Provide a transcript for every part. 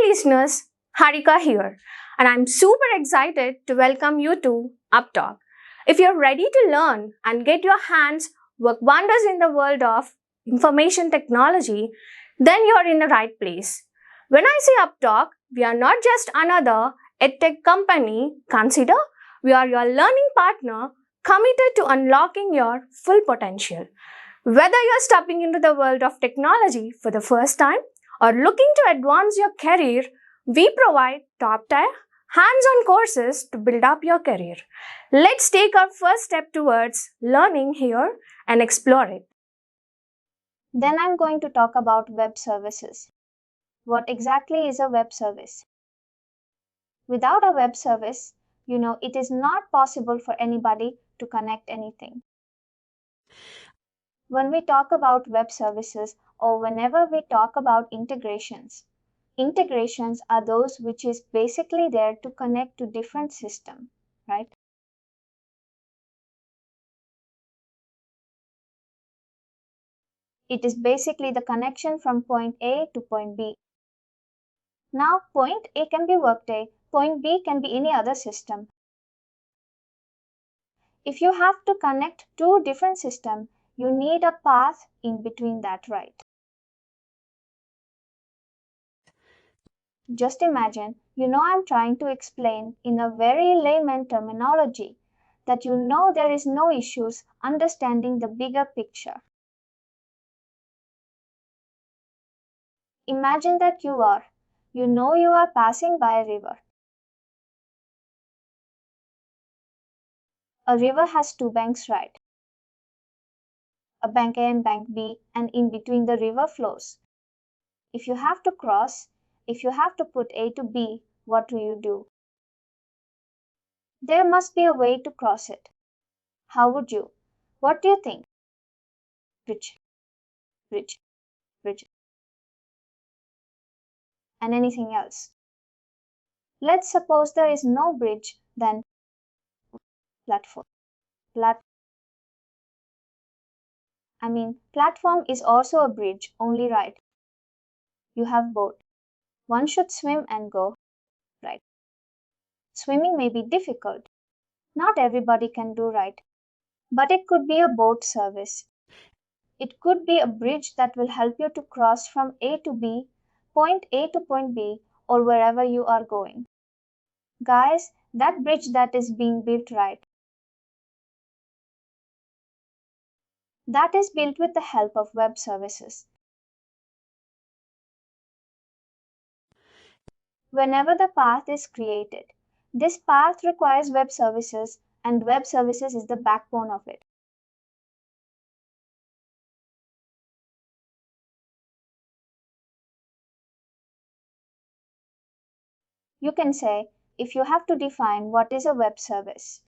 listeners, Harika here, and I'm super excited to welcome you to UppTalk. If you're ready to learn and get your hands work wonders in the world of information technology, then you're in the right place. When I say UppTalk, we are not just another edtech company. Consider we are your learning partner committed to unlocking your full potential. Whether you're stepping into the world of technology for the first time or looking to advance your career, we provide top-tier, hands-on courses to build up your career. Let's take our first step towards learning here and explore it. Then I'm going to talk about web services. What exactly is a web service? Without a web service, it is not possible for anybody to connect anything. When we talk about web services or whenever we talk about integrations are those which is basically there to connect to different systems, right? It is basically the connection from point A to point B. Now, point A can be Workday, point B can be any other system. If you have to connect two different systems, you need a path in between that, right? Just imagine, I'm trying to explain in a very layman terminology that there is no issues understanding the bigger picture. Imagine that you are passing by a river. A river has two banks, right? A bank A and bank B, and in between the river flows. If you have to put A to B, what do? There must be a way to cross it. How would you? What do you think? Bridge, bridge, bridge, and anything else. Let's suppose there is no bridge, then platform. Platform is also a bridge, only right. You have boat. One should swim and go, right? Swimming may be difficult. Not everybody can do right. But it could be a boat service. It could be a bridge that will help you to cross from A to B, point A to point B, or wherever you are going. Guys, that bridge that is being built right, that is built with the help of web services. Whenever the path is created, this path requires web services, and web services is the backbone of it. You can say, if you have to define what is a web service.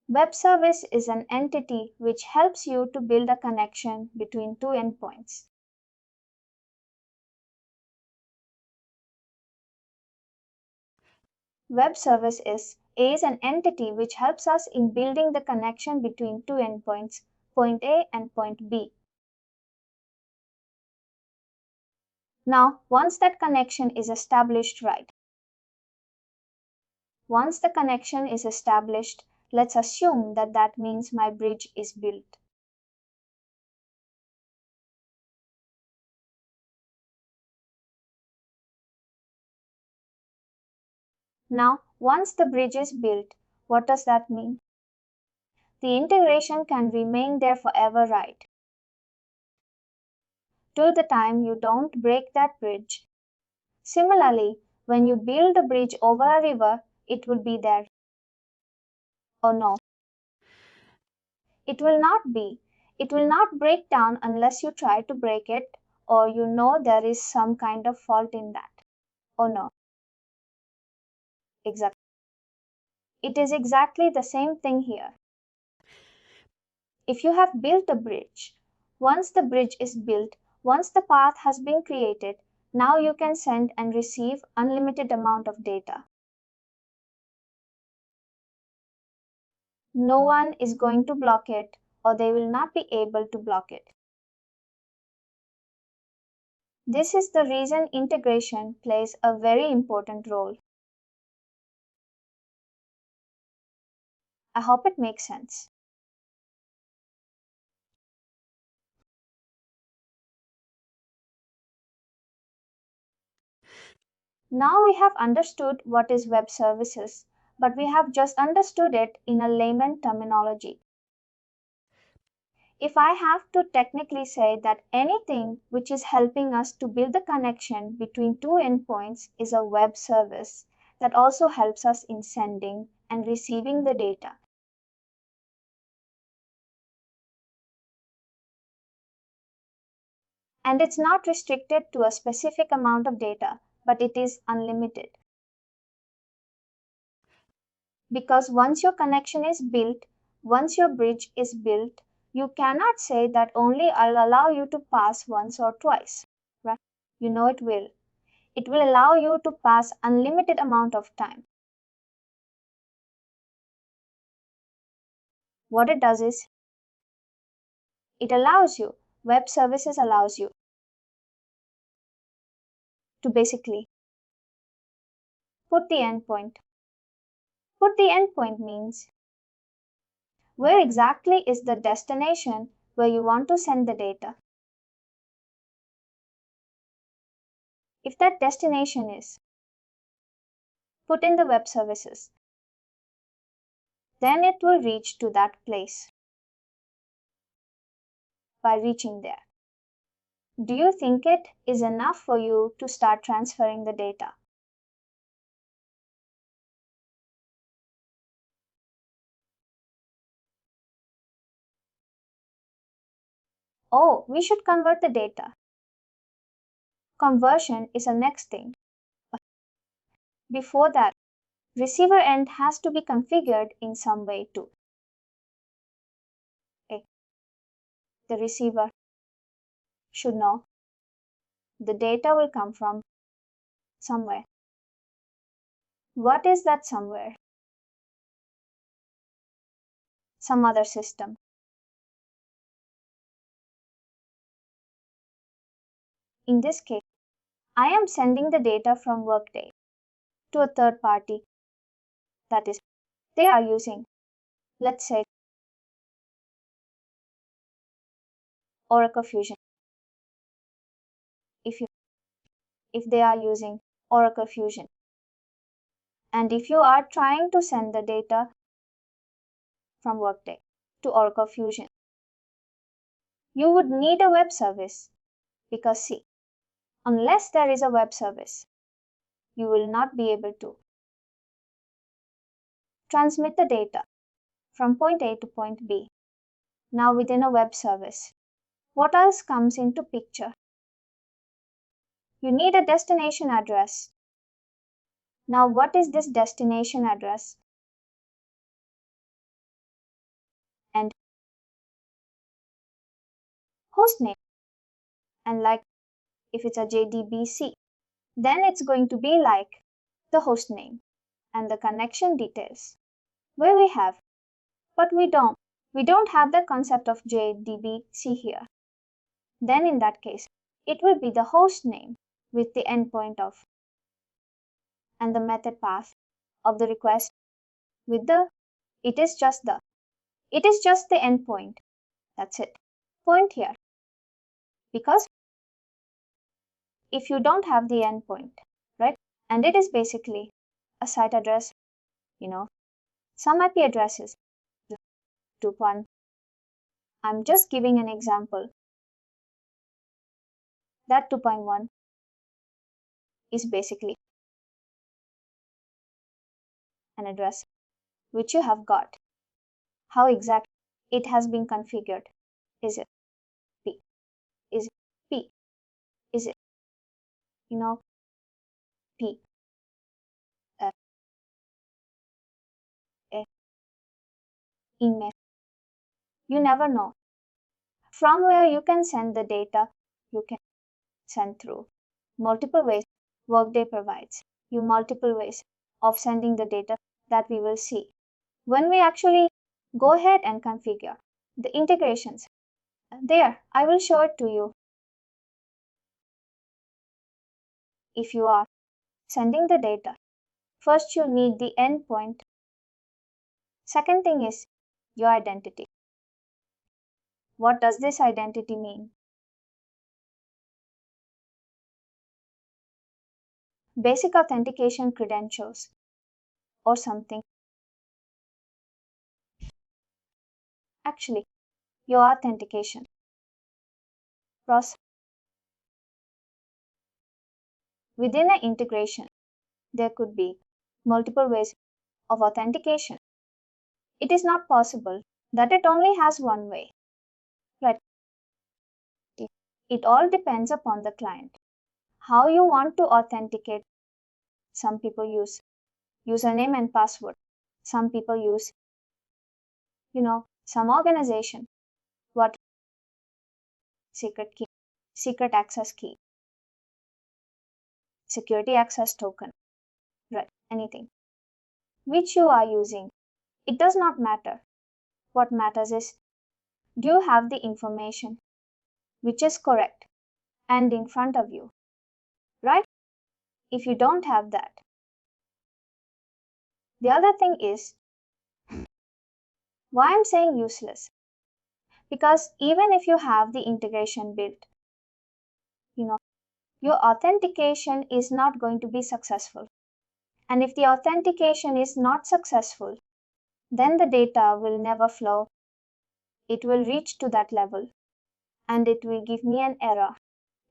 Web service is an entity which helps you to build a connection between two endpoints. Web service is an entity which helps us in building the connection between two endpoints, point A and point B. Now, once that connection is established, right? Once the connection is established, let's assume that means my bridge is built. Now, once the bridge is built, what does that mean? The integration can remain there forever, right? Till the time you don't break that bridge. Similarly, when you build a bridge over a river, it will be there. Oh no, it will not be. It will not break down unless you try to break it or there is some kind of fault in that. Oh no. Exactly. It is exactly the same thing here. If you have built a bridge, once the bridge is built, once the path has been created, now you can send and receive unlimited amount of data. No one is going to block it or they will not be able to block it. This is the reason integration plays a very important role. I hope it makes sense. Now we have understood what is web services, but we have just understood it in a layman terminology. If I have to technically say that anything which is helping us to build the connection between two endpoints is a web service that also helps us in sending and receiving the data. And it's not restricted to a specific amount of data, but it is unlimited. Because once your connection is built, once your bridge is built, you cannot say that only I'll allow you to pass once or twice. Right? You know it will. It will allow you to pass unlimited amount of time. What it does is it allows you, web services allows you to basically put the endpoint. Put the endpoint means where exactly is the destination where you want to send the data. If that destination is put in the web services, then it will reach to that place by reaching there. Do you think it is enough for you to start transferring the data? Oh, we should convert the data. Conversion is the next thing. Before that, receiver end has to be configured in some way too. The receiver should know the data will come from somewhere. What is that somewhere? Some other system. In this case, I am sending the data from Workday to a third party. That is, they are using, let's say, Oracle Fusion. If they are using Oracle Fusion, and if you are trying to send the data from Workday to Oracle Fusion, you would need a web service because see, unless there is a web service, you will not be able to transmit the data from point A to point B. Now within a web service, what else comes into picture? You need a destination address. Now what is this destination address? And hostname. And like if it's a JDBC, then it's going to be like the host name and the connection details where we have, but we don't have the concept of JDBC here. Then in that case, it will be the host name with the endpoint of and the method path of the request with the it is just the endpoint. That's it. Point here. Because if you don't have the endpoint, right? And it is basically a site address, some IP addresses 2.1. I'm just giving an example. That 2.1 is basically an address which you have got. How exactly it has been configured? Is it P? Is it P? Is it, P, F, A, email? You never know. From where you can send the data, you can send through multiple ways. Workday provides you multiple ways of sending the data that we will see when we actually go ahead and configure the integrations. There, I will show it to you. if you are sending the data, first you need the endpoint. Second thing is your identity. What does this identity mean? Basic authentication credentials or something. Actually, your authentication process. Within an integration, there could be multiple ways of authentication. It is not possible that it only has one way, right? It all depends upon the client. How you want to authenticate. Some people use username and password. Some people use, some organization. What? Secret key, secret access key, security access token, right? Anything which you are using. It does not matter. What matters is, do you have the information which is correct and in front of you, right? If you don't have that. The other thing is, why I'm saying useless? Because even if you have the integration built, your authentication is not going to be successful. And if the authentication is not successful, then the data will never flow. It will reach to that level and it will give me an error.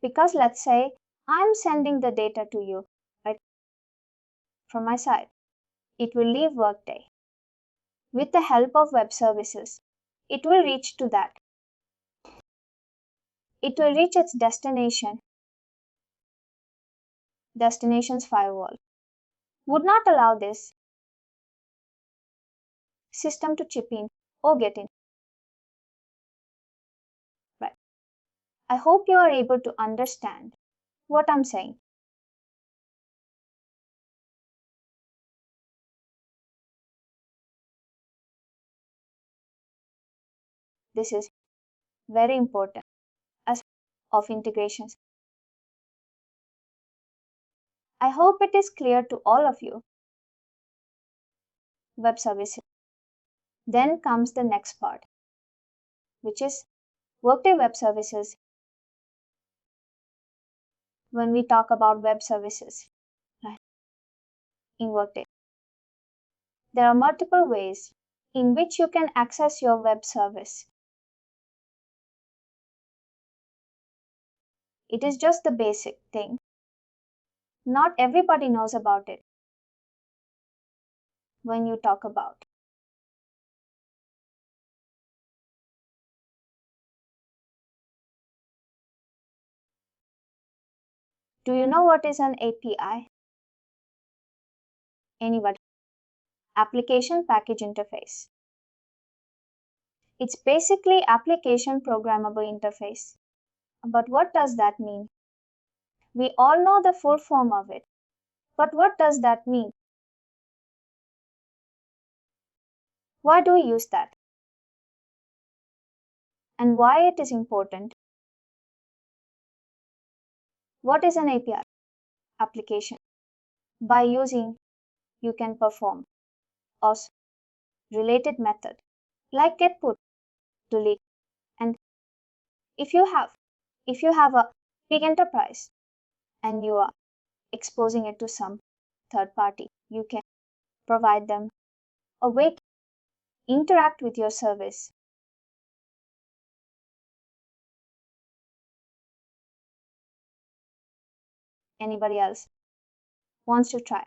Because let's say I'm sending the data to you, right, from my side. It will leave Workday. With the help of web services, it will reach to that. It will reach its destination. Destination's firewall would not allow this system to chip in or get in. Right. I hope you are able to understand what I'm saying. This is very important as of integrations. I hope it is clear to all of you. Web services. Then comes the next part, which is Workday Web Services. When we talk about web services, right, in Workday, there are multiple ways in which you can access your web service. It is just the basic thing. Not everybody knows about it. When you talk about, do you know what is an API? Anybody? Application Package Interface. It's basically application programmable interface. But what does that mean? We all know the full form of it. But what does that mean? Why do we use that? And why it is important? What is an API? Application. By using, you can perform OS related method like get put, delete. And if you have a big enterprise and you are exposing it to some third party, you can provide them a way to interact with your service. Anybody else wants to try?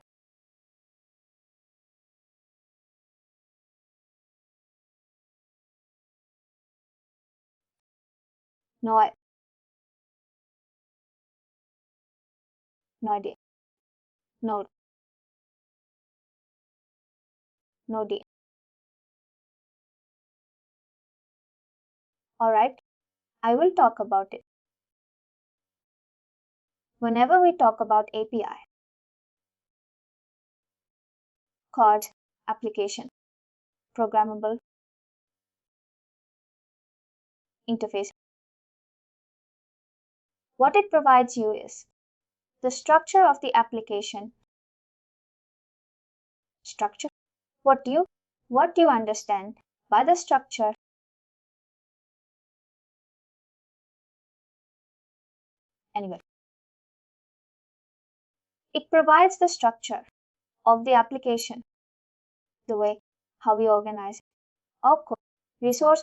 No, no idea. No idea. All right, I will talk about it. Whenever we talk about API, called application, programmable interface, what it provides you is The structure of the application. Structure. What do you understand by the structure? Anyway, it provides the structure of the application, the way how we organize our code, resource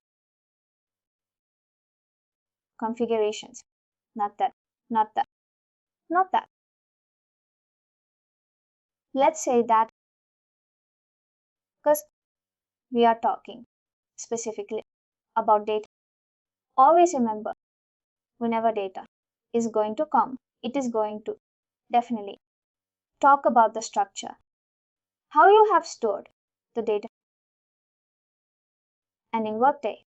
configurations. Not that, not that, not that. Let's say that because we are talking specifically about data. Always remember, whenever data is going to come, it is going to definitely talk about the structure, how you have stored the data. And in Workday,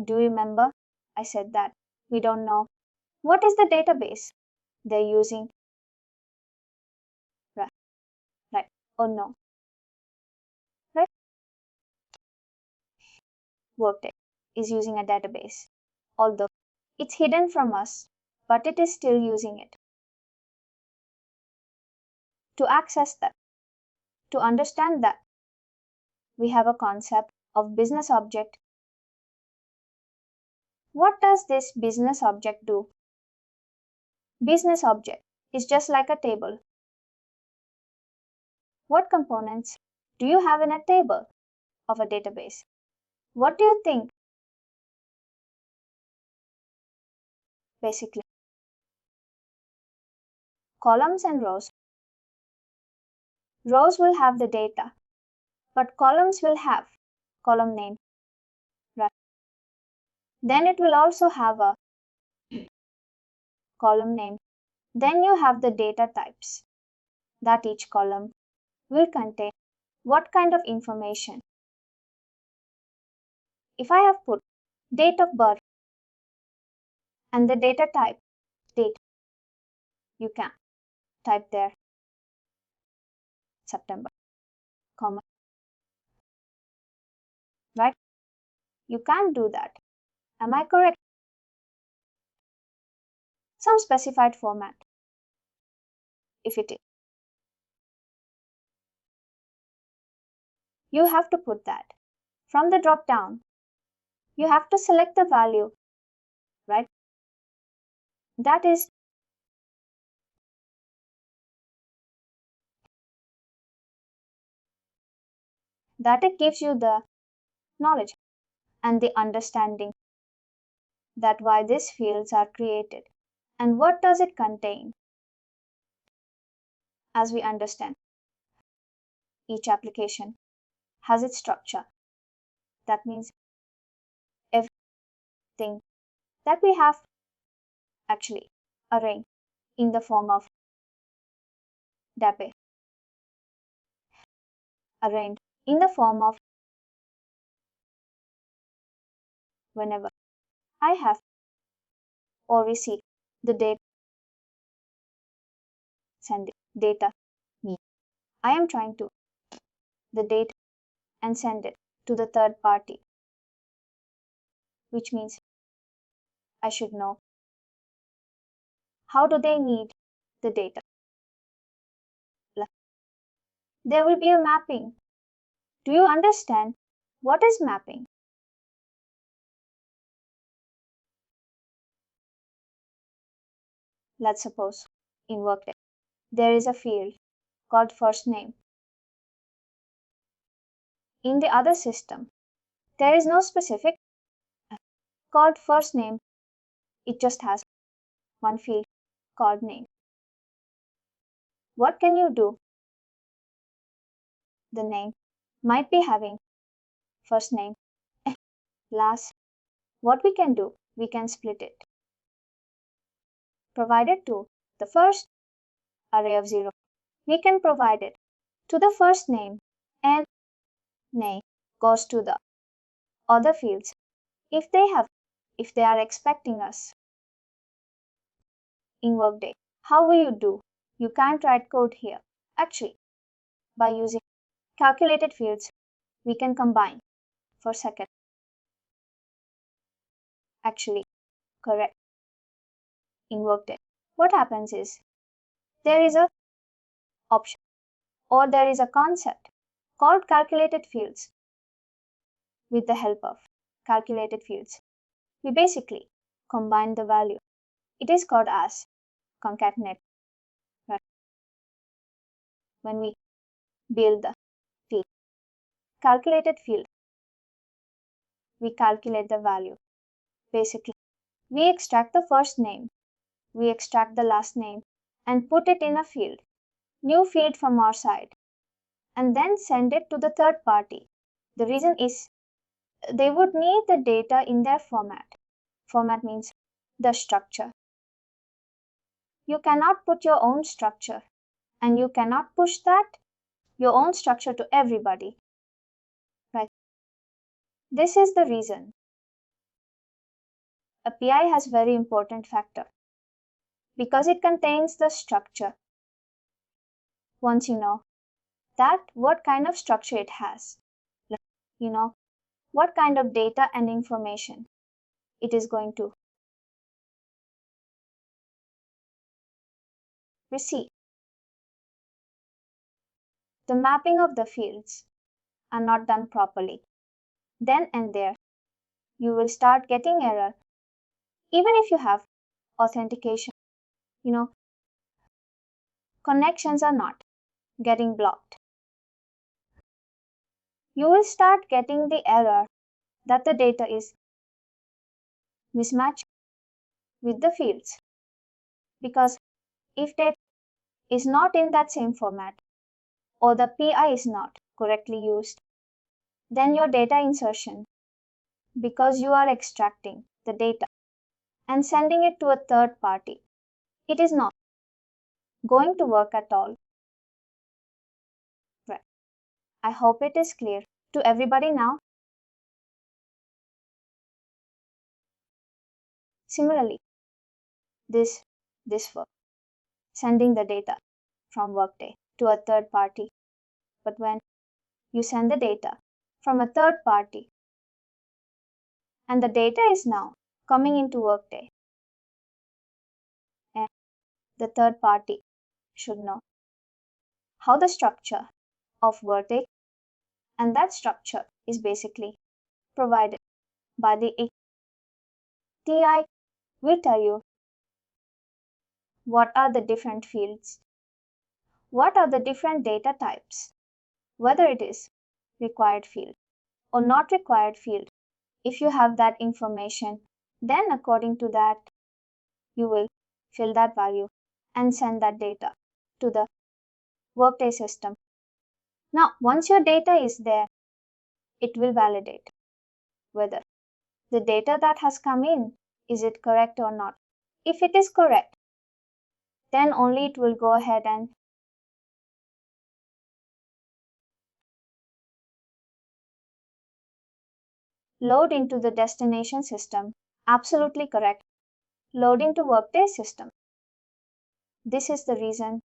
do you remember I said that we don't know what is the database they're using? Right, right. Oh no, right? Workday is using a database, although it's hidden from us, but it is still using it. To access that, to understand that, we have a concept of business object. What does this business object do? Business object is just like a table. What components do you have in a table of a database? What do you think? Basically, columns and rows. Rows will have the data, but columns will have column name. Right. Then it will also have a column name. Then you have the data types that each column will contain what kind of information. If I have put date of birth and the data type date, you can type there September, comma, right? You can't do that. Am I correct? Some specified format. If it is, you have to put that. From the drop down, you have to select the value, right? That is that it gives you the knowledge and the understanding that why these fields are created and what does it contain. As we understand, each application has its structure. That means everything that we have actually arranged in the form of database, arranged in the form of whenever I have or receive the data, send the data me. I am trying to the data and send it to the third party, which means I should know how do they need the data. There will be a mapping. Do you understand what is mapping? Let's suppose in Workday there is a field called first name. In the other system, there is no specific called first name. It just has one field called name. What can you do? The name might be having first name, last. What we can do? We can split it. Provide it to the first array of 0. We can provide it to the first name and name goes to the other fields if they are expecting us. In Workday, how will you do? You can't write code here. Actually, by using calculated fields, we can combine for second. Actually, correct. In Workday, what happens is there is a option or there is a concept called calculated fields. With the help of calculated fields, we basically combine the value. It is called as concatenate. Right? When we build the field, calculated field, we calculate the value. Basically, we extract the first name, we extract the last name, and put it in a field, new field from our side, and then send it to the third party. The reason is they would need the data in their format. Format means the structure. You cannot put your own structure and you cannot push your own structure to everybody. Right? This is the reason a PI has very important factor because it contains the structure. Once you know that what kind of structure it has, you know what kind of data and information it is going to receive. The mapping of the fields are not done properly. Then and there, you will start getting error. Even if you have authentication, connections are not getting blocked. You will start getting the error that the data is mismatched with the fields. Because if data is not in that same format or the PI is not correctly used, then your data insertion, because you are extracting the data and sending it to a third party, it is not going to work at all. Right. I hope it is clear to everybody now. Similarly, this work, sending the data from Workday to a third party. But when you send the data from a third party and the data is now coming into Workday, and the third party should know how the structure of Workday, and that structure is basically provided by the TI will tell you what are the different fields, what are the different data types, whether it is required field or not required field. If you have that information, then according to that, you will fill that value and send that data to the Workday system. Now, once your data is there, it will validate whether the data that has come in, is it correct or not. If it is correct, then only it will go ahead and load into the destination system. Absolutely correct. Loading to Workday system. This is the reason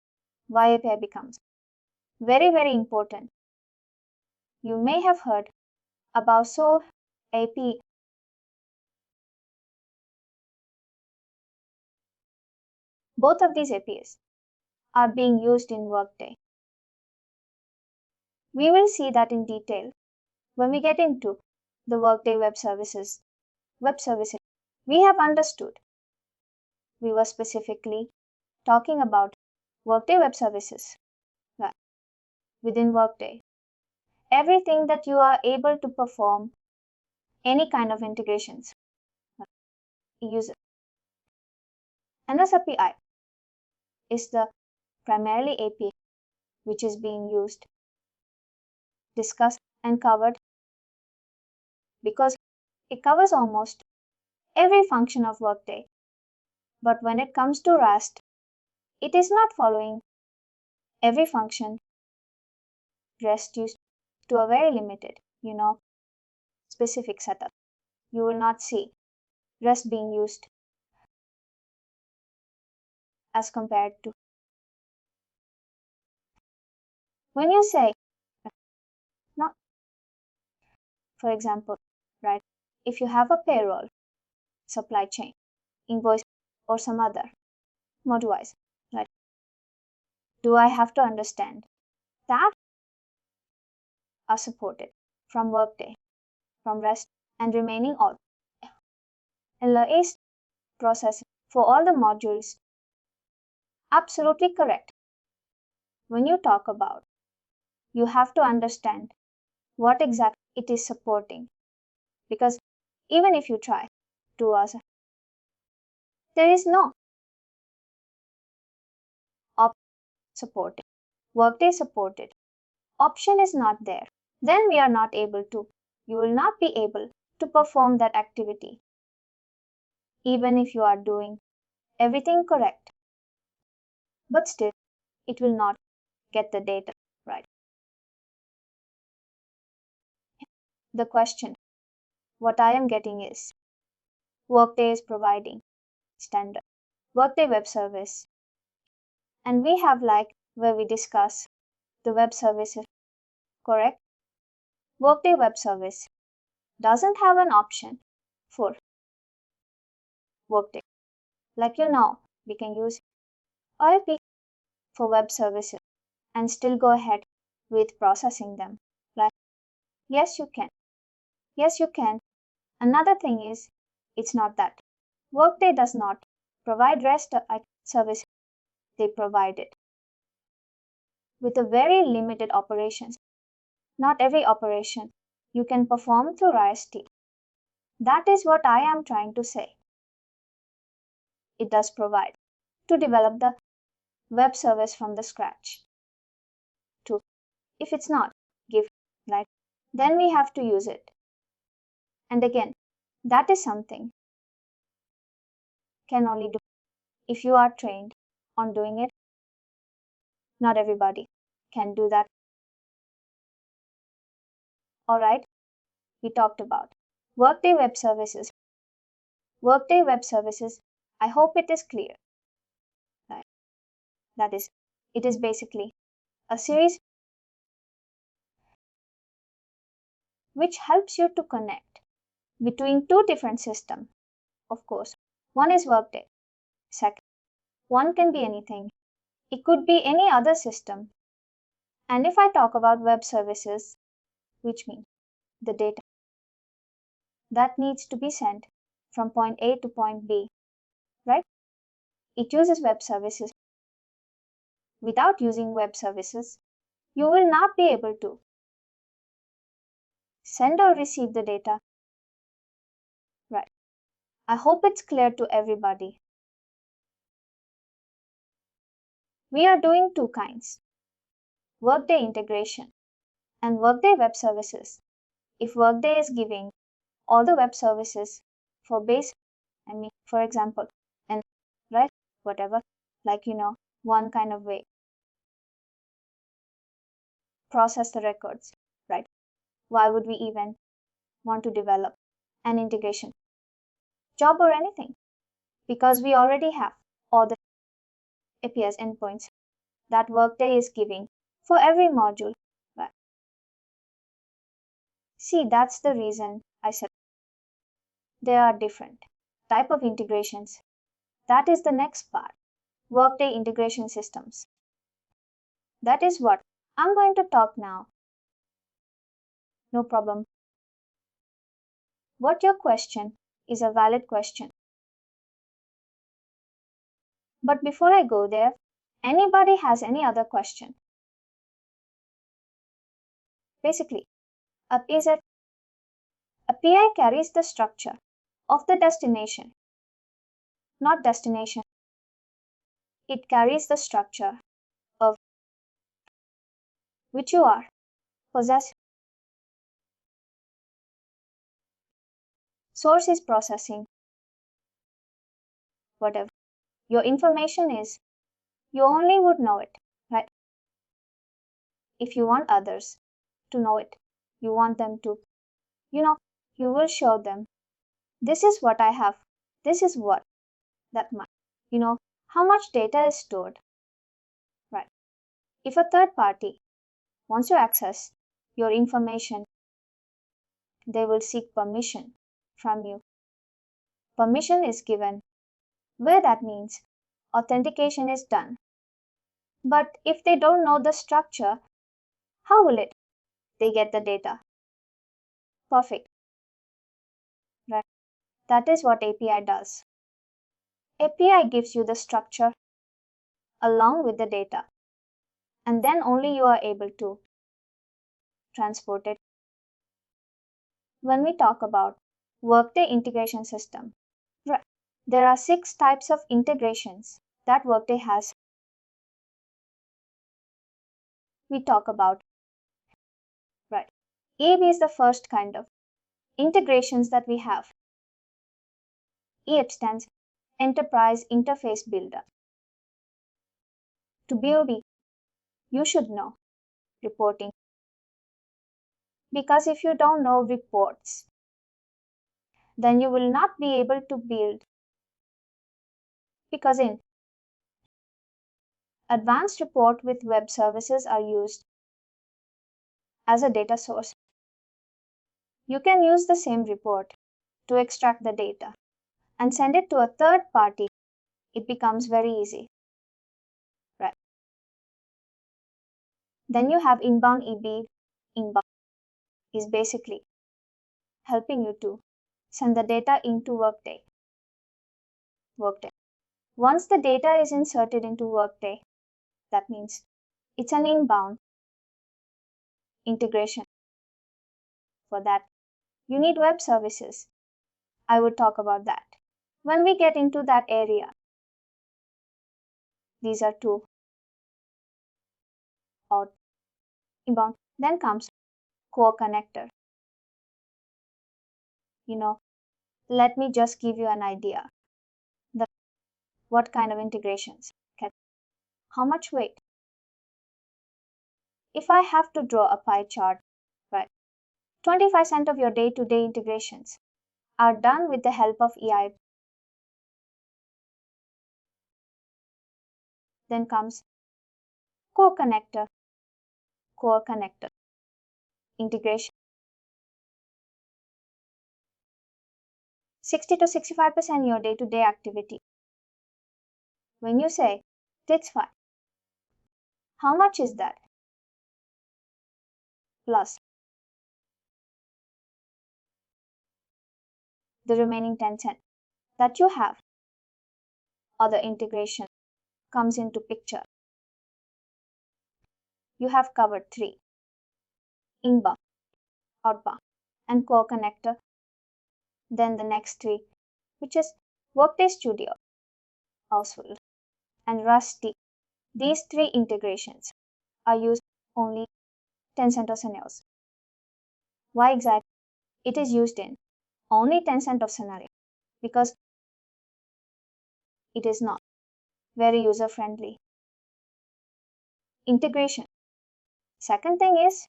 why API becomes very, very important. You may have heard about AP. Both of these APIs are being used in Workday. We will see that in detail when we get into the Workday Web Services. Web Services, we have understood. We were specifically talking about Workday Web Services. Within Workday, everything that you are able to perform, any kind of integrations, use it. And as API is the primarily API which is being used, discussed and covered because it covers almost every function of Workday. But when it comes to RaaS, it is not following every function. REST used to a very limited, specific setup. You will not see REST being used as compared to when you say, not, for example, right, if you have a payroll, supply chain, invoice, or some other module-wise, right, do I have to understand? That are supported from Workday, from REST, and remaining all. LAS processing for all the modules. Absolutely correct. When you talk about, you have to understand what exactly it is supporting. Because even if you try to ask, there is no op supported. Workday supported. Option is not there. Then we are not able to. You will not be able to perform that activity. Even if you are doing everything correct. But still, it will not get the data right. The question, what I am getting is, Workday is providing standard Workday Web Service. And we have like where we discuss the web services, correct? Workday Web Service doesn't have an option for Workday. Like we can use OIP for web services and still go ahead with processing them. Like, yes, you can. Yes, you can. Another thing is, it's not that. Workday does not provide REST service. They provide it with a very limited operations. Not every operation you can perform through RAST. That is what I am trying to say. It does provide to develop the web service from the scratch. To, if it's not, give, right? Then we have to use it. And again, that is something can only do if you are trained on doing it. Not everybody can do that. Alright, we talked about Workday Web Services. Workday Web Services, I hope it is clear. Right? That is, it is basically a series which helps you to connect between two different systems. Of course, one is Workday. Second, one can be anything. It could be any other system. And if I talk about web services, which means the data that needs to be sent from point A to point B, right? It uses web services. Without using web services, you will not be able to send or receive the data. Right. I hope it's clear to everybody. We are doing two kinds, Workday integration and Workday Web Services. If Workday is giving all the web services for base, for example, and right, whatever, like one kind of way, process the records, right? Why would we even want to develop an integration job or anything? Because we already have all the APIs endpoints that Workday is giving for every module. Right? See, that's the reason I said there are different type of integrations. That is the next part, Workday integration systems. That is what I'm going to talk now. No problem. What your question is a valid question. But before I go there, anybody has any other question? Basically, a PI carries the structure of the destination, not destination. It carries the structure of which you are possessing. Source is processing whatever your information is. You only would know it, right? If you want others to know it, you want them to, you will show them. This is what I have. This is what that much. How much data is stored, right? If a third party wants to access your information, they will seek permission from you. Permission is given, where that means authentication is done. But if they don't know the structure, how will they get the data? Perfect. Right. That is what API does. API gives you the structure along with the data, and then only you are able to transport it. When we talk about Workday integration system, right, there are 6 types of integrations that Workday has. We talk about, right, EAB is the first kind of integrations that we have. EAB stands Enterprise Interface Builder. To BOB, you should know reporting, because if you don't know reports, then you will not be able to build, because in advanced report with web services are used as a data source. You can use the same report to extract the data and send it to a third party. It becomes very easy. Right. Then you have inbound EB. Inbound is basically helping you to send the data into Workday. Once the data is inserted into Workday, that means it's an inbound integration. For that, you need web services. I would talk about that when we get into that area. These are 2 out inbound. Then comes core connector. Let me just give you an idea. What kind of integrations? How much weight? If I have to draw a pie chart, right, 25% of your day-to-day integrations are done with the help of EI. Then comes core connector. Core connector integration. 60 to 65% your day-to-day activity. When you say takes 5, how much is that? Plus the remaining 10% that you have, other integration comes into picture. You have covered 3: inbound, outbound, and core connector. Then the next 3, which is Workday Studio, Household, and RaaS. These 3 integrations are used only 10% of scenarios. Why exactly? It is used in only 10% of scenarios because it is not very user-friendly. Integration. Second thing is,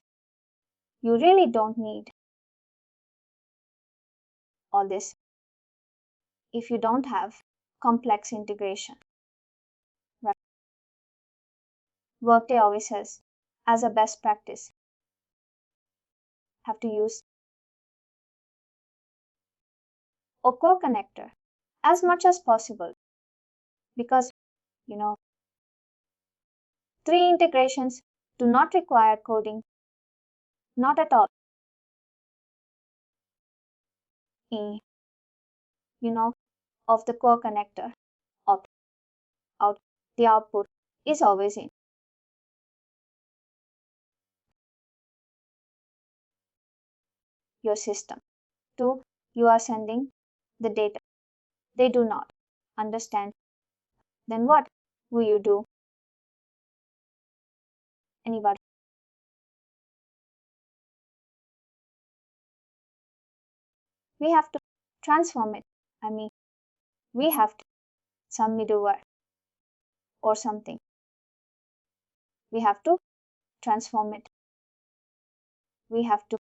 you really don't need all this if you don't have complex integration. Right. Workday always says, as a best practice, have to use a core connector as much as possible, because 3 integrations do not require coding, not at all. Of the core connector, out, the output is always in. Your system. 2, you are sending the data. They do not understand. Then what will you do? Anybody? We have to transform it. We have to some middleware or something. We have to transform it. We have to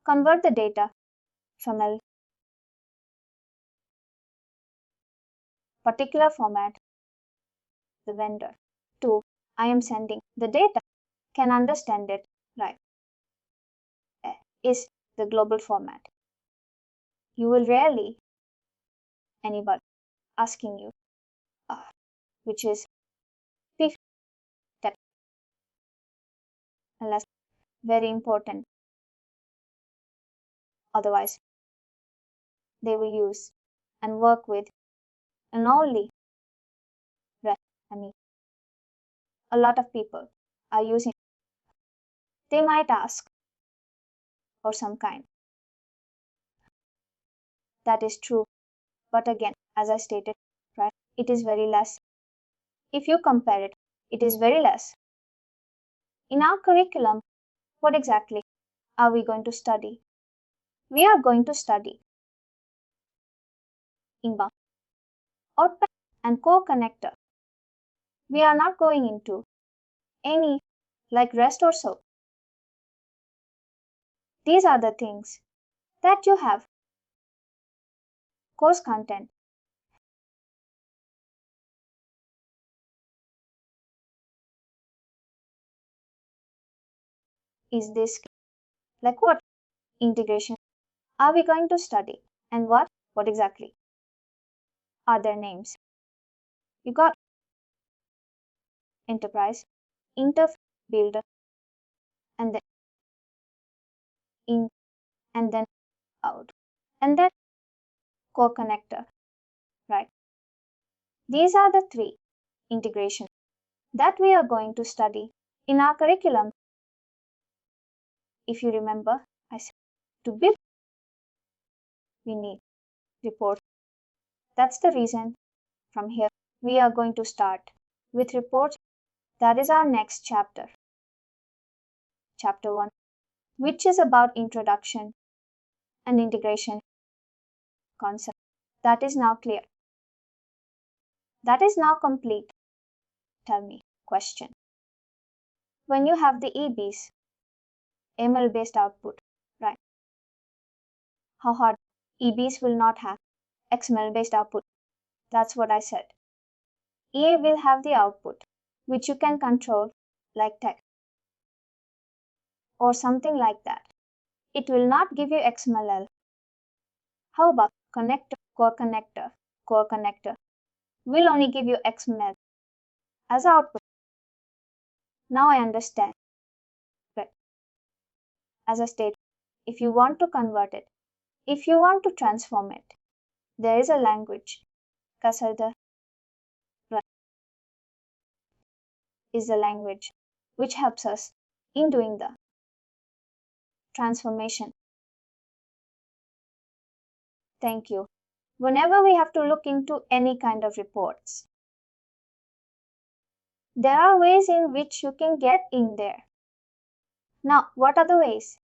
convert the data from a particular format. The vendor, 2, I am sending the data, can understand it, right? Is the global format. You will rarely anybody asking you, which is P step, unless very important. Otherwise, they will use and work with and only RaaS. I mean, a lot of people are using. They might ask for some kind. That is true. But again, as I stated, right, it is very less. If you compare it, it is very less. In our curriculum, what exactly are we going to study? We are going to study inbound, outbound, and core connector. We are not going into any like REST or so. These are the things that you have. Course content. Is this like what integration are we going to study and what exactly are their names? You got enterprise, interface builder, and then in and then out, and then core connector, right? These are the three integrations that we are going to study in our curriculum. If you remember, I said to build, we need reports. That's the reason from here we are going to start with reports. That is our next chapter, chapter 1, which is about introduction and integration concept. That is now clear. That is now complete. Tell me, question. When you have the EBs, ML based output, right? How hard? EBs will not have XML based output. That's what I said. EA will have the output, which you can control like text or something like that. It will not give you XML. How about connector, core connector? Core connector will only give you XML as output. Now I understand. But as I stated, if you want to convert it, if you want to transform it, there is a language. Kasarda is the language which helps us in doing the transformation. Thank you. Whenever we have to look into any kind of reports, there are ways in which you can get in there. Now, what are the ways?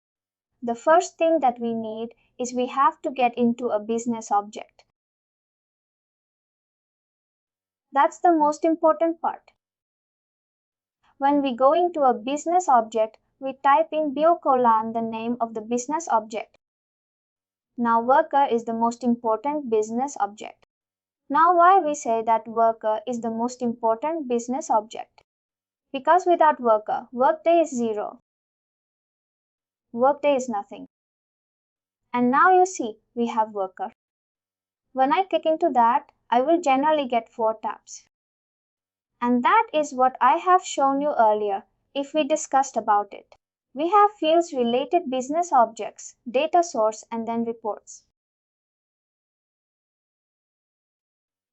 The first thing that we need is we have to get into a business object. That's the most important part. When we go into a business object, we type in biocolon the name of the business object. Now worker is the most important business object. Now why we say that worker is the most important business object? Because without worker, Workday is zero. Workday is nothing. And now you see we have worker. When I click into that, I will generally get 4 tabs. And that is what I have shown you earlier if we discussed about it. We have fields related business objects, data source, and then reports.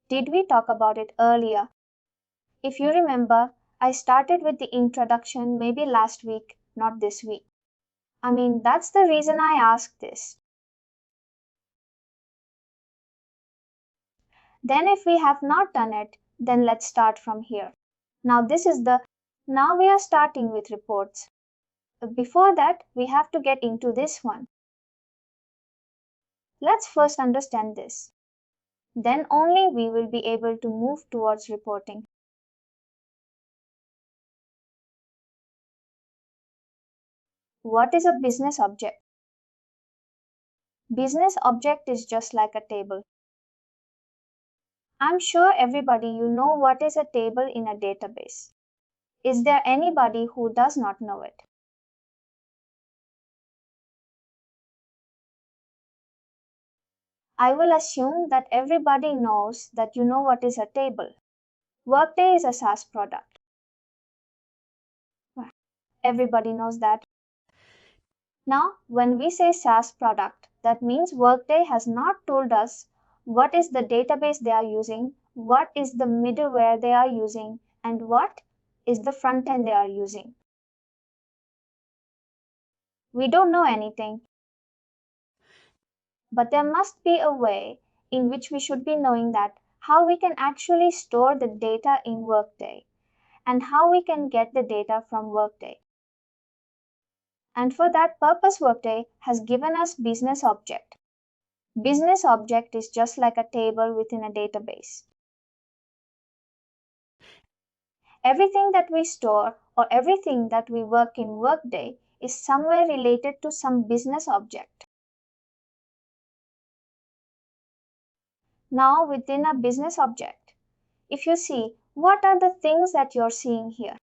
Did we talk about it earlier? If you remember, I started with the introduction maybe last week, not this week. I mean, that's the reason I asked this. Then if we have not done it, then let's start from here. Now we are starting with reports. Before that, we have to get into this one. Let's first understand this. Then only we will be able to move towards reporting. What is a business object? Business object is just like a table. I'm sure everybody you know what is a table in a database. Is there anybody who does not know it? I will assume that everybody knows that you know what is a table. Workday is a SaaS product. Everybody knows that. Now, when we say SaaS product, that means Workday has not told us what is the database they are using, what is the middleware they are using, and what is the front end they are using. We don't know anything. But there must be a way in which we should be knowing that how we can actually store the data in Workday and how we can get the data from Workday. And for that purpose, Workday has given us business object. Business object is just like a table within a database. Everything that we store or everything that we work in Workday is somewhere related to some business object. Now, within a business object, if you see, what are the things that you're seeing here?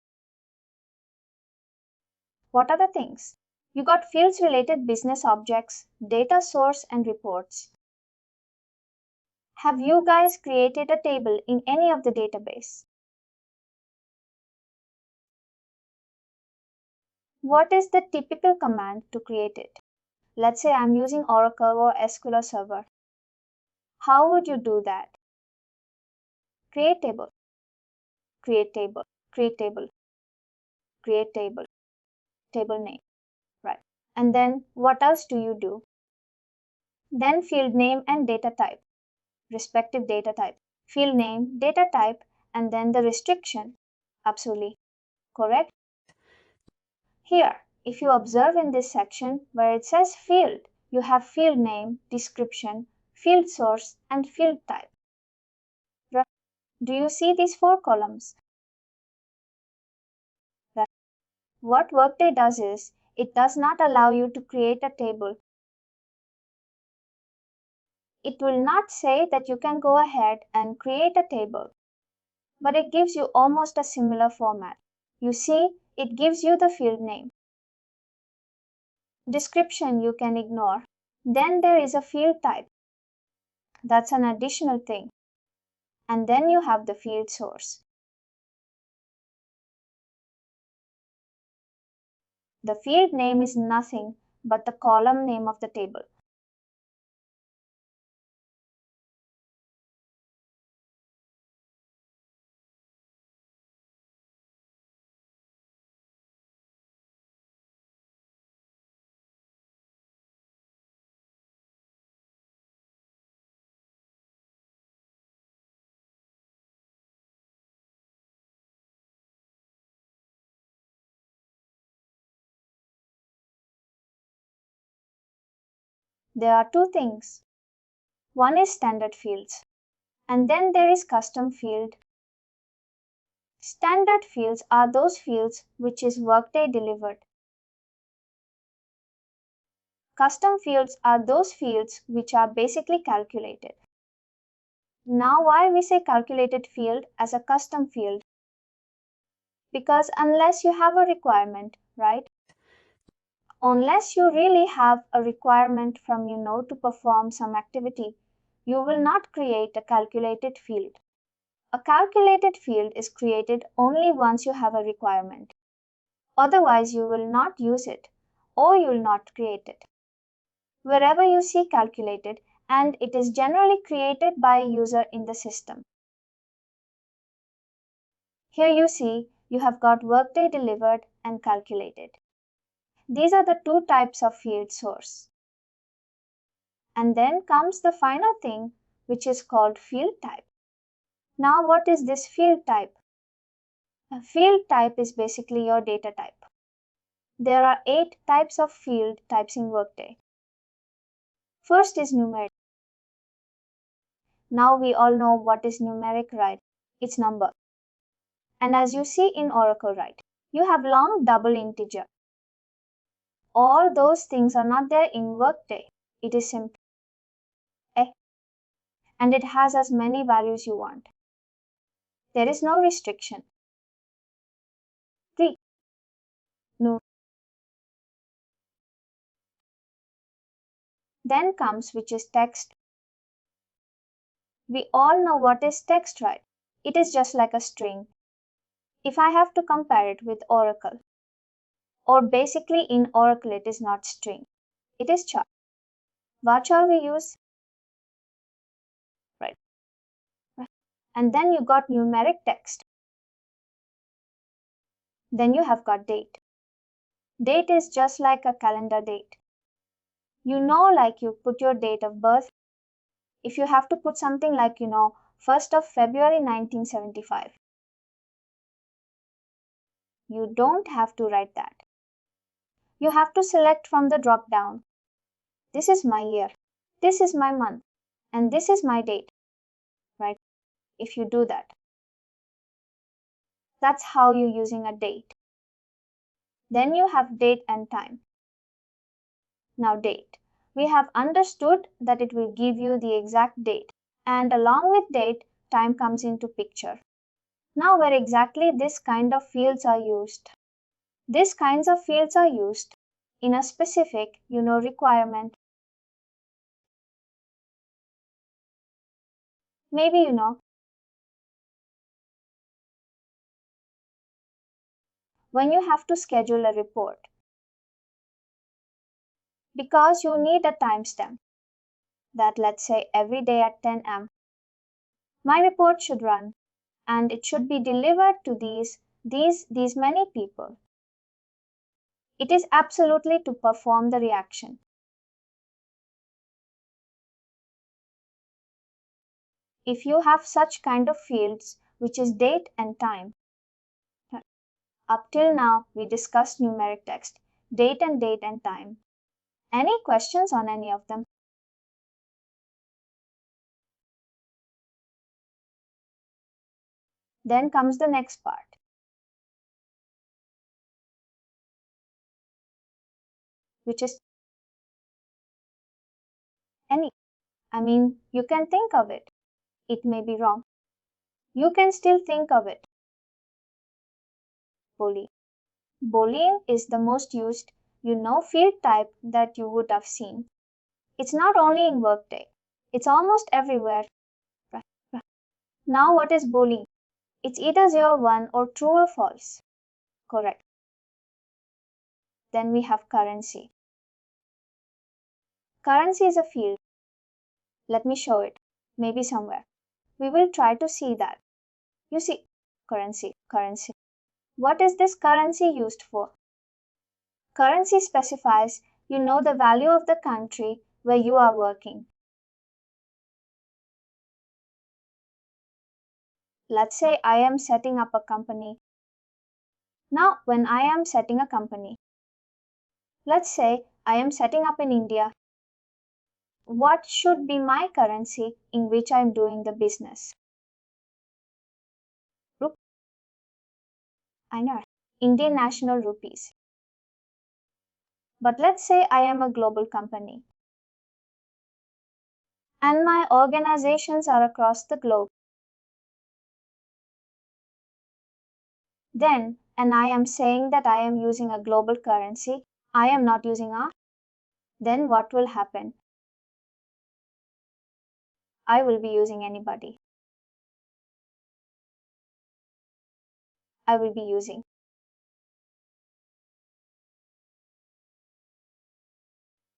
What are the things? You got fields related business objects, data source, and reports. Have you guys created a table in any of the database? What is the typical command to create it? Let's say I'm using Oracle or SQL Server. How would you do that? Create table, create table, create table, create table, table name, right? And then what else do you do? Then field name and data type, respective data type. Field name, data type, and then the restriction. Absolutely correct. Here, if you observe in this section where it says field, you have field name, description, field source, and field type. Do you see these 4 columns? What Workday does is, it does not allow you to create a table. It will not say that you can go ahead and create a table, but it gives you almost a similar format. You see, it gives you the field name. Description you can ignore. Then there is a field type. That's an additional thing. And then you have the field source. The field name is nothing but the column name of the table. There are 2 things. One is standard fields, and then there is custom field. Standard fields are those fields which is Workday delivered. Custom fields are those fields which are basically calculated. Now why we say calculated field as a custom field? Because unless you have a requirement, right? Unless you really have a requirement from to perform some activity, you will not create a calculated field. A calculated field is created only once you have a requirement. Otherwise, you will not use it or you will not create it. Wherever you see calculated, and it is generally created by a user in the system. Here you see you have got Workday delivered and calculated. These are the 2 types of field source. And then comes the final thing, which is called field type. Now what is this field type? A field type is basically your data type. There are 8 types of field types in Workday. First is numeric. Now we all know what is numeric, right? It's number. And as you see in Oracle, right, you have long double integer. All those things are not there in Workday. It is simple. And it has as many values you want. There is no restriction. 3. No. Then comes which is text. We all know what is text, right? It is just like a string. If I have to compare it with Oracle, or basically in Oracle it is not string, it is char. What shall we use? Right. And then you got numeric text. Then you have got date. Date is just like a calendar date. Like you put your date of birth. If you have to put something like, 1st of February 1975, you don't have to write that. You have to select from the drop down. This is my year, this is my month, and this is my date, right? If you do that, that's how you're using a date. Then you have date and time. Now, date. We have understood that it will give you the exact date, and along with date, time comes into picture. Now, where exactly this kind of fields are used? These kinds of fields are used in a specific, requirement. Maybe, when you have to schedule a report, because you need a timestamp that, let's say, every day at 10 am, my report should run and it should be delivered to these many people. It is absolutely to perform the reaction. If you have such kind of fields, which is date and time, up till now we discussed numeric text, date and time. Any questions on any of them? Then comes the next part, which is any. You can think of it. It may be wrong. You can still think of it. Boolean. Boolean is the most used, field type that you would have seen. It's not only in Workday. It's almost everywhere. Now what is Boolean? It's either 0, 1 or true or false. Correct. Then we have currency. Currency is a field. Let me show it. Maybe somewhere. We will try to see that. You see, currency. What is this currency used for? Currency specifies, the value of the country where you are working. Let's say I am setting up a company. Now, when I am setting a company, let's say I am setting up in India. What should be my currency in which I am doing the business? I know, Indian National Rupees. But let's say I am a global company and my organizations are across the globe. Then, and I am saying that I am using a global currency, I am not using R, then what will happen? I will be using anybody. I will be using.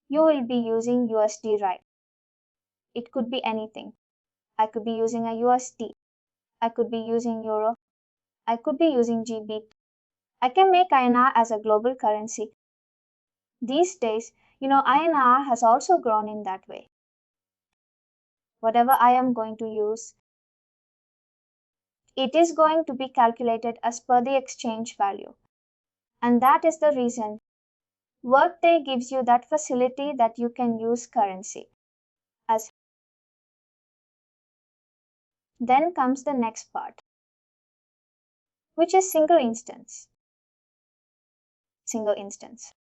You will be using USD, right? It could be anything. I could be using a USD. I could be using Euro. I could be using GB. I can make INR as a global currency. These days, INR has also grown in that way. Whatever I am going to use, it is going to be calculated as per the exchange value. And that is the reason Workday gives you that facility that you can use currency as. Then comes the next part, which is single instance. Single instance.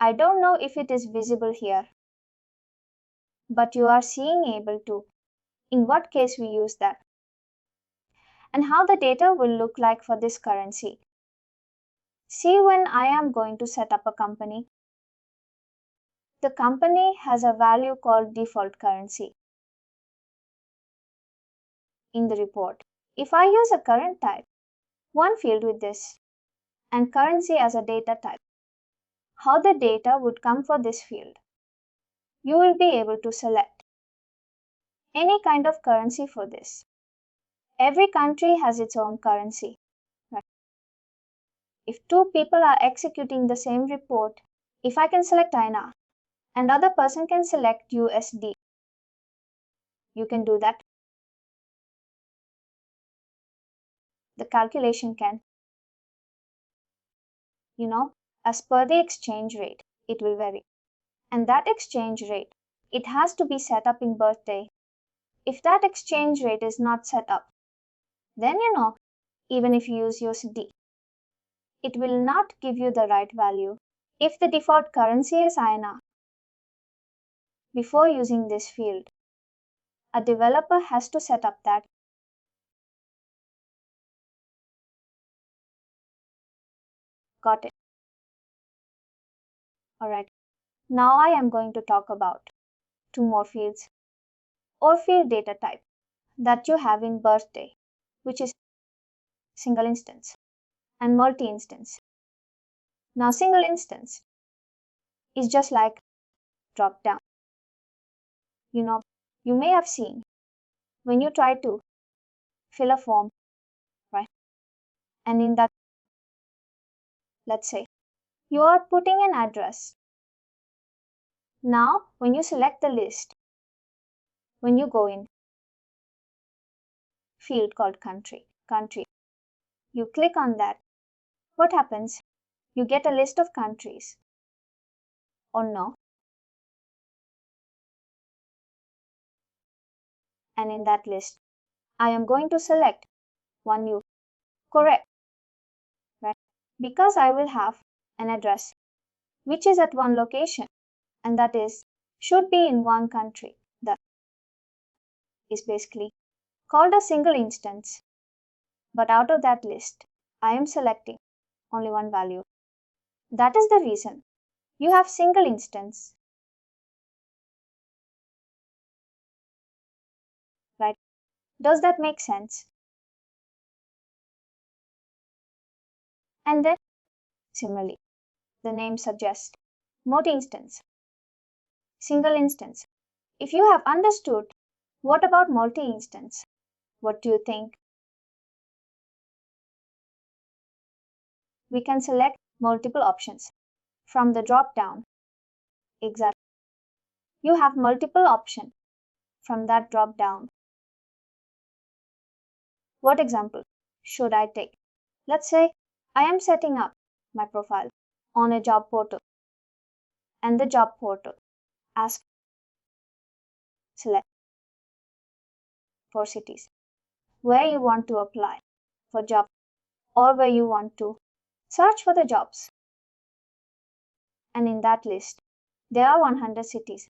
I don't know if it is visible here, but you are seeing able to. In what case we use that? And how the data will look like for this currency. See, when I am going to set up a company, the company has a value called default currency in the report. If I use a current type, one field with this, and currency as a data type, how the data would come for this field? You will be able to select any kind of currency for this. Every country has its own currency. Right? If two people are executing the same report, if I can select INR and other person can select USD, you can do that. The calculation can, as per the exchange rate, it will vary. And that exchange rate, it has to be set up in Workday. If that exchange rate is not set up, then even if you use USD, it will not give you the right value. If the default currency is INR, before using this field, a developer has to set up that. Got it. Alright. Now I am going to talk about two more fields or field data type that you have in Workday, which is single instance and multi-instance. Now single instance is just like drop down. You may have seen when you try to fill a form, right? And in that, let's say, you are putting an address. Now, when you select the list, when you go in field called country, you click on that. What happens? You get a list of countries. Or no? And in that list, I am going to select one you correct, right? Because I will have an address which is at one location and that is should be in one country. That is basically called a single instance. But out of that list, I am selecting only one value. That is the reason you have single instance. Right? Does that make sense? And then, similarly, the name suggests multi-instance, single instance. If you have understood, what about multi-instance? What do you think? We can select multiple options from the drop-down. Exactly. You have multiple options from that drop-down. What example should I take? Let's say I am setting up my profile on a job portal and the job portal asks select for cities where you want to apply for job or where you want to search for the jobs. And in that list, there are 100 cities.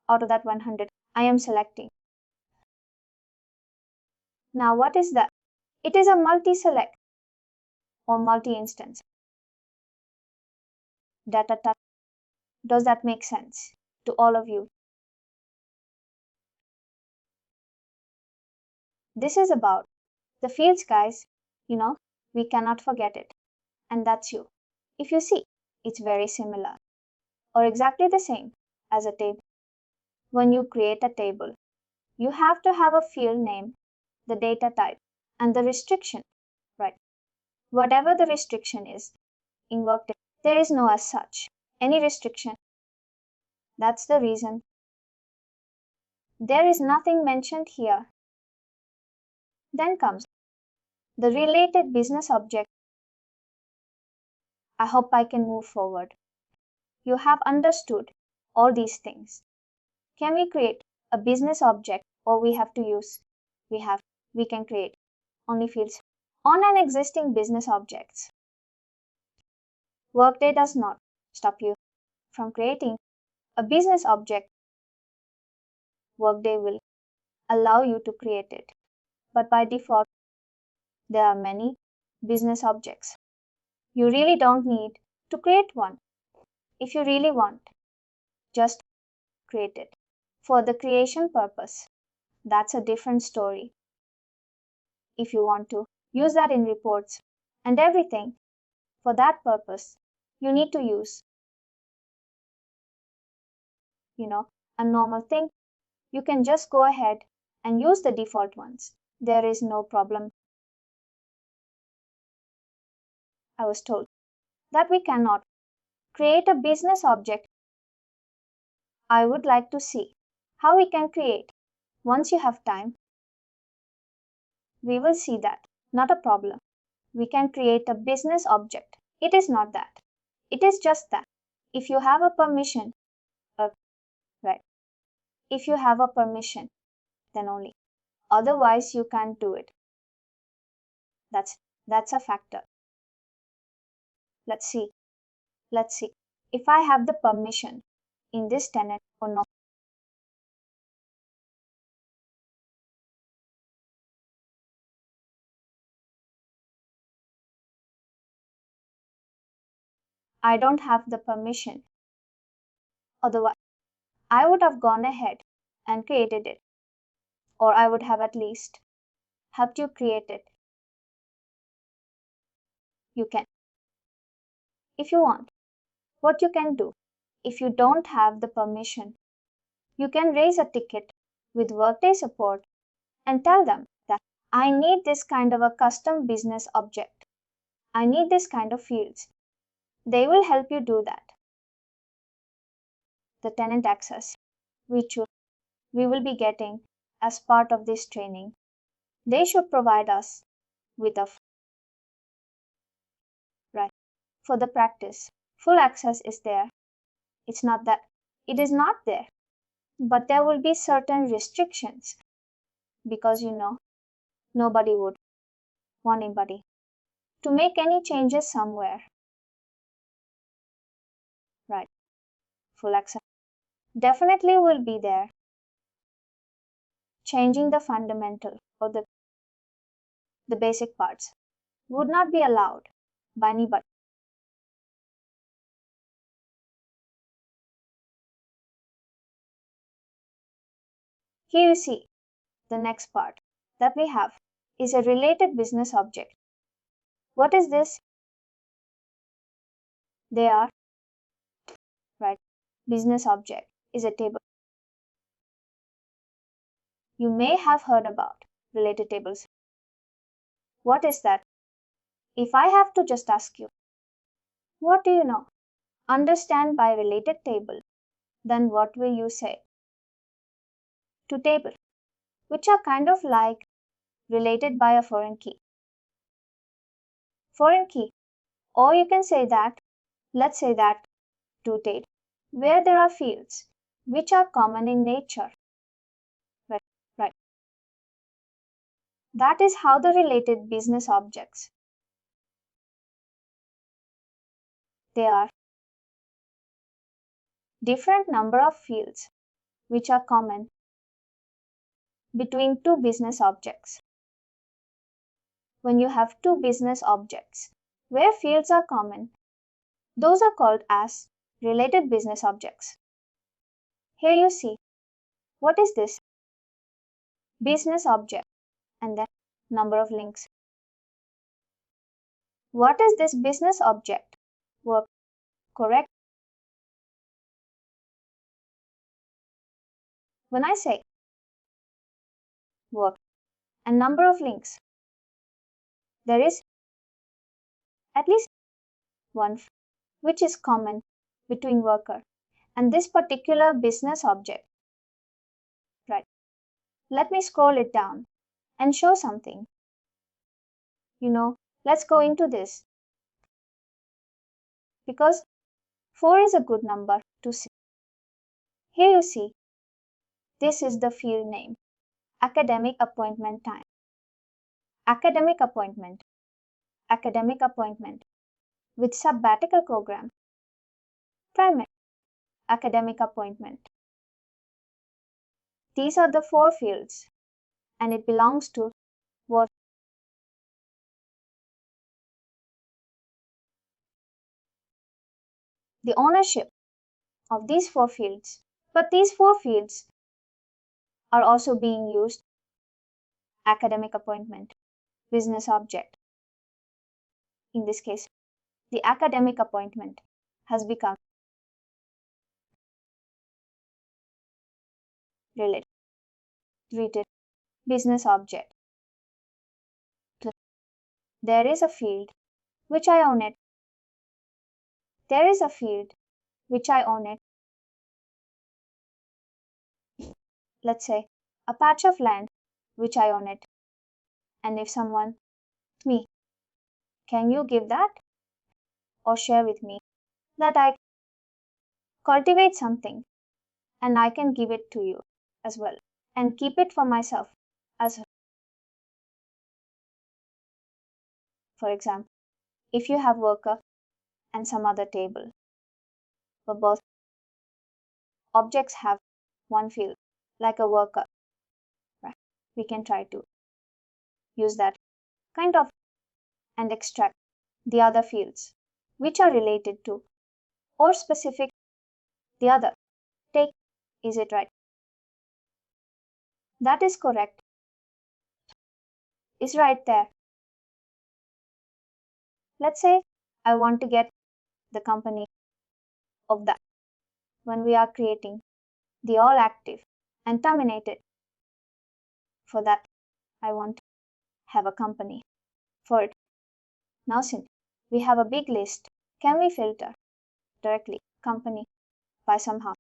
Out of that 100, I am selecting. Now what is that? It is a multi-select or multi-instance data type. Does that make sense to all of you? This is about the fields, guys. We cannot forget it. And that's you. If you see, it's very similar or exactly the same as a table. When you create a table, you have to have a field name, the data type, and the restriction, right? Whatever the restriction is in Workday, there is no as such any restriction. That's the reason there is nothing mentioned here. Then comes the related business object. I hope I can move forward. You have understood all these things. Can we create a business object or we have to use? We can create only fields on an existing business objects. Workday does not stop you from creating a business object. Workday will allow you to create it. But by default, there are many business objects. You really don't need to create one. If you really want, just create it. For the creation purpose, that's a different story. if you want to use that in reports and everything. For that purpose, you need to use, a normal thing. You can just go ahead and use the default ones. There is no problem. I was told that we cannot create a business object. I would like to see how we can create. Once you have time, we will see that. Not a problem. We can create a business object. It is not that. It is just that. If you have a permission, right? If you have a permission, then only. Otherwise, you can't do it. That's a factor. Let's see. If I have the permission in this tenant or not. I don't have the permission. Otherwise, I would have gone ahead and created it. Or I would have at least helped you create it. You can. If you want, what you can do, if you don't have the permission, you can raise a ticket with Workday support and tell them that I need this kind of a custom business object. I need this kind of fields. They will help you do that. The tenant access, which we will be getting as part of this training, they should provide us with a right for the practice. Full access is there. It's not that it is not there, but there will be certain restrictions because nobody would want anybody to make any changes somewhere. Right. Full access definitely will be there. Changing the fundamental or the basic parts would not be allowed by anybody. Here you see the next part that we have is a related business object. What is this? They are, right, business object is a table. You may have heard about related tables. What is that? If I have to just ask you, what do you understand by related table, then what will you say? To table, which are kind of like related by a foreign key. Foreign key, or you can say that, let's say that to table, where there are fields which are common in nature. Right. That is how the related business objects. They are different number of fields which are common between two business objects. When you have two business objects where fields are common, those are called as related business objects. Here you see, what is this? Business object and then number of links. What is this business object? Work, correct? When I say work and number of links, there is at least one which is common between worker and this particular business object. Right. Let me scroll it down and show something. Let's go into this. Because 4 is a good number to see. Here you see, this is the field name, academic appointment time. Academic appointment with sabbatical program, primary academic appointment. These are the 4 fields and it belongs to what? The ownership of these 4 fields. But these 4 fields are also being used academic appointment. business object. In this case, the academic appointment has become related business object. There is a field which I own it. There is a field which I own it. Let's say a patch of land which I own it. And if someone asks me, can you give that or share with me that I cultivate something and I can give it to you as well and keep it for myself as for example, if you have worker and some other table where both objects have one field like a worker, right? We can try to use that kind of and extract the other fields which are related to or specific the other. Take, is it right? That is correct. Is right there. Let's say I want to get the company of that when we are creating the all active and terminated. For that, I want to have a company for it. Now, since we have a big list, can we filter directly company by somehow?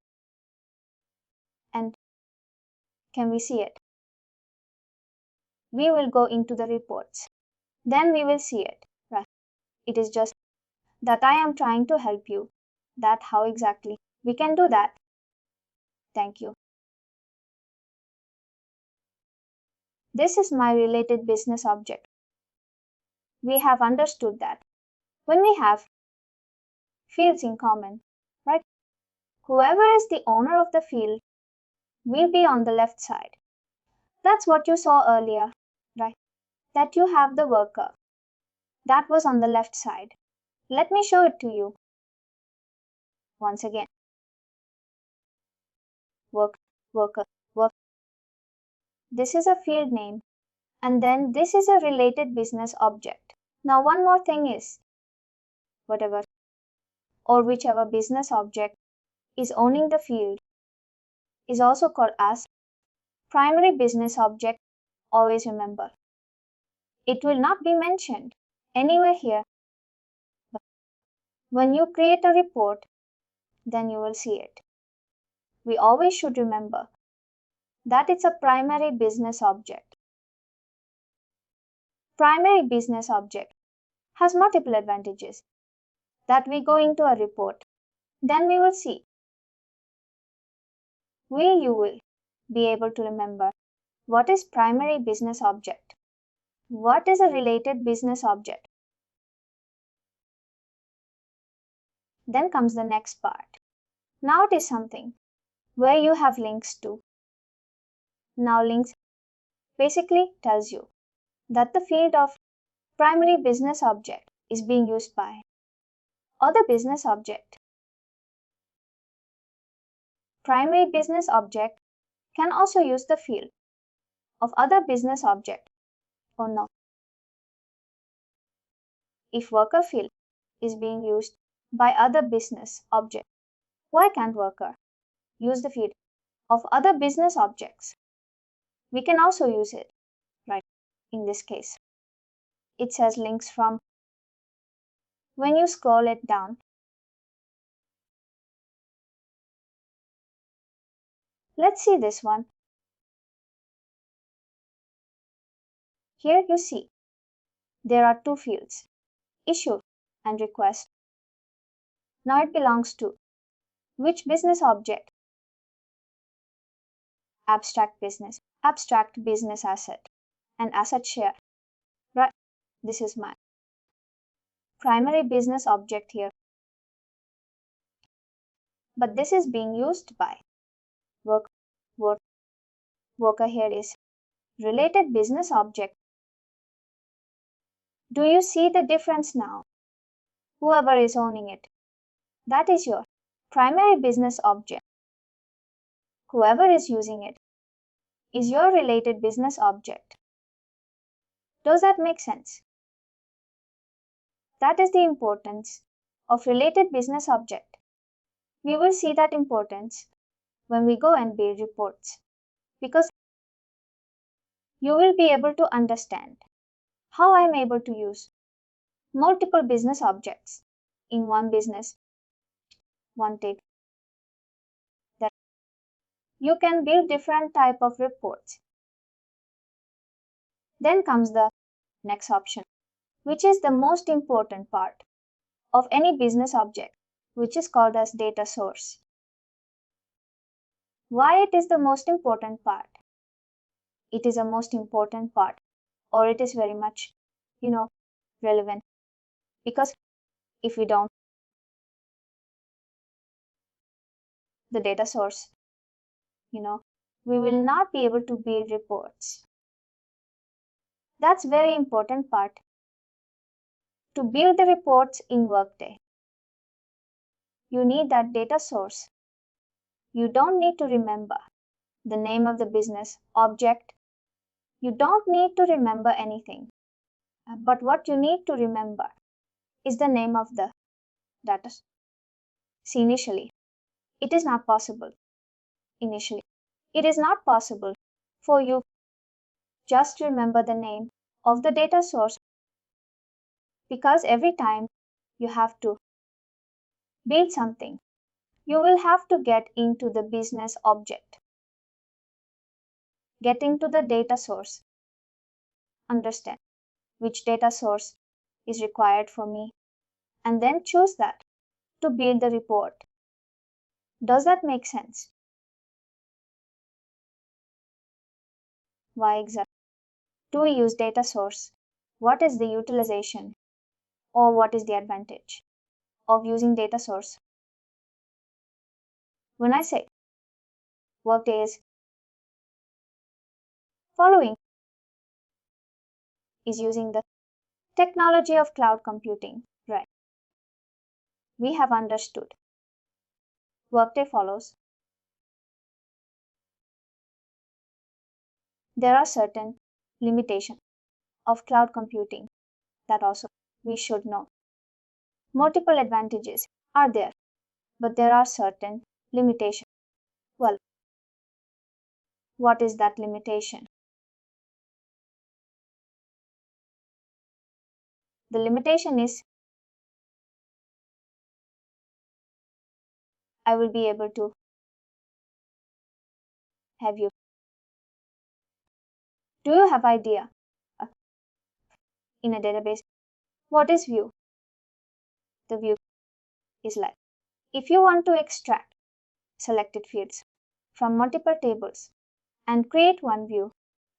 And can we see it? We will go into the reports. Then we will see it. Right? It is just that I am trying to help you. That how exactly we can do that. Thank you. This is my related business object. We have understood that when we have fields in common, right? Whoever is the owner of the field will be on the left side. That's what you saw earlier, right? That you have the worker. That was on the left side. Let me show it to you. Once again. Worker. This is a field name. And then this is a related business object. Now one more thing is, whatever or whichever business object is owning the field is also called as primary business object. Always remember. It will not be mentioned anywhere here. But when you create a report, then you will see it. We always should remember that it's a primary business object. Primary business object has multiple advantages that we go into a report. Then we will see. You will be able to remember what is primary business object. What is a related business object? Then comes the next part. Now it is something where you have links to. Now links basically tells you that the field of primary business object is being used by other business object. Primary business object can also use the field of other business object or no. If worker field is being used by other business object, why can't worker use the field of other business objects? We can also use it, right? In this case, it says links from. When you scroll it down, let's see this one. Here you see there are two fields, issue and request. Now it belongs to which business object? Abstract business asset, and asset share. Right, this is my primary business object here. But this is being used by worker here is related business object. Do you see the difference now? Whoever is owning it, that is your primary business object. Whoever is using it is your related business object. Does that make sense? That is the importance of related business object. We will see that importance when we go and build reports, because you will be able to understand how I am able to use multiple business objects in one business, one data. That you can build different type of reports. Then comes the next option, which is the most important part of any business object, which is called as data source. Why it is the most important part? It is a most important part, or it is very much, relevant, because if we don't, the data source, we will not be able to build reports. That's very important part to build the reports in Workday. You need that data source. You don't need to remember the name of the business object. You don't need to remember anything. But what you need to remember is the name of the data. See, initially, it is not possible. Initially, it is not possible for you just remember the name of the data source, because every time you have to build something, you will have to get into the business object, get into the data source, understand which data source is required for me, and then choose that to build the report. Does that make sense? Why exactly do we use data source? What is the utilization, or what is the advantage of using data source? When I say Workday is following is using the technology of cloud computing, right? We have understood Workday follows. There are certain limitations of cloud computing that also we should know. Multiple advantages are there, but there are certain limitations. Well, what is that limitation? The limitation is I will be able to have you. Do you have idea in a database what is view? The view is like if you want to extract selected fields from multiple tables and create one view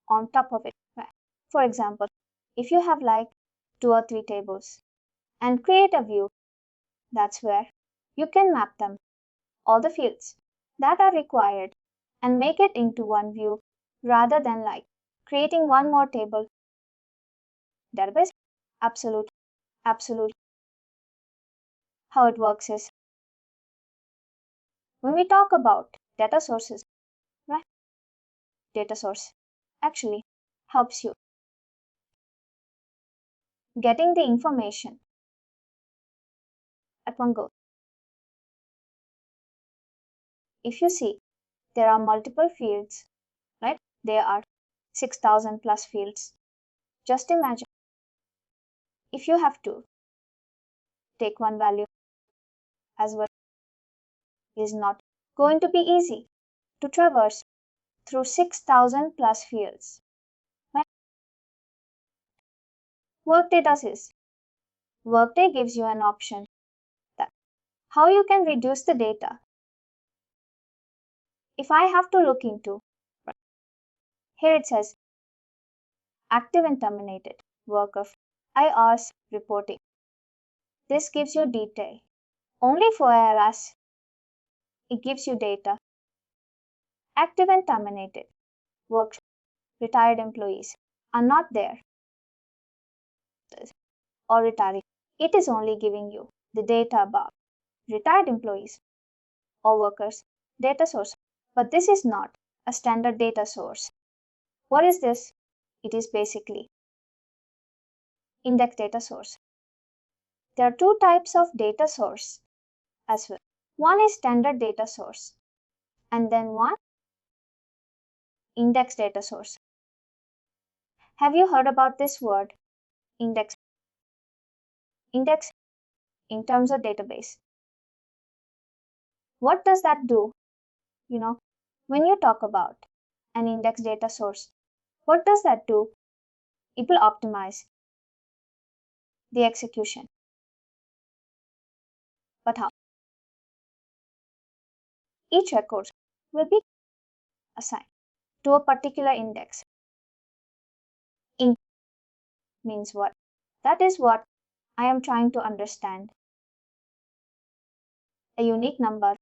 on top of it. For example, if you have like 2 or 3 tables and create a view, that's where you can map them, all the fields that are required, and make it into one view rather than like creating one more table. Database? Absolute. How it works is when we talk about data sources, right? Data source actually helps you getting the information at one go. If you see, there are multiple fields, right? There are 6,000 plus fields. Just imagine if you have to take one value as well, is not going to be easy to traverse through 6,000 plus fields. Right? Workday does is Workday gives you an option that how you can reduce the data. If I have to look into, here it says active and terminated work of IRS reporting. This gives you detail. Only for RaaS, it gives you data. Active and terminated work, retired employees are not there or retiring. It is only giving you the data about retired employees or workers data source. But this is not a standard data source. What is this? It is basically index data source. There are two types of data source as well. One is standard data source and then one index data source. Have you heard about this word index? Index in terms of database. What does that do? When you talk about an index data source, what does that do? It will optimize the execution. But how? Each record will be assigned to a particular index. Int means what? That is what I am trying to understand. A unique number,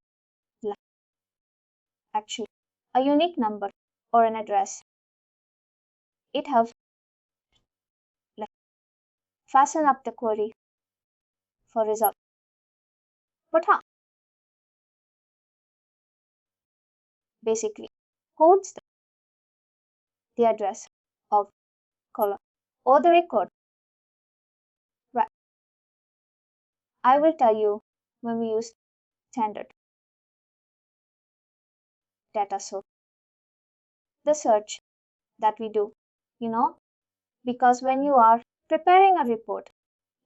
actually, a unique number or an address. It helps fasten up the query for result. But how? Basically, holds the address of column or the record. Right. I will tell you when we use standard data source. The search that we do, because when you are preparing a report,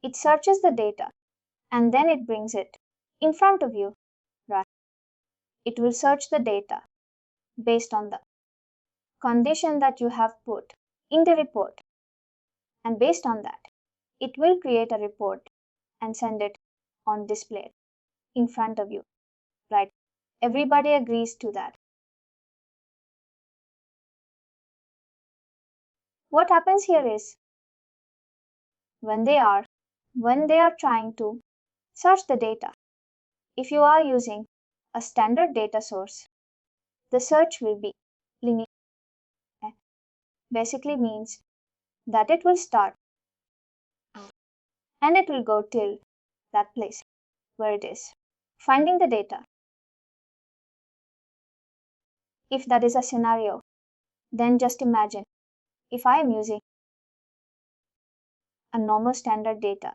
it searches the data and then it brings it in front of you. Right. It will search the data based on the condition that you have put in the report. And based on that, it will create a report and send it on display in front of you. Right? Everybody agrees to that. What happens here is when they are trying to search the data, if you are using a standard data source, the search will be linear. Basically means that it will start and it will go till that place where it is finding the data. If that is a scenario, then just imagine if I am using a normal standard data.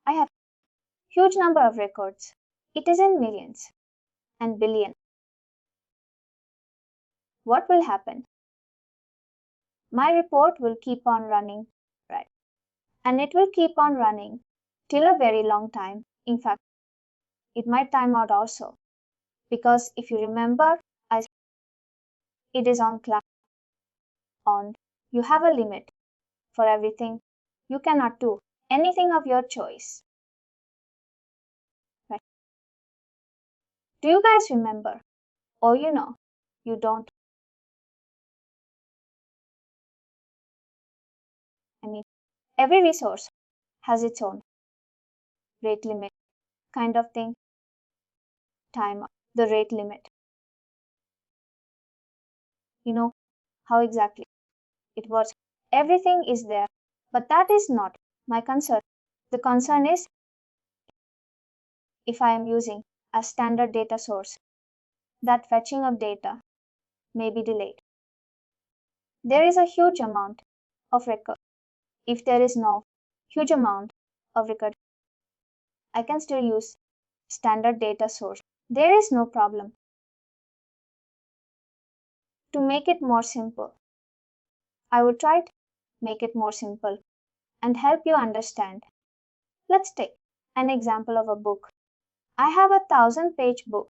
I have huge number of records. It is in millions and billion. What will happen? My report will keep on running, right? And it will keep on running till a very long time. In fact, it might time out also. Because if you remember, it is on cloud. You have a limit for everything. You cannot do anything of your choice. Right? Do you guys remember? Or you don't. Every resource has its own rate limit kind of thing. Time, the rate limit. How exactly it works. Everything is there, but that is not my concern. The concern is if I am using a standard data source, that fetching of data may be delayed. There is a huge amount of record. If there is no huge amount of record, I can still use standard data source. There is no problem. To make it more simple, I will try to make it more simple and help you understand. Let's take an example of a book. I have a 1,000-page book.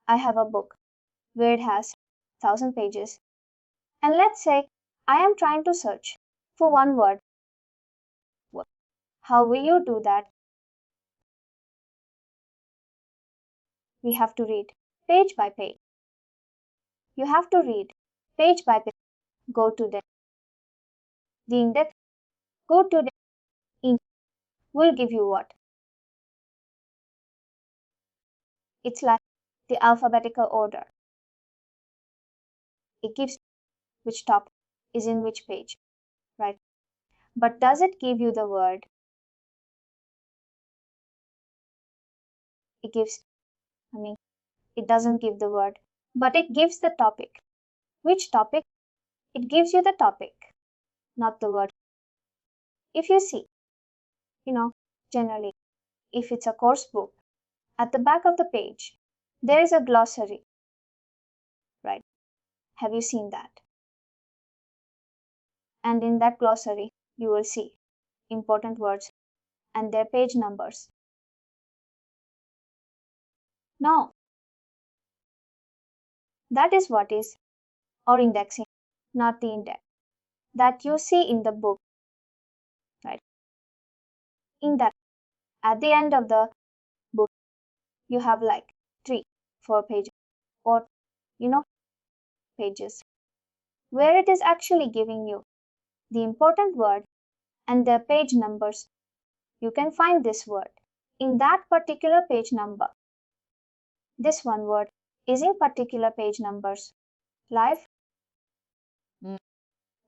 I have a book where it has 1,000 pages. And let's say I am trying to search for one word. How will you do that? We have to read page by page. You have to read page by page. Go to the index. Go to the index. Will give you what? It's like the alphabetical order. It gives which topic is in which page, right? But does it give you the word? It gives, it doesn't give the word, but it gives the topic. Which topic It gives you the topic, not the word. If you see, generally, if it's a course book, at the back of the page, there is a glossary, right? Have you seen that? And in that glossary, you will see important words and their page numbers. Now, that is what is or indexing, not the index that you see in the book, right? In that, at the end of the book, you have like 3-4 pages or, pages where it is actually giving you the important word and their page numbers. You can find this word in that particular page number. This one word is in particular page numbers. Live,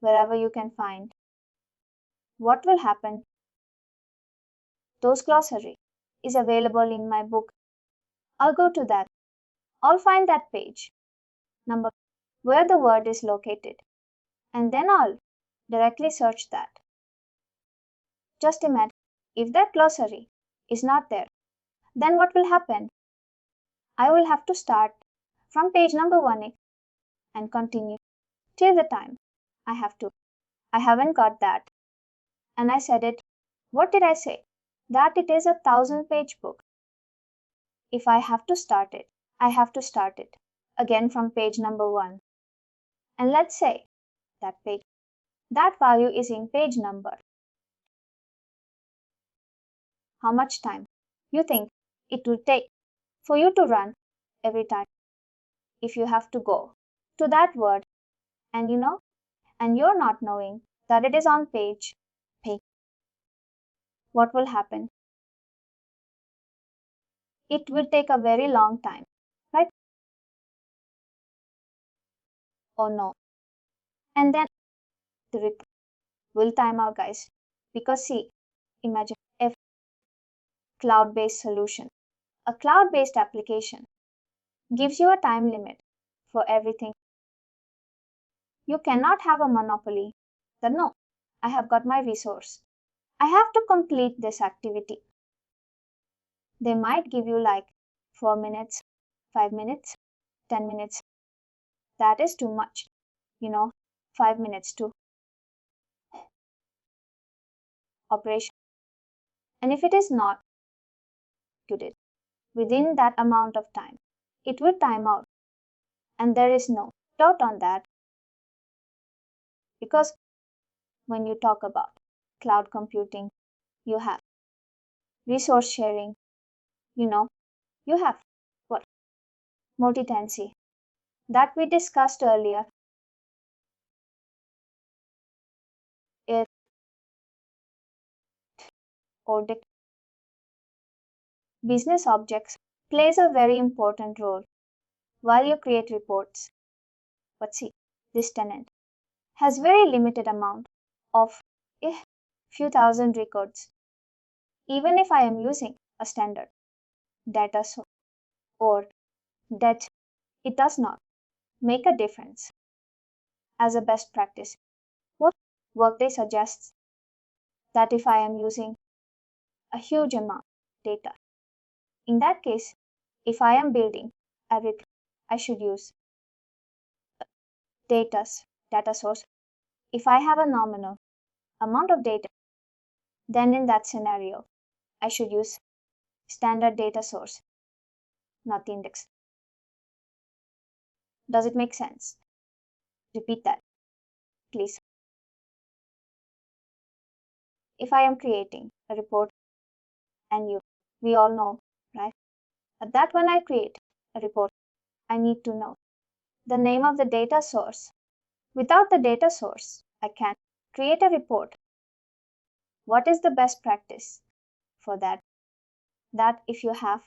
wherever you can find. What will happen? Those glossary is available in my book. I'll go to that. I'll find that page number where the word is located, and then I'll directly search that. Just imagine if that glossary is not there, then what will happen? I will have to start from page number 1 and continue till the time I have to. I haven't got that. And I said it. What did I say? That it is a 1,000-page book. If I have to start it, I have to start it again from page number 1. And let's say that page, that value is in page number. How much time you think it will take for you to run every time if you have to go to that word and and you're not knowing that it is on page? What will happen? It will take a very long time, right? Or no? And then the report will time out, guys. Because see, imagine if cloud-based solution, a cloud-based application gives you a time limit for everything. You cannot have a monopoly that no, I have got my resource. I have to complete this activity. They might give you like 4 minutes, 5 minutes, 10 minutes. That is too much. 5 minutes to operation. And if it is not executed within that amount of time, it will time out. And there is no doubt on that. Because when you talk about cloud computing, you have resource sharing, you have what? Multi-tenancy that we discussed earlier. It or business objects plays a very important role while you create reports. But see, this tenant has very limited amount of a few thousand records. Even if I am using a standard data source or that, it does not make a difference. As a best practice, what Workday suggests that if I am using a huge amount of data, in that case, if I am building a report, I should use data source. If I have a nominal amount of data, then in that scenario, I should use standard data source, not the index. Does it make sense? Repeat that, please. If I am creating a report, and we all know, right? That when I create a report, I need to know the name of the data source. Without the data source, I can't create a report. What is the best practice for that? That if you have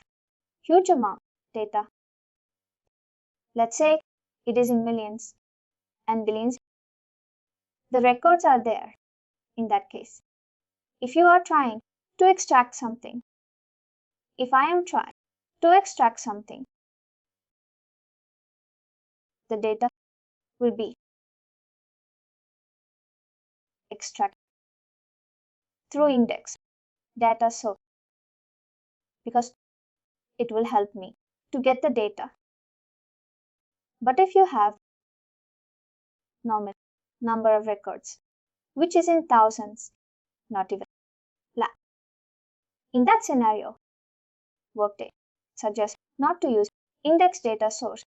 huge amount of data, let's say it is in millions and billions, the records are there in that case. If you are trying to extract something, if I am trying to extract something, the data will be extract through index data source because it will help me to get the data. But if you have normal number of records, which is in thousands, not even lakh, in that scenario, Workday suggests not to use index data source.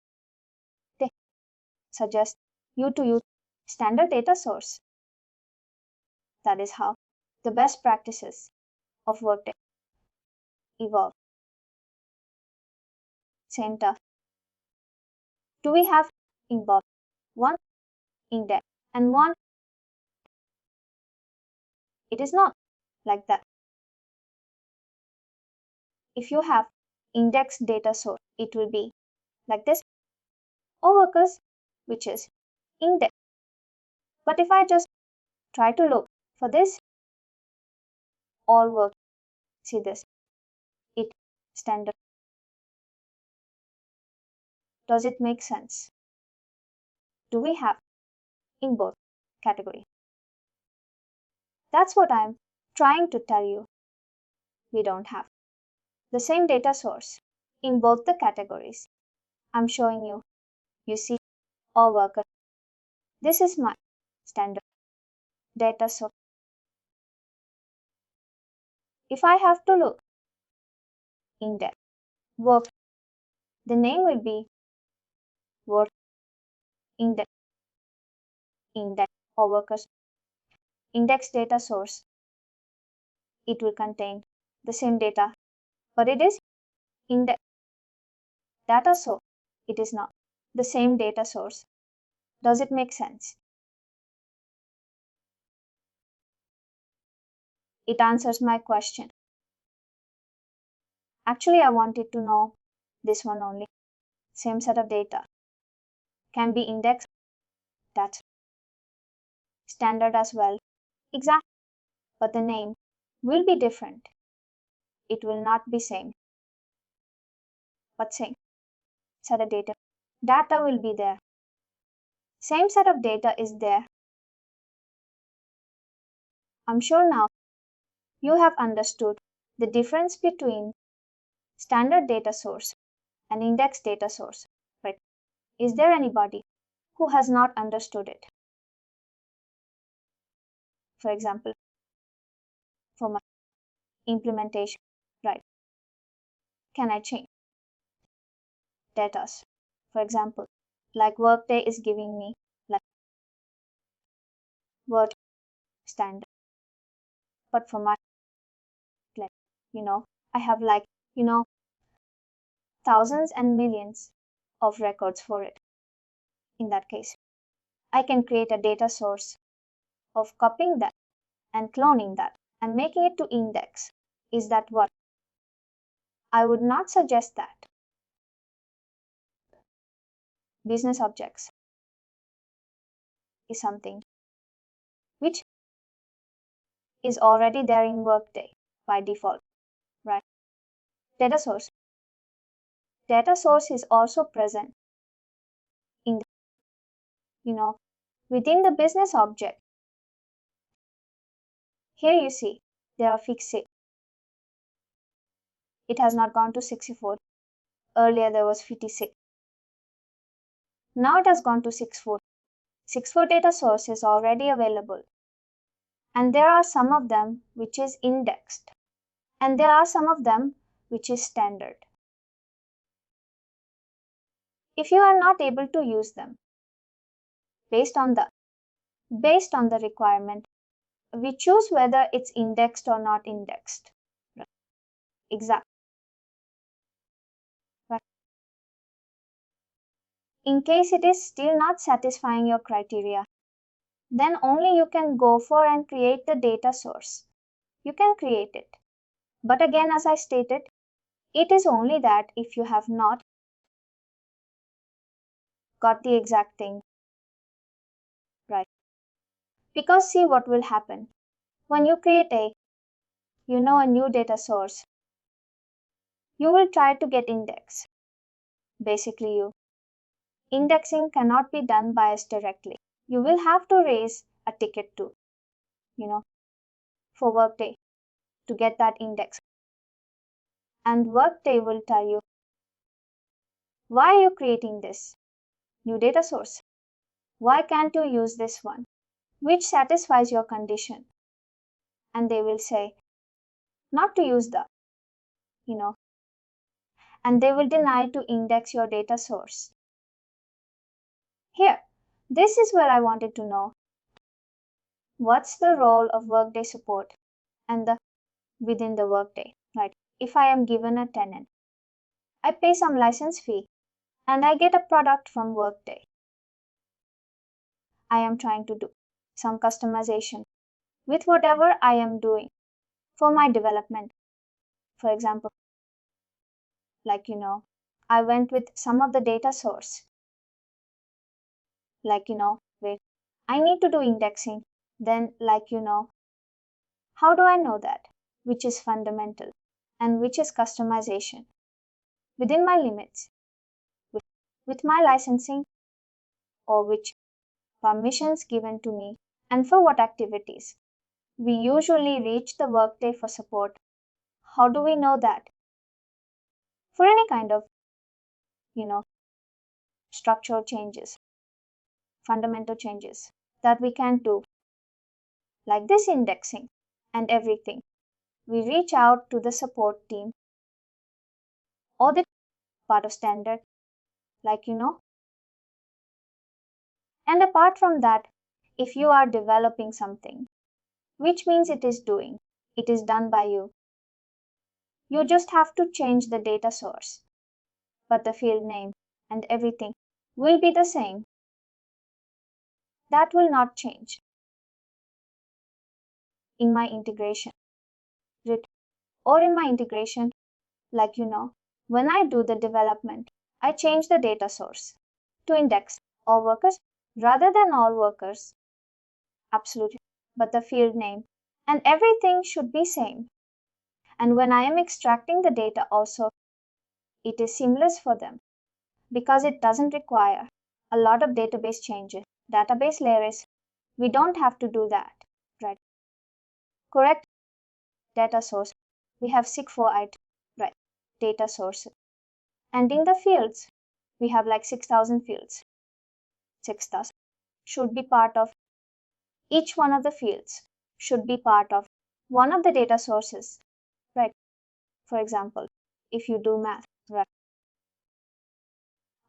They suggest you to use standard data source. That is how the best practices of Workday evolve. Same task. Do we have involved one index and one? It is not like that. If you have index data source, it will be like this. All workers, which is index. But if I just try to look for this, all work, see this, it standard. Does it make sense? Do we have in both categories? That's what I'm trying to tell you. We don't have the same data source in both the categories. I'm showing you. You see, all workers. This is my standard data source. If I have to look index work, the name will be work index or workers index data source. It will contain the same data, but it is index data source. It is not the same data source. Does it make sense? It answers my question. Actually, I wanted to know this one only. Same set of data can be indexed. That's standard as well. Exactly. But the name will be different. It will not be same. But same set of data. Data will be there. Same set of data is there. I'm sure now you have understood the difference between standard data source and index data source. Right? Is there anybody who has not understood it? For example, for my implementation, right? Can I change data? For example, like Workday is giving me like Word standard. But for my, like, I have like, thousands and millions of records for it. In that case, I can create a data source of copying that and cloning that and making it to index. Is that what? I would not suggest that. Business objects is something which is already there in Workday by default, right? Data source. Data source is also present in, within the business object. Here you see there are fixed. It has not gone to 64. Earlier there was 56. Now it has gone to 64. 64 data source is already available. And there are some of them which is indexed. And there are some of them which is standard. If you are not able to use them based on the requirement, we choose whether it's indexed or not indexed. Exactly. Right. In case it is still not satisfying your criteria, then only you can go for and create the data source. You can create it. But again, as I stated, it is only that if you have not got the exact thing right. Because see what will happen. When you create a new data source, you will try to get index. Basically, indexing cannot be done by us directly. You will have to raise a ticket too. for Workday to get that index. And Workday will tell you, why are you creating this new data source? Why can't you use this one? Which satisfies your condition? And they will say, not to use the, and they will deny to index your data source. Here, this is where I wanted to know, what's the role of Workday support and within the Workday, right? If I am given a tenant, I pay some license fee and I get a product from Workday. I am trying to do some customization with whatever I am doing for my development. For example, I went with some of the data source, where I need to do indexing. Then, how do I know that? Which is fundamental and which is customization within my limits, with my licensing, or which permissions given to me, and for what activities. We usually reach the Workday for support. How do we know that? For any kind of, structural changes, fundamental changes that we can do, like this indexing and everything, we reach out to the support team or the part of standard, And apart from that, if you are developing something, which means it is done by you. You just have to change the data source, but the field name and everything will be the same. That will not change in my integration. Or in my integration, when I do the development, I change the data source to index all workers rather than all workers. Absolutely. But the field name and everything should be same. And when I am extracting the data also, it is seamless for them because it doesn't require a lot of database changes. Database layers, we don't have to do that, right? Correct data source. We have SIG4IT, right? Data source. And in the fields, we have like 6,000 fields. 6,000 should be part of each one of the fields, should be part of one of the data sources, right? For example, if you do math, right?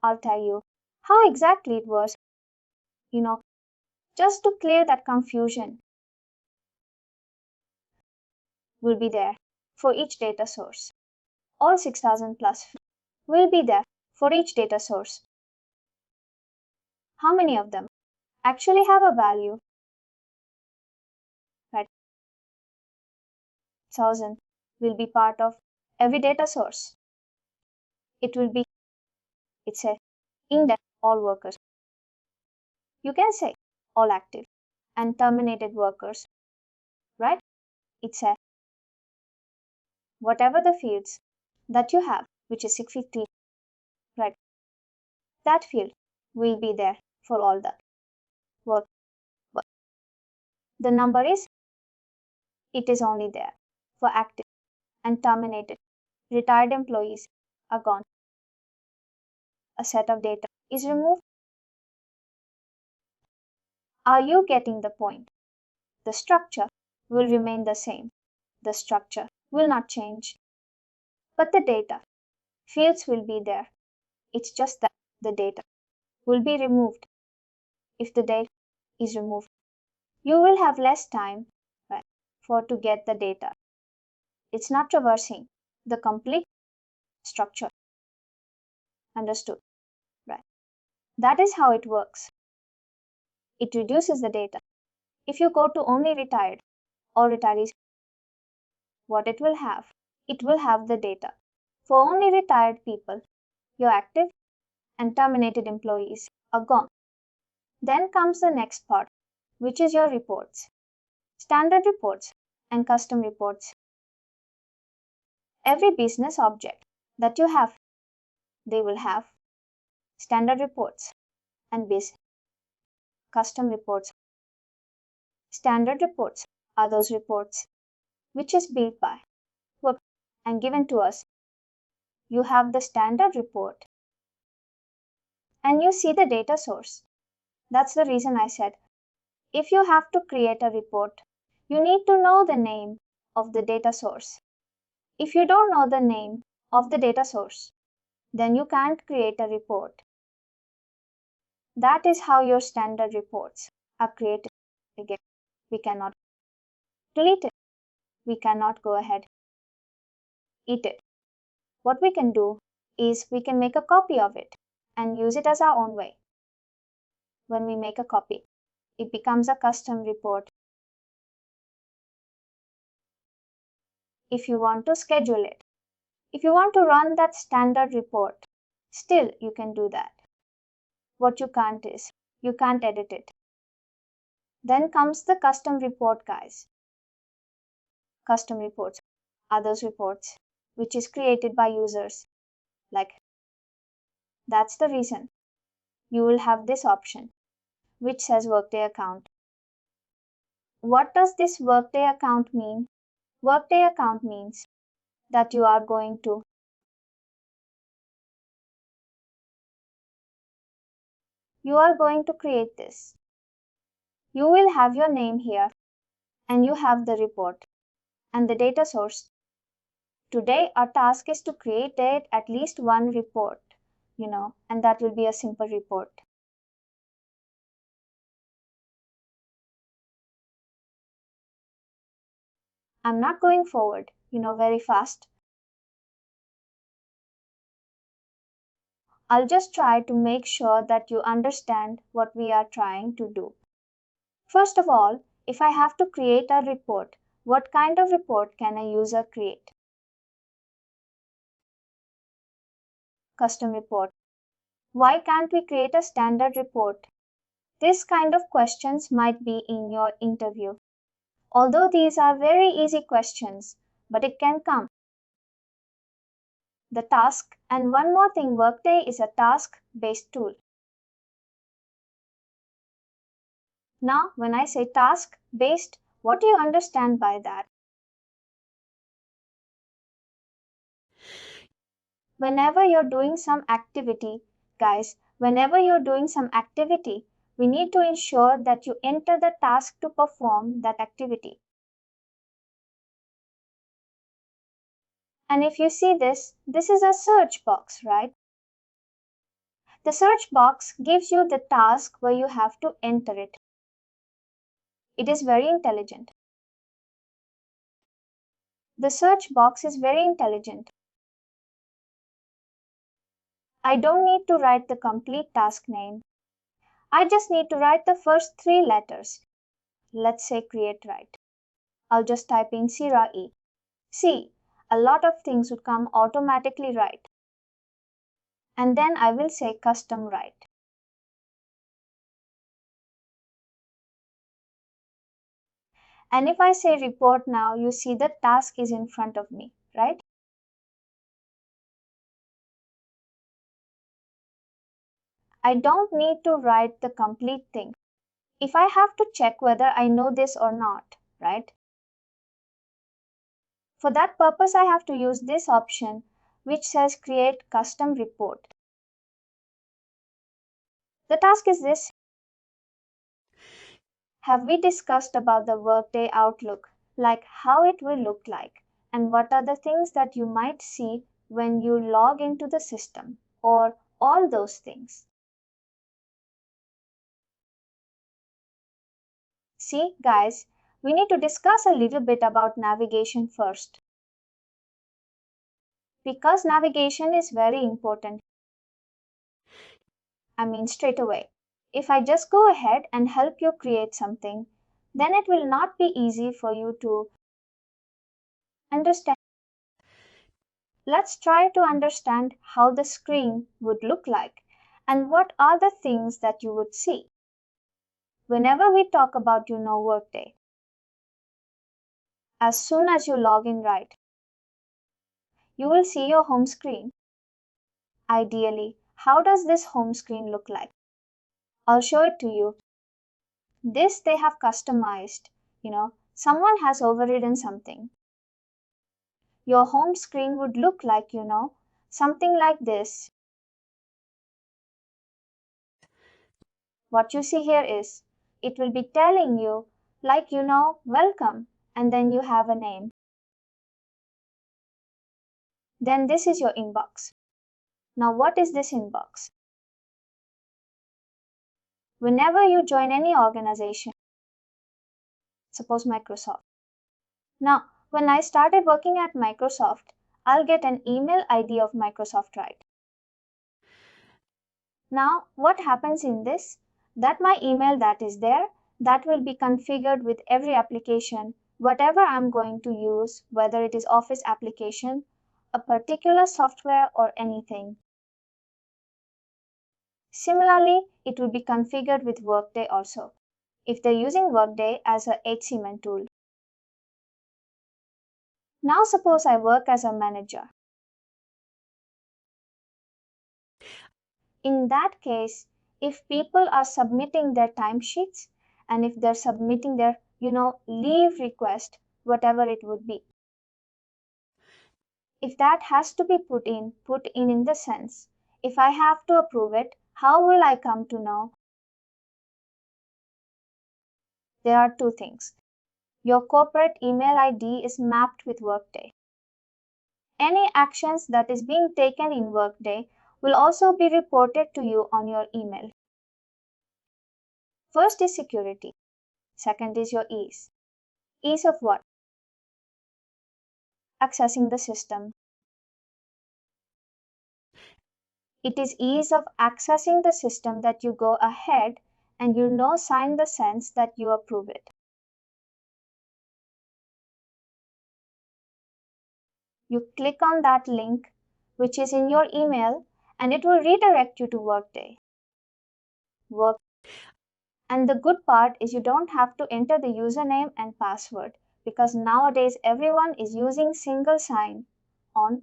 I'll tell you how exactly it was, just to clear that confusion will be there for each data source. All 6,000 plus will be there for each data source. How many of them actually have a value? Right? 1,000 will be part of every data source. It's a index all workers. You can say all active and terminated workers, right? It's a whatever the fields that you have, which is 650, right? That field will be there for all the work. The number is, it is only there for active and terminated. Retired employees are gone. A set of data is removed. Are you getting the point? The structure will remain the same. The structure will not change. But the data fields will be there. It's just that the data will be removed. If the data is removed, you will have less time, right, to get the data. It's not traversing the complete structure. Understood? Right. That is how it works. It reduces the data. If you go to only retired or retirees, what it will have the data. For only retired people, your active and terminated employees are gone. Then comes the next part, which is your reports. Standard reports and custom reports. Every business object that you have, they will have standard reports and custom reports. Standard reports are those reports, which is built by Workday and given to us. You have the standard report and you see the data source. That's the reason I said if you have to create a report, you need to know the name of the data source. If you don't know the name of the data source, then you can't create a report. That is how your standard reports are created. Again, we cannot delete it. We cannot go ahead, eat it. What we can do is we can make a copy of it and use it as our own way. When we make a copy, it becomes a custom report. If you want to schedule it, if you want to run that standard report, still you can do that. What you can't is, you can't edit it. Then comes the custom report, guys. Custom reports are those reports which is created by users. Like, that's the reason you will have this option which says Workday account. What does this Workday account mean? Workday account means that you are going to create this. You will have your name here and you have the report and the data source. Today our task is to create at least one report, and that will be a simple report. I'm not going forward, very fast. I'll just try to make sure that you understand what we are trying to do. First of all, if I have to create a report, what kind of report can a user create? Custom report. Why can't we create a standard report? This kind of questions might be in your interview. Although these are very easy questions, but it can come. The task, and one more thing, Workday is a task-based tool. Now, when I say task-based, what do you understand by that? Whenever you're doing some activity, guys, whenever you're doing some activity, we need to ensure that you enter the task to perform that activity. And if you see this is a search box, right? The search box gives you the task where you have to enter it. It is very intelligent. The search box is very intelligent. I don't need to write the complete task name. I just need to write the first 3 letters. Let's say create write. I'll just type in CRAE. See, a lot of things would come automatically right. And then I will say custom write. And if I say report now, you see the task is in front of me, right? I don't need to write the complete thing. If I have to check whether I know this or not, right? For that purpose, I have to use this option which says create custom report. The task is this. Have we discussed about the Workday Outlook, like how it will look like and what are the things that you might see when you log into the system or all those things? See, guys, we need to discuss a little bit about navigation first. Because navigation is very important. I mean, straight away. If I just go ahead and help you create something, then it will not be easy for you to understand. Let's try to understand how the screen would look like and what are the things that you would see. Whenever we talk about Workday, as soon as you log in right, you will see your home screen. Ideally, how does this home screen look like? I'll show it to you. This they have customized, Someone has overridden something. Your home screen would look like, something like this. What you see here is, it will be telling you, like, welcome, and then you have a name. Then this is your inbox. Now, what is this inbox? Whenever you join any organization, suppose Microsoft. Now, when I started working at Microsoft, I'll get an email ID of Microsoft, right? Now, what happens in this? That my email that is there, that will be configured with every application, whatever I'm going to use, whether it is Office application, a particular software, or anything. Similarly, it will be configured with Workday also, if they're using Workday as a HCM tool. Now suppose I work as a manager. In that case, if people are submitting their timesheets and if they're submitting their, leave request, whatever it would be, if that has to be put in the sense, if I have to approve it, how will I come to know? There are two things. Your corporate email ID is mapped with Workday. Any actions that is being taken in Workday will also be reported to you on your email. First is security. Second is your ease. Ease of what? Accessing the system. It is ease of accessing the system that you go ahead and sign the sense that you approve it. You click on that link which is in your email and it will redirect you to Workday. And the good part is you don't have to enter the username and password because nowadays everyone is using single sign on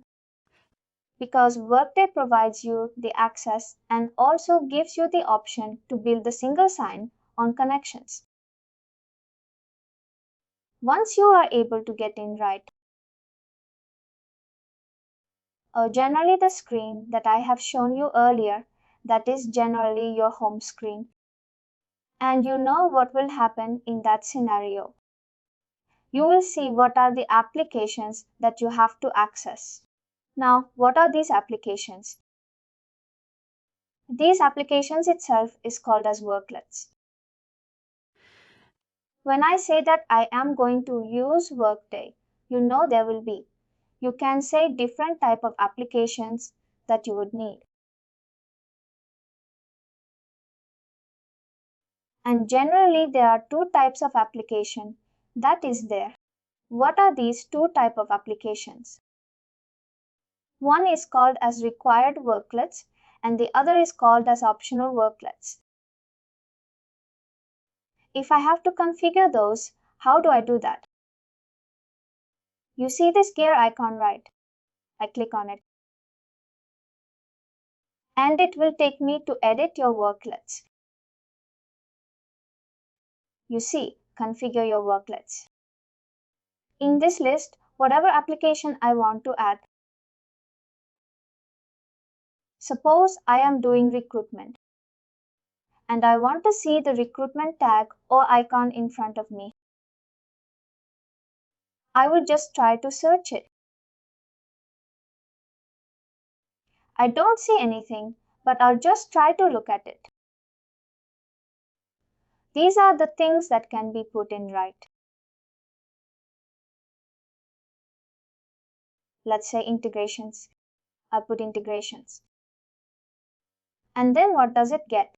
because Workday provides you the access and also gives you the option to build the single sign on connections. Once you are able to get in right, generally the screen that I have shown you earlier, that is generally your home screen. And you know what will happen in that scenario. You will see what are the applications that you have to access. Now, what are these applications? These applications itself is called as worklets. When I say that I am going to use Workday, there will be. You can say different type of applications that you would need. And generally there are two types of application that is there. What are these two type of applications? One is called as required worklets and the other is called as optional worklets. If I have to configure those, how do I do that? You see this gear icon, right? I click on it. And it will take me to edit your worklets. You see, configure your worklets. In this list, whatever application I want to add. Suppose I am doing recruitment and I want to see the recruitment tag or icon in front of me. I would just try to search it. I don't see anything, but I'll just try to look at it. These are the things that can be put in right. Let's say integrations. I put integrations. And then what does it get?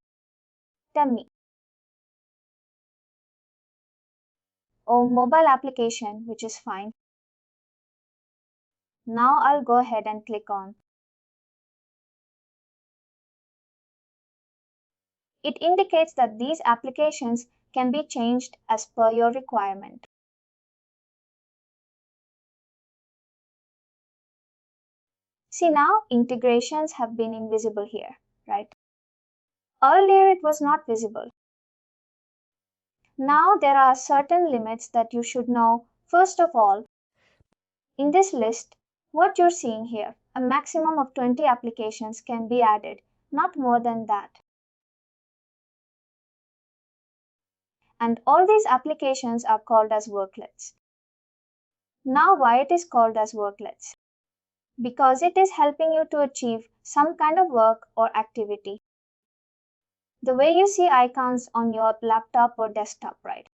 Tell me. Oh, mobile application, which is fine. Now I'll go ahead and click on. It indicates that these applications can be changed as per your requirement. See now, integrations have been invisible here, right? Earlier it was not visible. Now there are certain limits that you should know. First of all, in this list, what you're seeing here, a maximum of 20 applications can be added, not more than that. And all these applications are called as worklets. Now why it is called as worklets? Because it is helping you to achieve some kind of work or activity. The way you see icons on your laptop or desktop, right?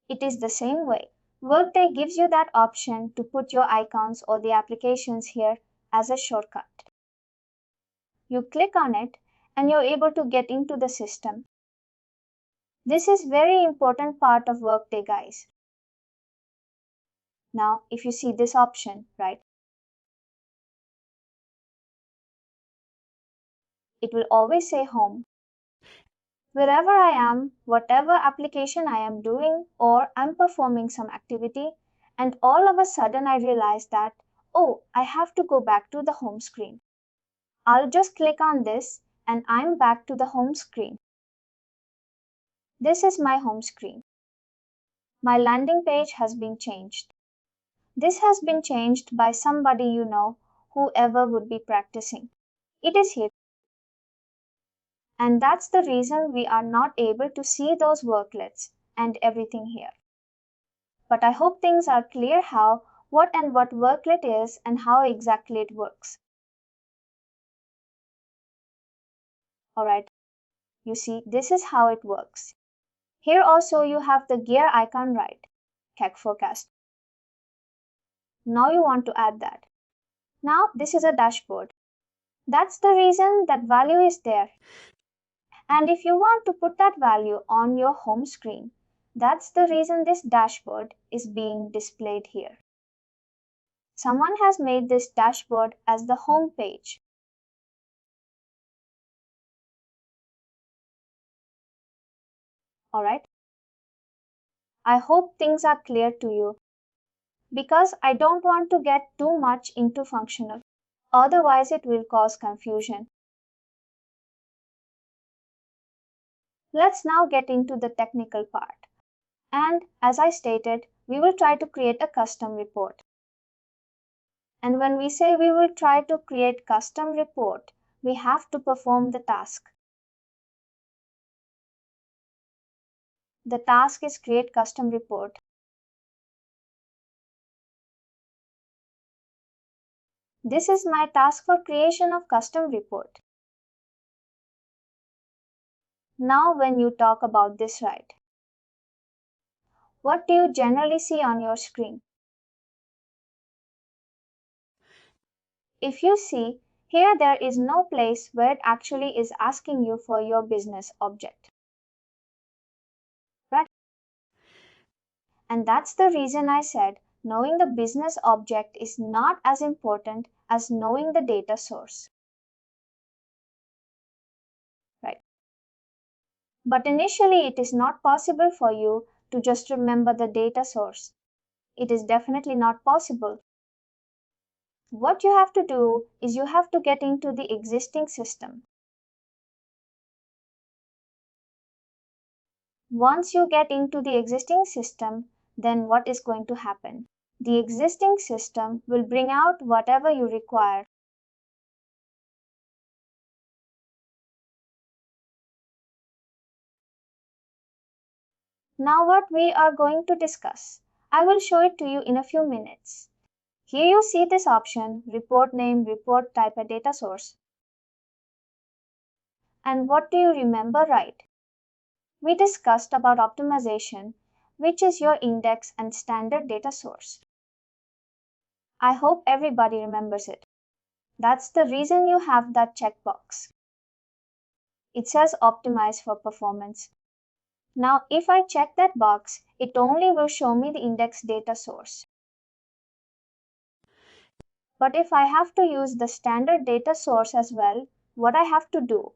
It is the same way. Workday gives you that option to put your icons or the applications here as a shortcut. You click on it and you're able to get into the system. This is very important part of Workday, guys. Now, if you see this option, right? It will always say home. Wherever I am, whatever application I am doing, or I'm performing some activity, and all of a sudden I realize that, oh, I have to go back to the home screen. I'll just click on this and I'm back to the home screen. This is my home screen. My landing page has been changed. This has been changed by somebody you know, whoever would be practicing. It is here. And that's the reason we are not able to see those worklets and everything here. But I hope things are clear what worklet is and how exactly it works. Alright, you see, this is how it works. Here also you have the gear icon, right? CAC forecast. Now you want to add that. Now this is a dashboard. That's the reason that value is there. And if you want to put that value on your home screen, that's the reason this dashboard is being displayed here. Someone has made this dashboard as the home page. Alright? I hope things are clear to you because I don't want to get too much into functional. Otherwise, it will cause confusion. Let's now get into the technical part. And as I stated, we will try to create a custom report. And when we say we will try to create custom report, we have to perform the task. The task is create custom report. This is my task for creation of custom report. Now when you talk about this, right? What do you generally see on your screen? If you see, here there is no place where it actually is asking you for your business object. Right? And that's the reason I said knowing the business object is not as important as knowing the data source. Right? But initially it is not possible for you to just remember the data source. It is definitely not possible. What you have to do is you have to get into the existing system. Once you get into the existing system, then what is going to happen? The existing system will bring out whatever you require. Now what we are going to discuss, I will show it to you in a few minutes. Here you see this option, report name, report type, and data source. And what do you remember, right? We discussed about optimization, which is your index and standard data source. I hope everybody remembers it. That's the reason you have that checkbox. It says optimize for performance. Now, if I check that box, it only will show me the index data source. But if I have to use the standard data source as well, what I have to do?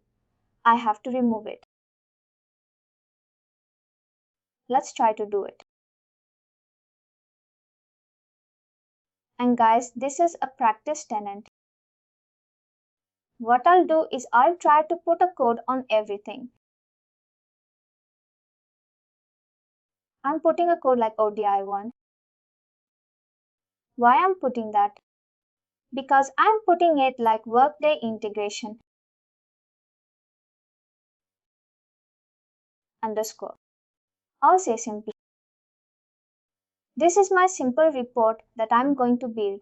I have to remove it. Let's try to do it. And guys, this is a practice tenant. What I'll do is I'll try to put a code on everything. I'm putting a code like ODI1. Why I'm putting that? Because I'm putting it like Workday integration underscore. I'll say simply, this is my simple report that I'm going to build.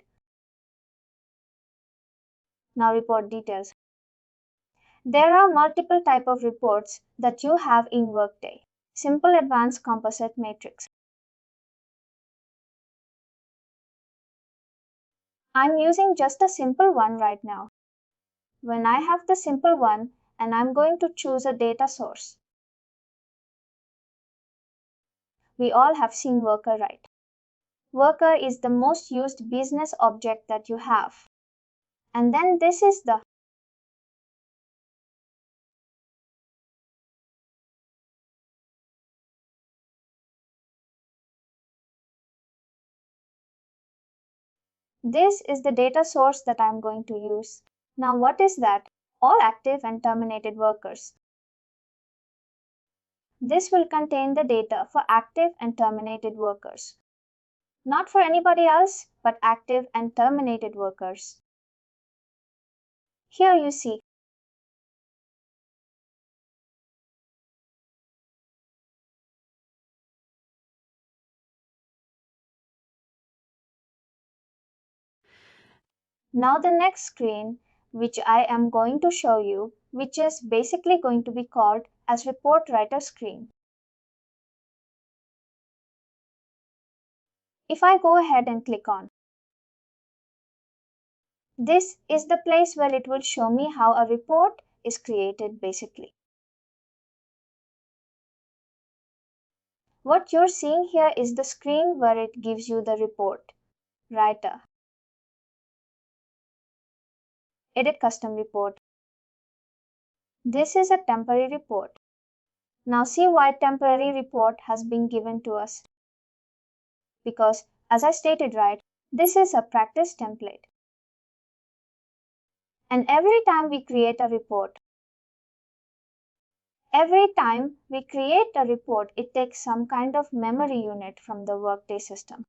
Now report details. There are multiple type of reports that you have in Workday. Simple, advanced, composite, matrix. I'm using just a simple one right now. When I have the simple one and I'm going to choose a data source. We all have seen worker, right? Worker is the most used business object that you have. And then this is the This is the data source that I'm going to use. Now what is that? All active and terminated workers. This will contain the data for active and terminated workers. Not for anybody else, but active and terminated workers. Here you see. Now the next screen, which I am going to show you, which is basically going to be called as report writer screen. If I go ahead and click on, this is the place where it will show me how a report is created basically. What you're seeing here is the screen where it gives you the report. Writer. Edit custom report. This is a temporary report. Now see why temporary report has been given to us. Because as I stated right, this is a practice template. And every time we create a report, it takes some kind of memory unit from the Workday system.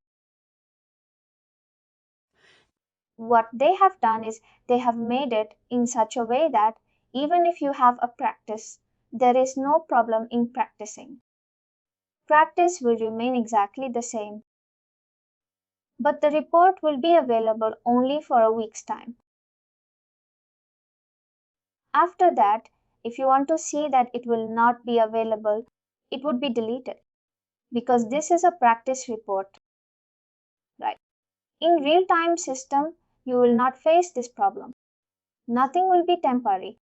What they have done is they have made it in such a way that even if you have a practice, there is no problem in practicing. Practice will remain exactly the same. But the report will be available only for a week's time. After that, if you want to see that it will not be available, it would be deleted because this is a practice report, right? In real-time system, you will not face this problem. Nothing will be temporary.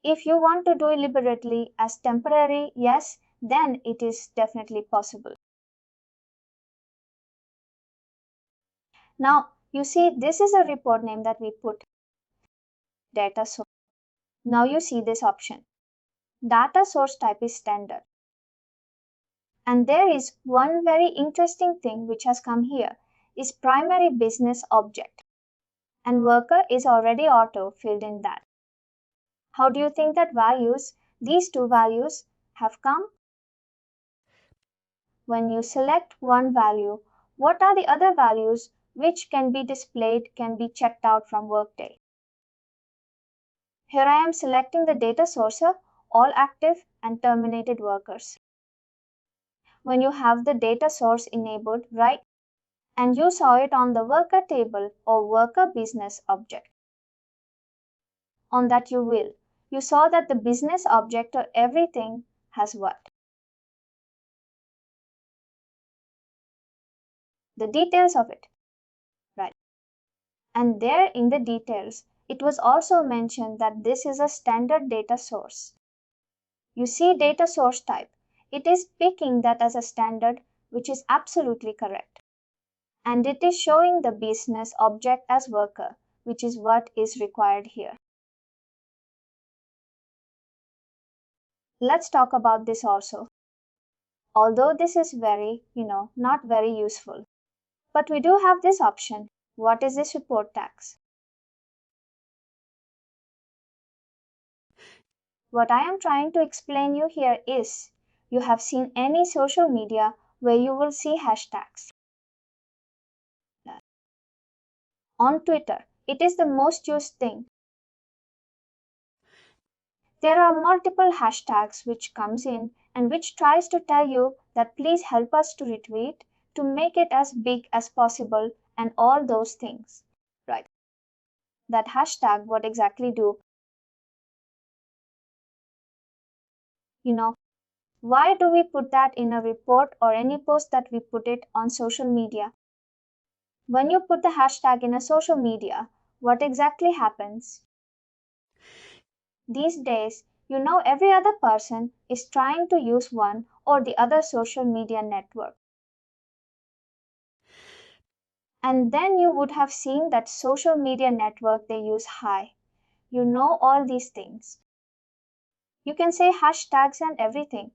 If you want to do deliberately as temporary, yes, then it is definitely possible. Now, you see, this is a report name that we put, data source. Now you see this option. Data source type is standard. And there is one very interesting thing which has come here is primary business object. And worker is already auto filled in that. How do you think that these two values have come? When you select one value, what are the other values which can be displayed, can be checked out from Workday? Here I am selecting the data source, all active and terminated workers. When you have the data source enabled, right, and you saw it on the worker table or worker business object, on that you saw that the business object or everything has what? The details of it, right? And there in the details, it was also mentioned that this is a standard data source. You see data source type. It is picking that as a standard, which is absolutely correct. And it is showing the business object as worker, which is what is required here. Let's talk about this also. Although this is very, not very useful. But we do have this option. What is this report tags? What I am trying to explain you here is, you have seen any social media where you will see hashtags. On Twitter, it is the most used thing. There are multiple hashtags which comes in and which tries to tell you that please help us to retweet to make it as big as possible and all those things. Right. That hashtag what exactly do? Why do we put that in a report or any post that we put it on social media? When you put the hashtag in a social media, what exactly happens? These days, every other person is trying to use one or the other social media network. And then you would have seen that social media network they use high. All these things. You can say hashtags and everything.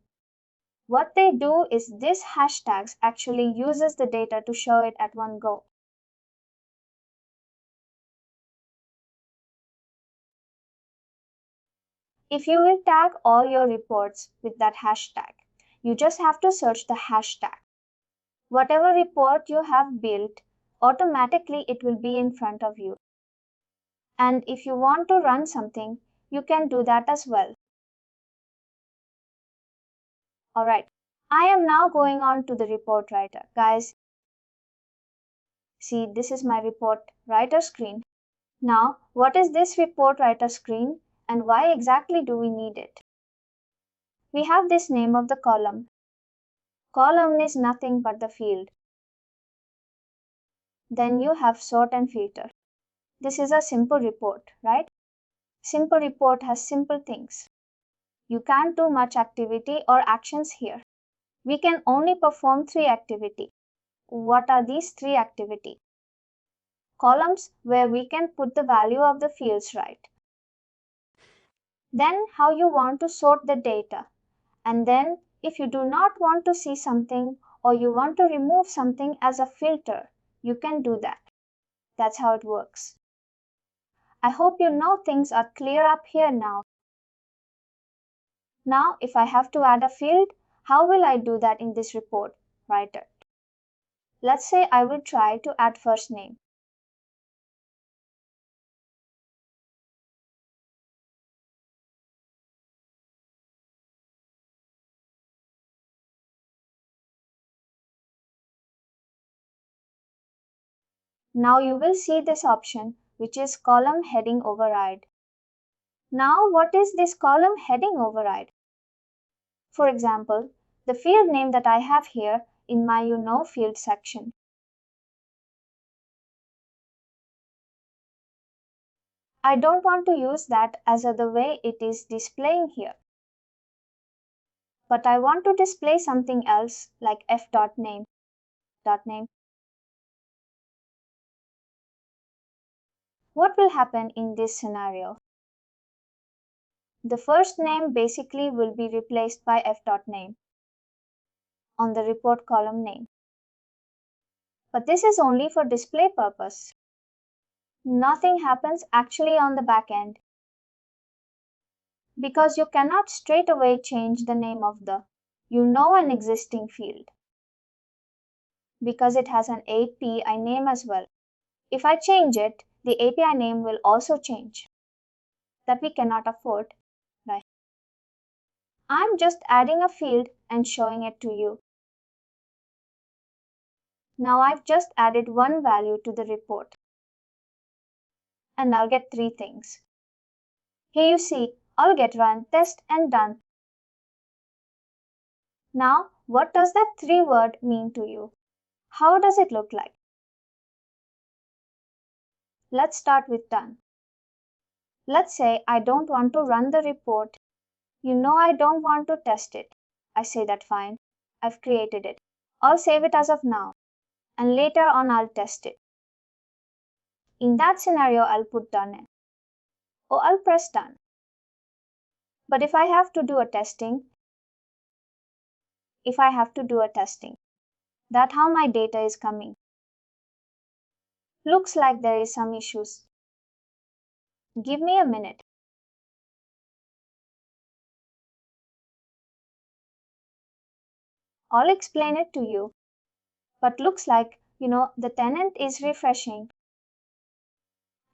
What they do is this hashtags actually uses the data to show it at one go. If you will tag all your reports with that hashtag, you just have to search the hashtag. Whatever report you have built, automatically it will be in front of you. And if you want to run something, you can do that as well. Alright, I am now going on to the report writer. Guys, see, this is my report writer screen. Now, what is this report writer screen and why exactly do we need it? We have this name of the column. Column is nothing but the field. Then you have sort and filter. This is a simple report, right? Simple report has simple things. You can't do much activity or actions here. We can only perform 3 activity. What are these 3 activity? Columns where we can put the value of the fields right. Then how you want to sort the data. And then if you do not want to see something or you want to remove something as a filter, you can do that. That's how it works. I hope you know things are clear up here now. Now, if I have to add a field, how will I do that in this report writer? Let's say I will try to add first name. Now you will see this option, which is column heading override. Now, what is this column heading override? For example, the field name that I have here in my field section. I don't want to use that as the way it is displaying here. But I want to display something else like f.name. What will happen in this scenario? The first name basically will be replaced by f.name on the report column name. But this is only for display purpose. Nothing happens actually on the back end because you cannot straight away change the name of the an existing field because it has an API name as well. If I change it, the API name will also change. That we cannot afford, right? I'm just adding a field and showing it to you. Now I've just added one value to the report. And I'll get 3 things. Here you see, I'll get run, test and done. Now, what does that 3 word mean to you? How does it look like? Let's start with done. Let's say I don't want to run the report. I don't want to test it. I say that fine. I've created it. I'll save it as of now. And later on I'll test it. In that scenario, I'll put done in. Or I'll press done. But if I have to do a testing, that's how my data is coming. Looks like there is some issues. Give me a minute. I'll explain it to you. But looks like, the tenant is refreshing.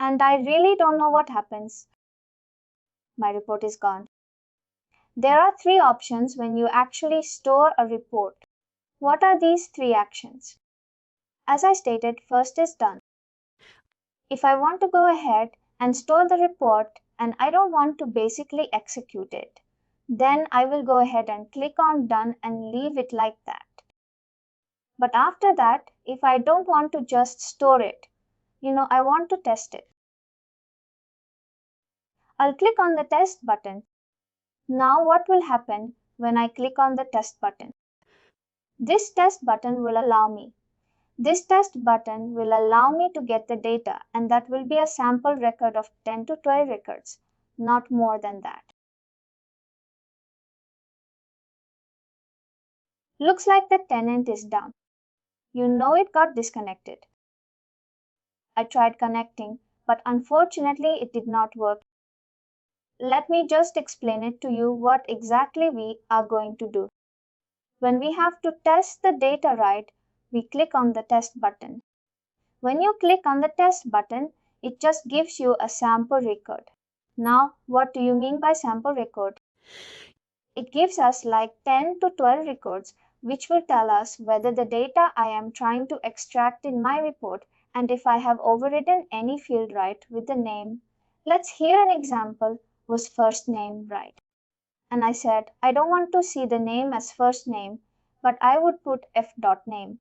And I really don't know what happens. My report is gone. There are three options when you actually store a report. What are these three actions? As I stated, first is done. If I want to go ahead and store the report and I don't want to basically execute it, then I will go ahead and click on done and leave it like that. But after that, if I don't want to just store it, I want to test it. I'll click on the test button. Now what will happen when I click on the test button? This test button will allow me. This test button will allow me to get the data, and that will be a sample record of 10 to 12 records, not more than that. Looks like the tenant is down. It got disconnected. I tried connecting, but unfortunately it did not work. Let me just explain it to you what exactly we are going to do. When we have to test the data right, we click on the test button. When you click on the test button, it just gives you a sample record. Now, what do you mean by sample record? It gives us like 10 to 12 records, which will tell us whether the data I am trying to extract in my report and if I have overridden any field right with the name. Let's hear an example. Was first name right? And I said, I don't want to see the name as first name, but I would put f.name.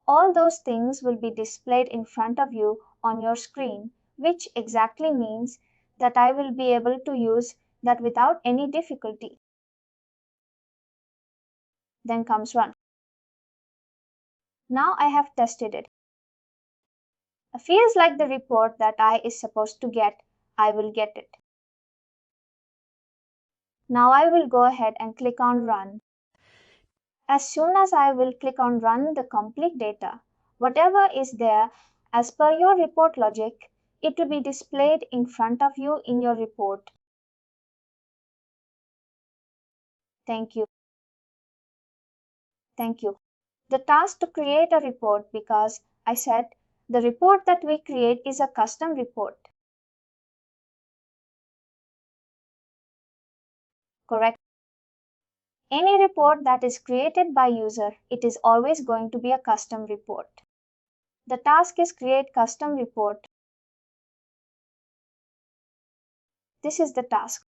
All those things will be displayed in front of you on your screen, which exactly means that I will be able to use that without any difficulty. Then comes run. Now I have tested it. It feels like the report that I is supposed to get, I will get it. Now I will go ahead and click on run. As soon as I will click on run the complete data, whatever is there as per your report logic, it will be displayed in front of you in your report. Thank you. Thank you. The task to create a report, because I said the report that we create is a custom report. Correct. Any report that is created by user, it is always going to be a custom report. The task is create custom report. This is the task.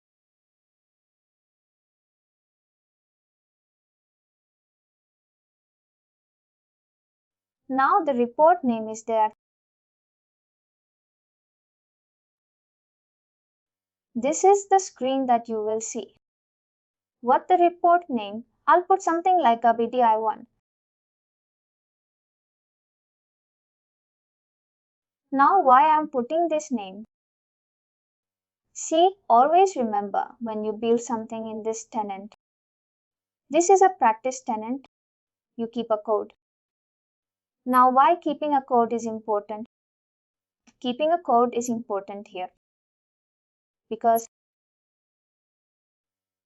Now the report name is there. This is the screen that you will see. What the report name? I'll put something like a BDI1. Now why I'm putting this name? See, always remember when you build something in this tenant. This is a practice tenant. You keep a code. Now why keeping a code is important? Keeping a code is important here because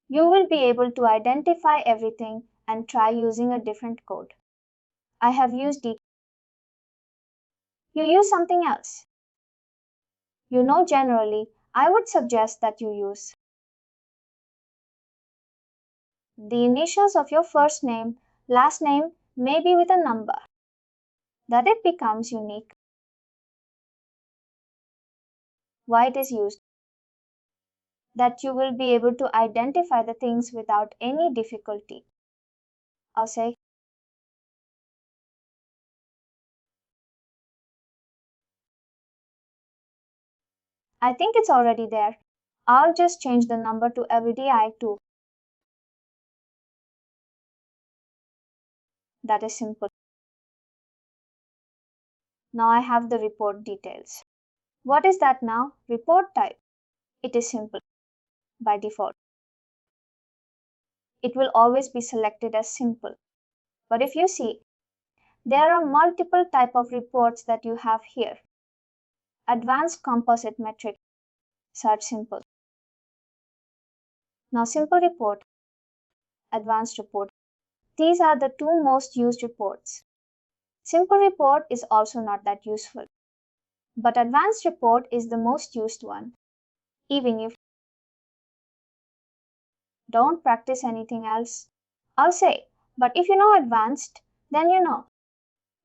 you will be able to identify everything and try using a different code. I have used it. You use something else. Generally, I would suggest that you use the initials of your first name, last name, maybe with a number, that it becomes unique. Why it is used? That you will be able to identify the things without any difficulty. I'll say, I think it's already there. I'll just change the number to LVDI2. That is simple. Now I have the report details. What is that now? Report type. It is simple by default. It will always be selected as simple. But if you see, there are multiple type of reports that you have here. Advanced composite metric. Search simple. Now simple report. advanced report. These are the two most used reports. Simple report is also not that useful, but advanced report is the most used one. Even if don't practice anything else, I'll say, but if you know advanced, then you know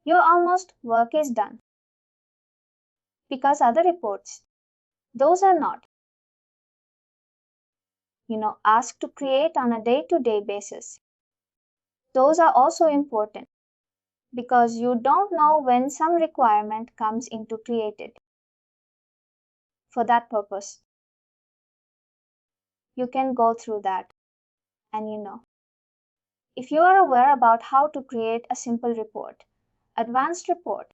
your almost work is done. Because other reports, those are not, asked to create on a day-to-day basis. Those are also important because you don't know when some requirement comes into created. For that purpose, you can go through that and if you are aware about how to create a simple report, advanced report,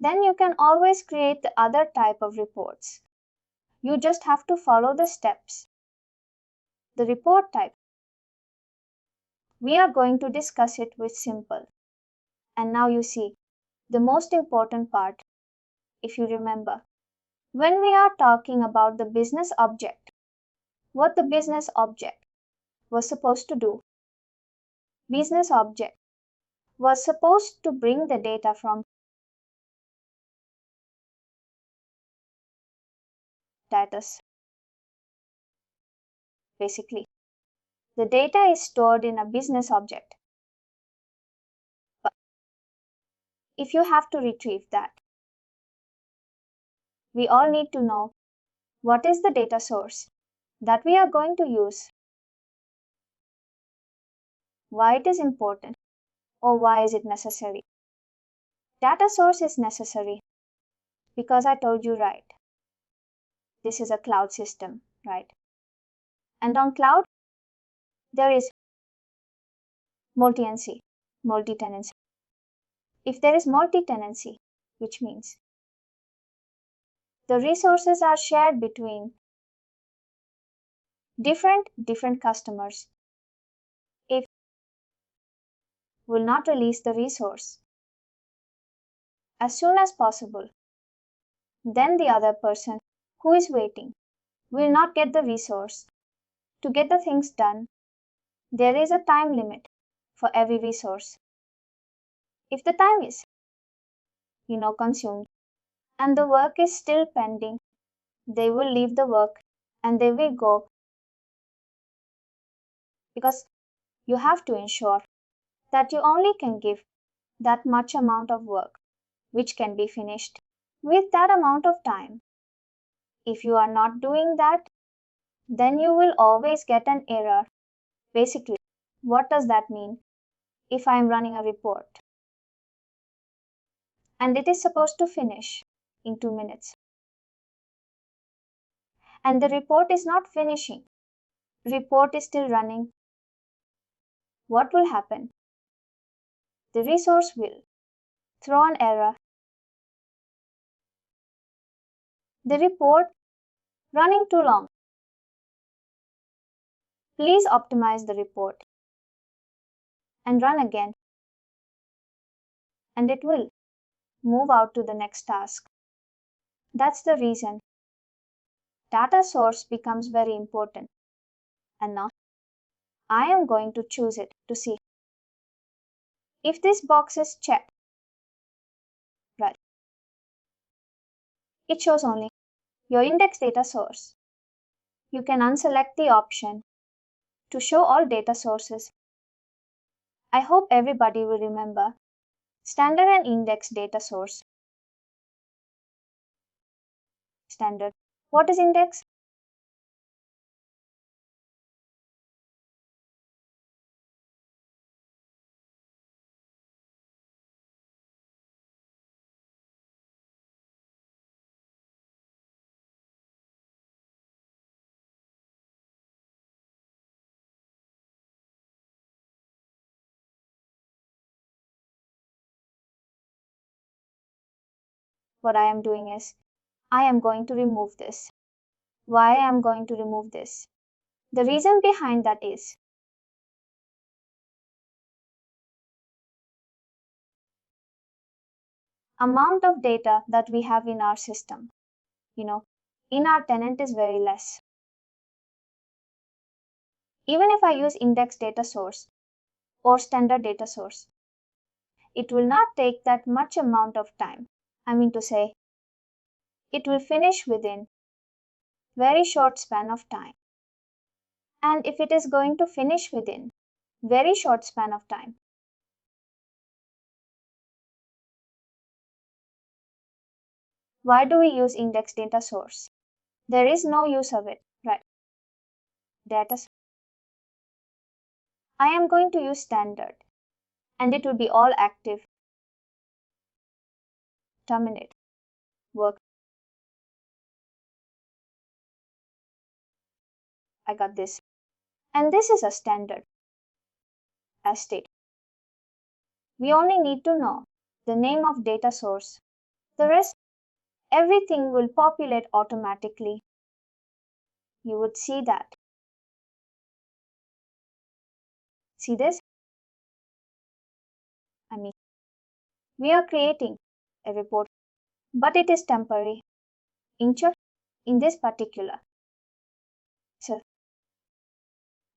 then you can always create the other type of reports. You just have to follow the steps. The report type, we are going to discuss it with simple. And now you see the most important part, if you remember. When we are talking about the business object, what the business object was supposed to do. Business object was supposed to bring the data from status. Basically, the data is stored in a business object. But if you have to retrieve that, we all need to know what is the data source that we are going to use, why it is important, or why is it necessary. Data source is necessary because I told you right. This is a cloud system, right? And on cloud, there is multi-tenancy. If there is multi-tenancy, which means the resources are shared between different customers. If will not release the resource as soon as possible, then the other person who is waiting will not get the resource. To get the things done, there is a time limit for every resource. If the time is, consumed and the work is still pending, they will leave the work and they will go because you have to ensure that you only can give that much amount of work which can be finished with that amount of time. If you are not doing that, then you will always get an error. Basically, what does that mean? If I am running a report and it is supposed to finish in 2 minutes and the report is not finishing, report is still running, what will happen? The resource will throw an error. The report running too long. Please optimize the report and run again, and it will move out to the next task. That's the reason data source becomes very important. And now I am going to choose it to see if this box is checked. Right. It shows only your index data source. You can unselect the option to show all data sources. I hope everybody will remember standard and index data source. Standard. What is index? What I am doing is I am going to remove this. Why I am going to remove this? The reason behind that is amount of data that we have in our system, in our tenant is very less. Even if I use index data source or standard data source, it will not take that much amount of time. I mean to say, it will finish within very short span of time. And if it is going to finish within very short span of time, why do we use index data source? There is no use of it, right? I am going to use standard, and it will be all active. Terminate. Work. I got this. And this is a standard. As stated, we only need to know the name of data source. The rest, everything will populate automatically. You would see that. See this? We are creating a report, but it is temporary. In this particular. So,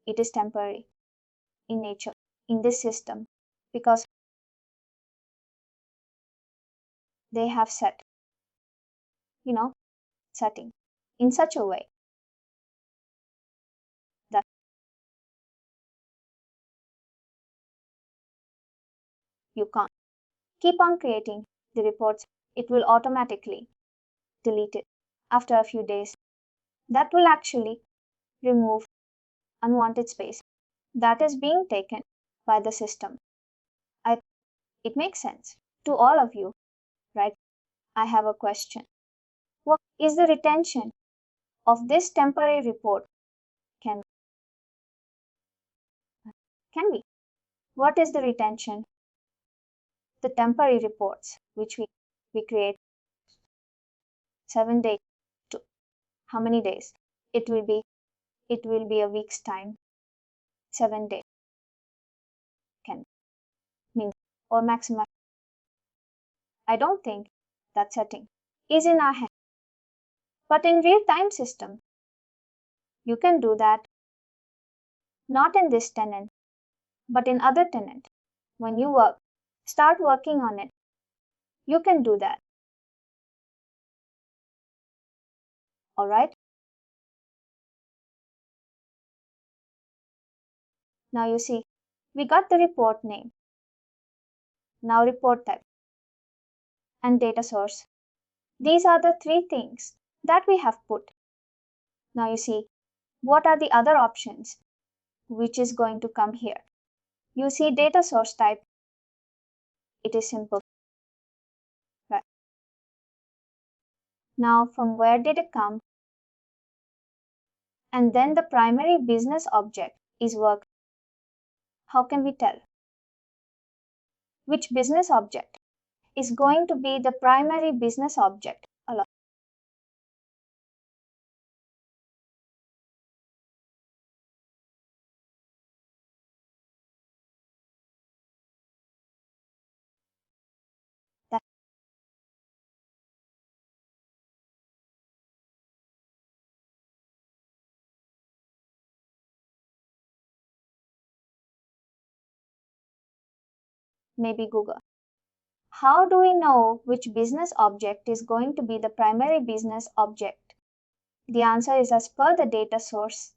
it is temporary in nature in this system because they have set, setting in such a way that you can't keep on creating the reports. It will automatically delete it after a few days. That will actually remove unwanted space that is being taken by the system. It makes sense to all of you, right? I have a question. What is the retention of this temporary report? Can we? What is the retention? The temporary reports which we create 7 days to how many days? It will be a week's time. 7 days can mean or maximum. I don't think that setting is in our hand. But in real-time system, you can do that. Not in this tenant, but in other tenant. When you start working on it, you can do that. Alright? Now you see, we got the report name. Now report type and data source. These are the three things that we have put. Now you see, what are the other options which is going to come here? You see data source type. It is simple. Right. Now from where did it come? And then the primary business object is work. How can we tell which business object is going to be the primary business object? That maybe Google. How do we know which business object is going to be the primary business object? The answer is as per the data source.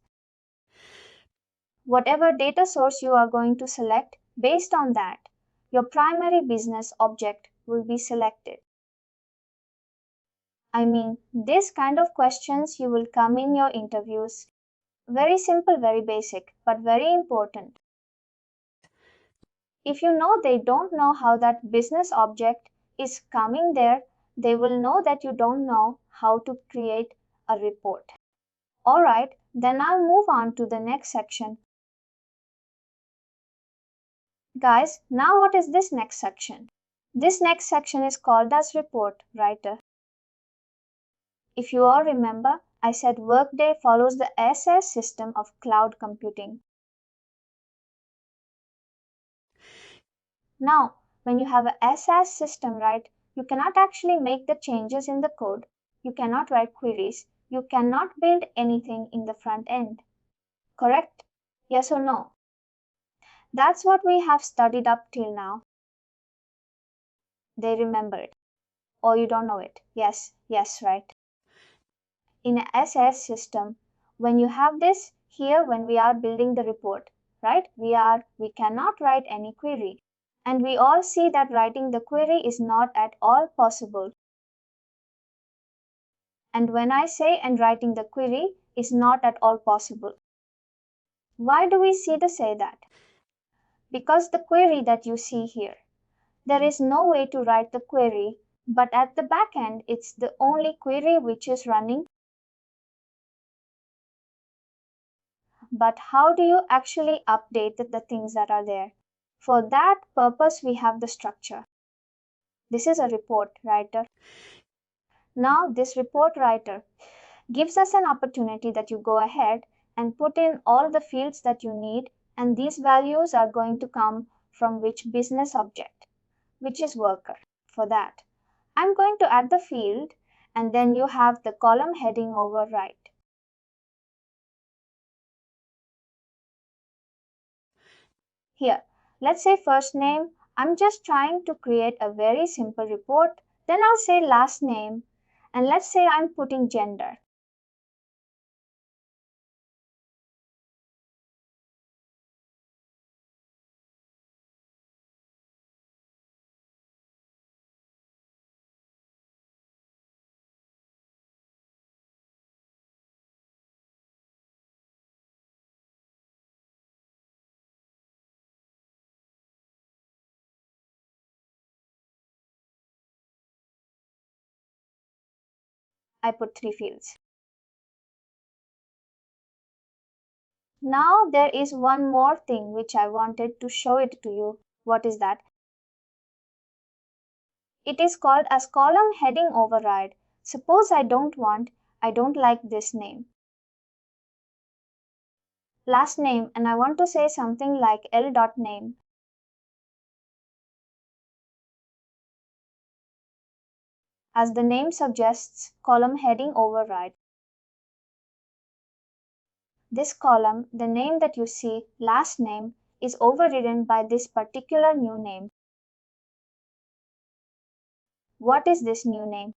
Whatever data source you are going to select, based on that, your primary business object will be selected. I mean, this kind of questions you will come in your interviews. Very simple, very basic, but very important. If you know they don't know how that business object is coming there, they will know that you don't know how to create a report. Alright, then I'll move on to the next section. Guys, now what is this next section? This next section is called as report writer. If you all remember, I said Workday follows the SS system of cloud computing. Now, when you have a SS system, right, you cannot actually make the changes in the code. You cannot write queries. You cannot build anything in the front end. Correct? Yes or no? That's what we have studied up till now. They remember it. Or you don't know it. Yes, right. In a SS system, when you have this here, when we are building the report, right? We cannot write any query. And we all see that writing the query is not at all possible. And when I say and writing the query is not at all possible, why do we say that? Because the query that you see here, there is no way to write the query, but at the back end, it's the only query which is running. But how do you actually update the things that are there? For that purpose, we have the structure. This is a report writer. Now, this report writer gives us an opportunity that you go ahead and put in all the fields that you need, and these values are going to come from which business object, which is worker. For that, I'm going to add the field, and then you have the column heading override. Here, let's say first name. I'm just trying to create a very simple report. Then I'll say last name, and let's say I'm putting gender. I put 3 fields. Now there is one more thing which I wanted to show it to you. What is that? It is called as column heading override. Suppose I don't like this name. Last name, and I want to say something like l.name. As the name suggests, column heading override. This column, the name that you see, last name, is overridden by this particular new name. What is this new name?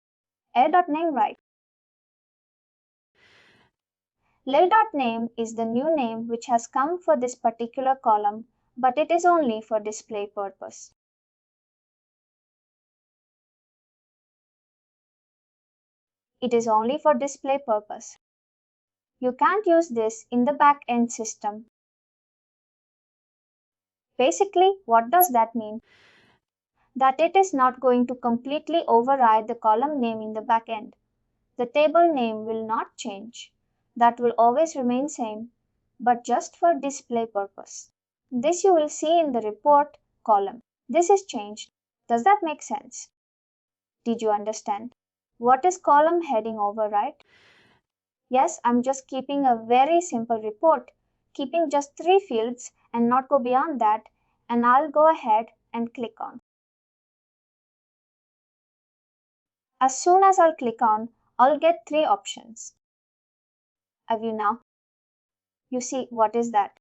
L.name, right? L.name is the new name which has come for this particular column, but it is only for display purpose. It is only for display purpose. You can't use this in the back-end system. Basically, what does that mean? That it is not going to completely override the column name in the back-end. The table name will not change. That will always remain same, but just for display purpose. This you will see in the report column. This is changed. Does that make sense? Did you understand? What is column heading override? Yes, I'm just keeping a very simple report, keeping just 3 fields and not go beyond that, and I'll go ahead and click on. As soon as I'll click on, I'll get 3 options. A view now. You see, what is that?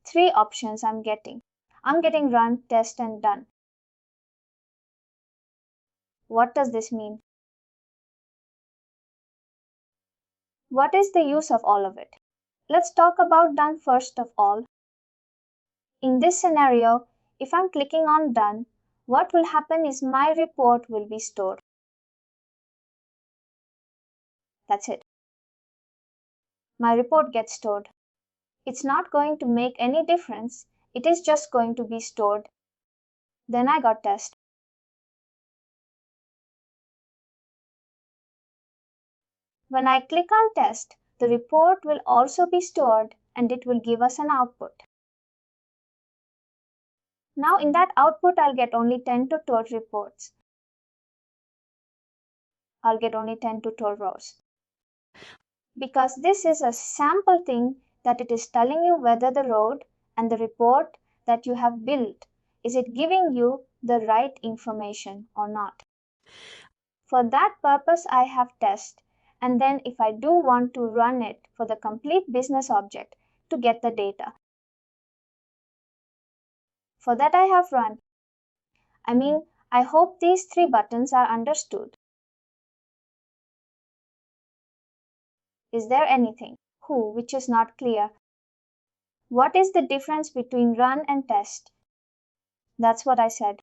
3 options I'm getting. I'm getting run, test, and done. What does this mean? What is the use of all of it? Let's talk about done first of all. In this scenario, if I'm clicking on done, what will happen is my report will be stored. That's it. My report gets stored. It's not going to make any difference. It is just going to be stored. Then I got test. When I click on test, the report will also be stored and it will give us an output. Now in that output, I'll get only 10 to 12 reports. I'll get only 10 to 12 rows. Because this is a sample thing that it is telling you whether the road and the report that you have built, is it giving you the right information or not. For that purpose, I have test, and then if I do want to run it for the complete business object to get the data, For that I have run. I hope these three buttons are understood. Is there anything which is not clear? What is the difference between run and test? That's what I said.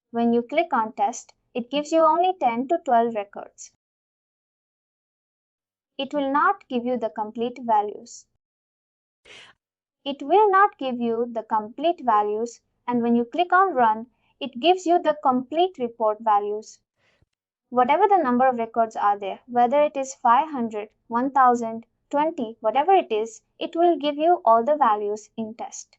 When you click on test, it gives you only 10 to 12 records. It will not give you the complete values. It will not give you the complete values, and when you click on run, it gives you the complete report values. Whatever the number of records are there, whether it is 500, 1000, 20, whatever it is, it will give you all the values in test.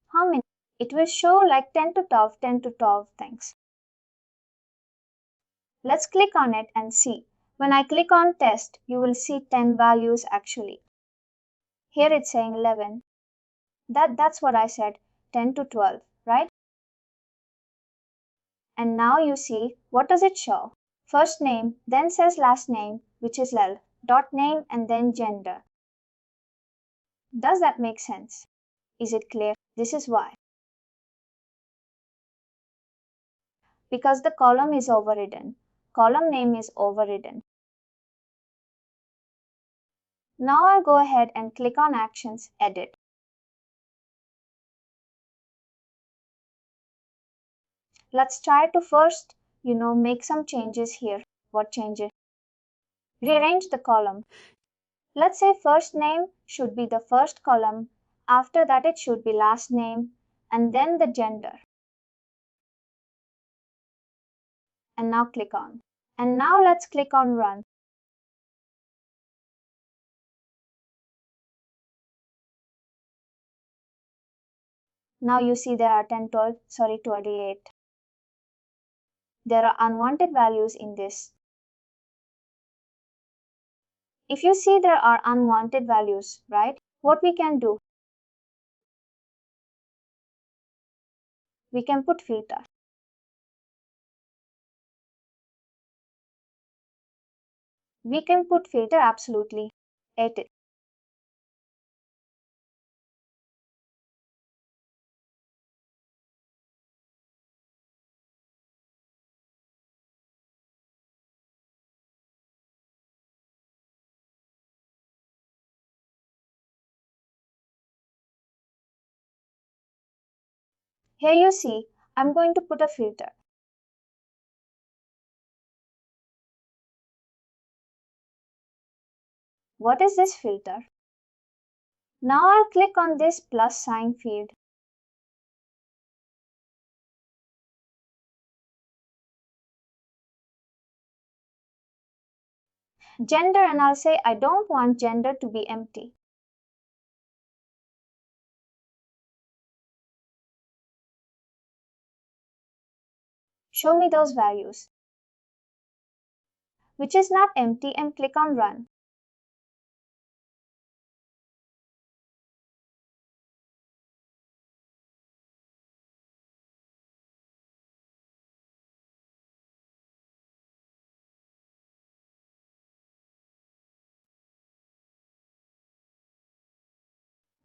How many? It will show like 10 to 12, 10 to 12 things. Let's click on it and see. When I click on test, you will see 10 values actually. Here it's saying 11. That's what I said, 10 to 12, right? And now you see, what does it show? First name, then says last name, which is L, dot name, and then gender. Does that make sense? Is it clear? This is why. Because the column is overridden. Column name is overridden. Now I'll go ahead and click on Actions, Edit. Let's try to first, make some changes here. What changes? Rearrange the column. Let's say first name should be the first column. After that, it should be last name and then the gender. And now click on. And now let's click on Run. Now you see there are 28. There are unwanted values in this. If you see there are unwanted values, right? What we can do? We can put filter. We can put filter absolutely. Edit. Here you see, I'm going to put a filter. What is this filter? Now I'll click on this plus sign field. Gender, and I'll say I don't want gender to be empty. Show me those values, which is not empty, and click on Run.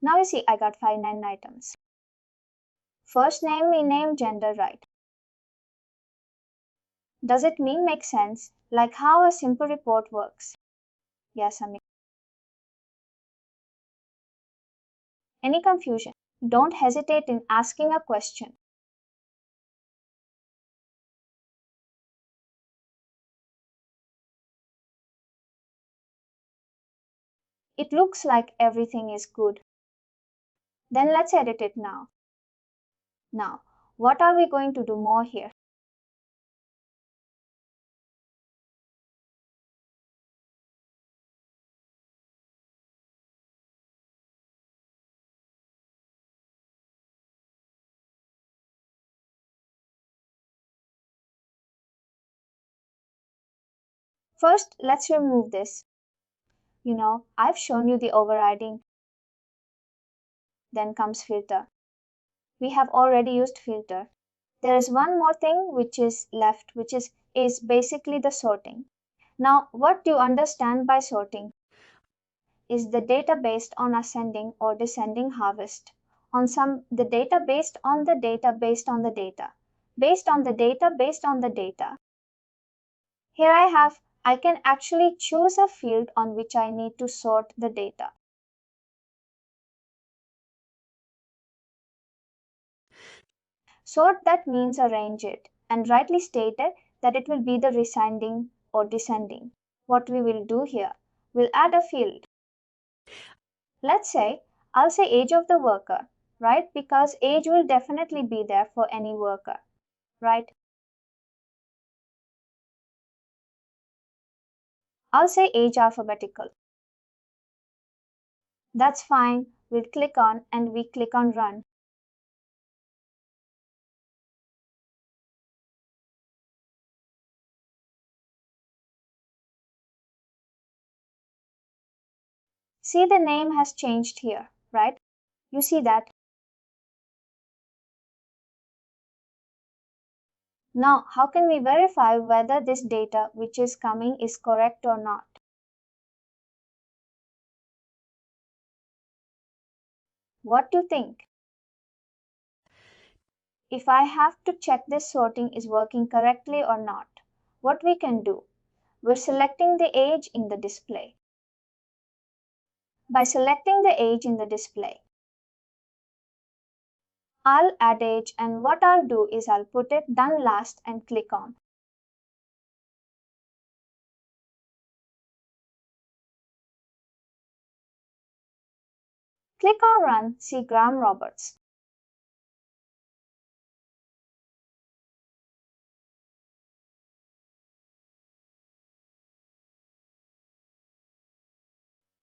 Now you see I got 5 items. First name, name, gender, right. Does it make sense? Like how a simple report works? Yes, Amit. Any confusion? Don't hesitate in asking a question. It looks like everything is good. Then let's edit it now. Now, what are we going to do more here? First, let's remove this. I've shown you the overriding. Then comes filter. We have already used filter. There is one more thing which is left, which is basically the sorting. Now, what do you understand by sorting? is the data based on ascending or descending harvest? The data based on the data based on the data, based on the data based on the data. Here I can actually choose a field on which I need to sort the data. Sort, that means arrange it, and rightly stated that it will be the descending or descending. What we will do here, we'll add a field. Let's say, I'll say age of the worker, right? Because age will definitely be there for any worker, right? I'll say age alphabetical. That's fine. We'll click on and we click on run. See, the name has changed here, right? You see that? Now, how can we verify whether this data which is coming is correct or not? What do you think? If I have to check this sorting is working correctly or not, what we can do? We're selecting the age in the display. By selecting the age in the display, I'll add age, and what I'll do is I'll put it done last and click on. Click on run, see Graham Roberts.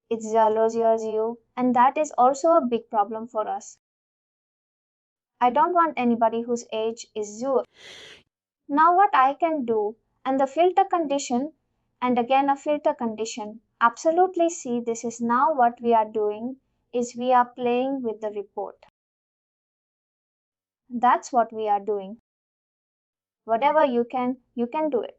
It's 000, and that is also a big problem for us. I don't want anybody whose age is 0. Now what I can do, and the filter condition, and again a filter condition. Absolutely, see, this is now what we are doing, is we are playing with the report. That's what we are doing. Whatever you can do it.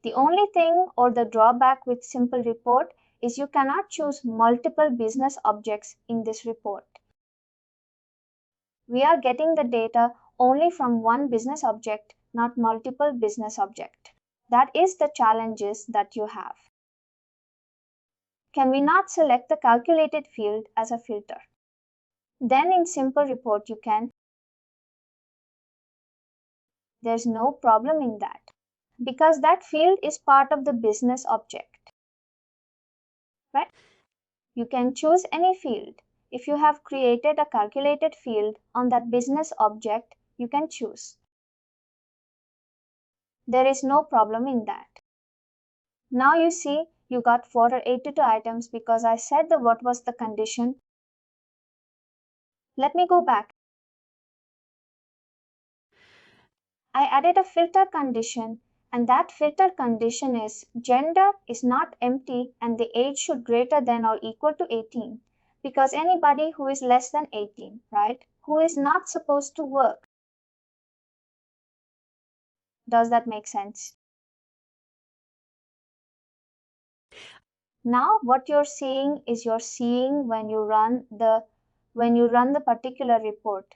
The only thing or the drawback with simple report is you cannot choose multiple business objects in this report. We are getting the data only from one business object, not multiple business objects. That is the challenges that you have. Can we not select the calculated field as a filter? Then in simple report you can. There's no problem in that because that field is part of the business object. Right? You can choose any field. If you have created a calculated field on that business object, you can choose. There is no problem in that. Now you see you got 482 items because I said what was the condition. Let me go back. I added a filter condition, and that filter condition is gender is not empty and the age should greater than or equal to 18, because anybody who is less than 18, right, who is not supposed to work. Does that make sense? Now what you're seeing is when you run the particular report.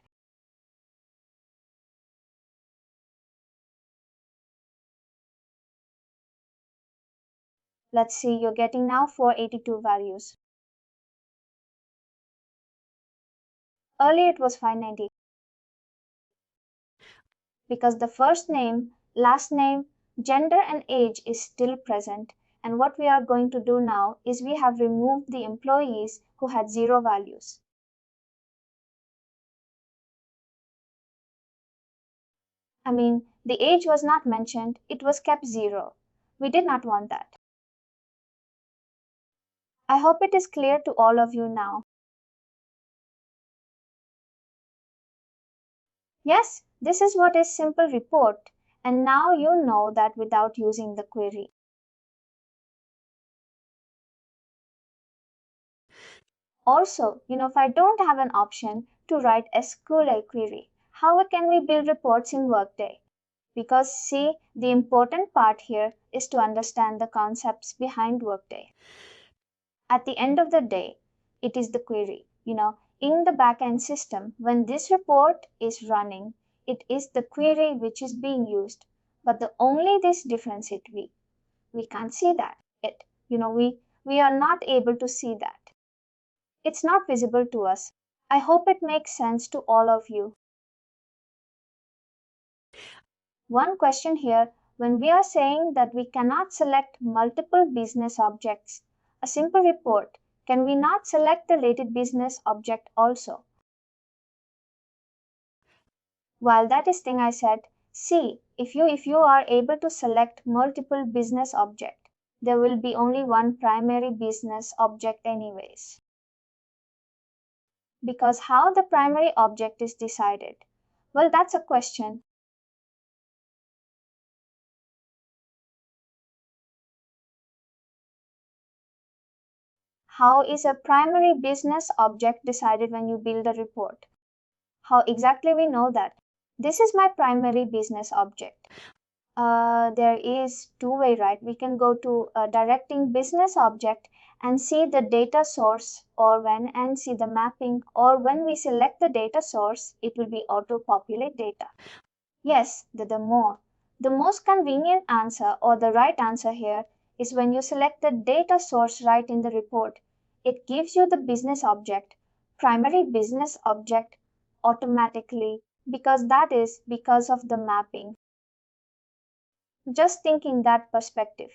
Let's see, you're getting now 482 values. Earlier it was 590 because the first name, last name, gender and age is still present. And what we are going to do now is we have removed the employees who had 0 values. I mean, the age was not mentioned, it was kept 0. We did not want that. I hope it is clear to all of you now. Yes, this is what is simple report, and now you know that without using the query. Also, if I don't have an option to write SQL query, how can we build reports in Workday? Because see, the important part here is to understand the concepts behind Workday. At the end of the day, it is the query. In the backend system, when this report is running, it is the query which is being used. But the only this difference we can't see that. We are not able to see that. It's not visible to us. I hope it makes sense to all of you. One question here, when we are saying that we cannot select multiple business objects, a simple report, can we not select the related business object also? While that is thing I said, see, if you are able to select multiple business object, there will be only one primary business object anyways. Because how the primary object is decided? Well, that's a question. How is a primary business object decided when you build a report? How exactly we know that? This is my primary business object. There is two-way, right? We can go to directing business object and see the data source, or when and see the mapping, or when we select the data source, it will be auto-populate data. Yes, the most convenient answer or the right answer here is when you select the data source right in the report. It gives you the business object, primary business object automatically, because that is because of the mapping. Just think in that perspective.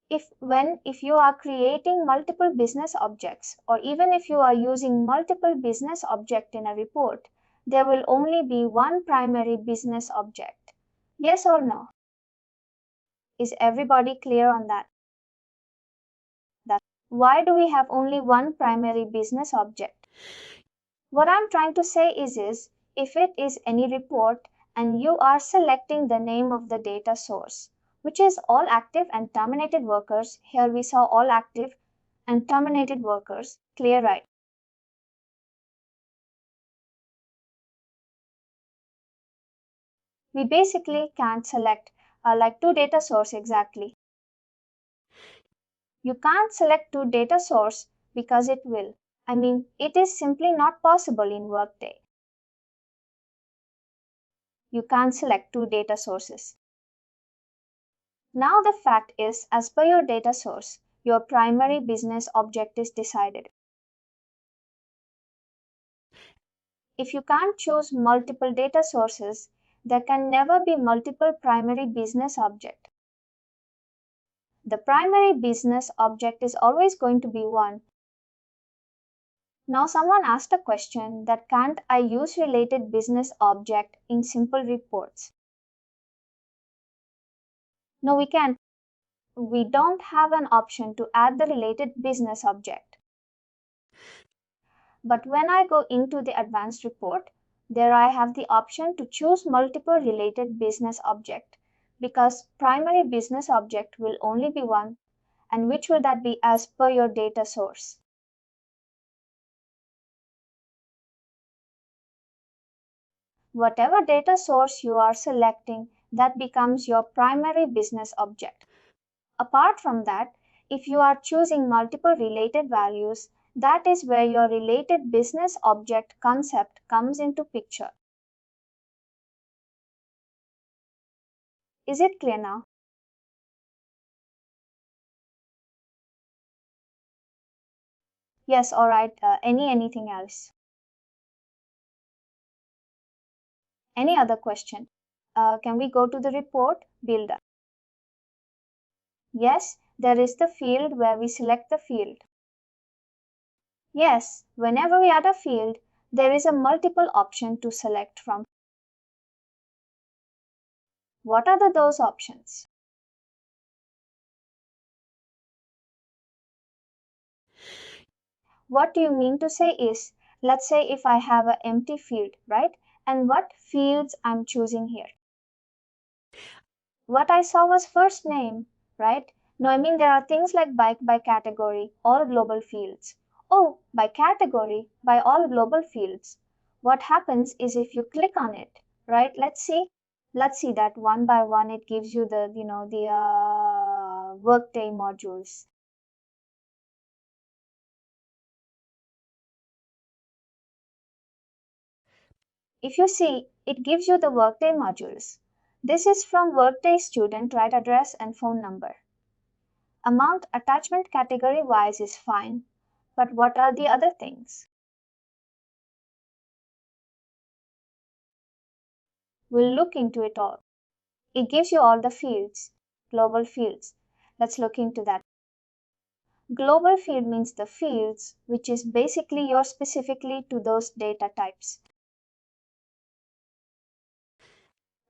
If you are creating multiple business objects, or even if you are using multiple business object in a report, there will only be one primary business object. Yes or no? Is everybody clear on that? Why do we have only one primary business object? What I'm trying to say is if it is any report and you are selecting the name of the data source, which is all active and terminated workers, here we saw all active and terminated workers, clear, right? We basically can't select like two data source exactly. You can't select two data source because it is simply not possible in Workday. You can't select two data sources. Now the fact is, as per your data source, your primary business object is decided. If you can't choose multiple data sources, there can never be multiple primary business object. The primary business object is always going to be one. Now someone asked a question that can't I use related business object in simple reports? No, we can't. We don't have an option to add the related business object. But when I go into the advanced report, there I have the option to choose multiple related business object, because primary business object will only be one, and which will that be as per your data source? Whatever data source you are selecting, that becomes your primary business object. Apart from that, if you are choosing multiple related values, that is where your related business object concept comes into picture. Is it clear now? Yes, all right. Anything else? Any other question? Can we go to the report builder? Yes, there is the field where we select the field. Yes, whenever we add a field, there is a multiple option to select from. What are those options? What do you mean to say is, let's say if I have an empty field, right? And what fields I'm choosing here? What I saw was first name, right? No, there are things like by category, all global fields. Oh, by category, by all global fields. what happens is if you click on it, right? Let's see that one by one it gives you the Workday modules. If you see, it gives you the Workday modules. This is from Workday student, right? Address and phone number. Amount attachment category wise is fine, but what are the other things? We'll look into it all. It gives you all the fields, global fields. Let's look into that. Global field means the fields which is basically yours specifically to those data types.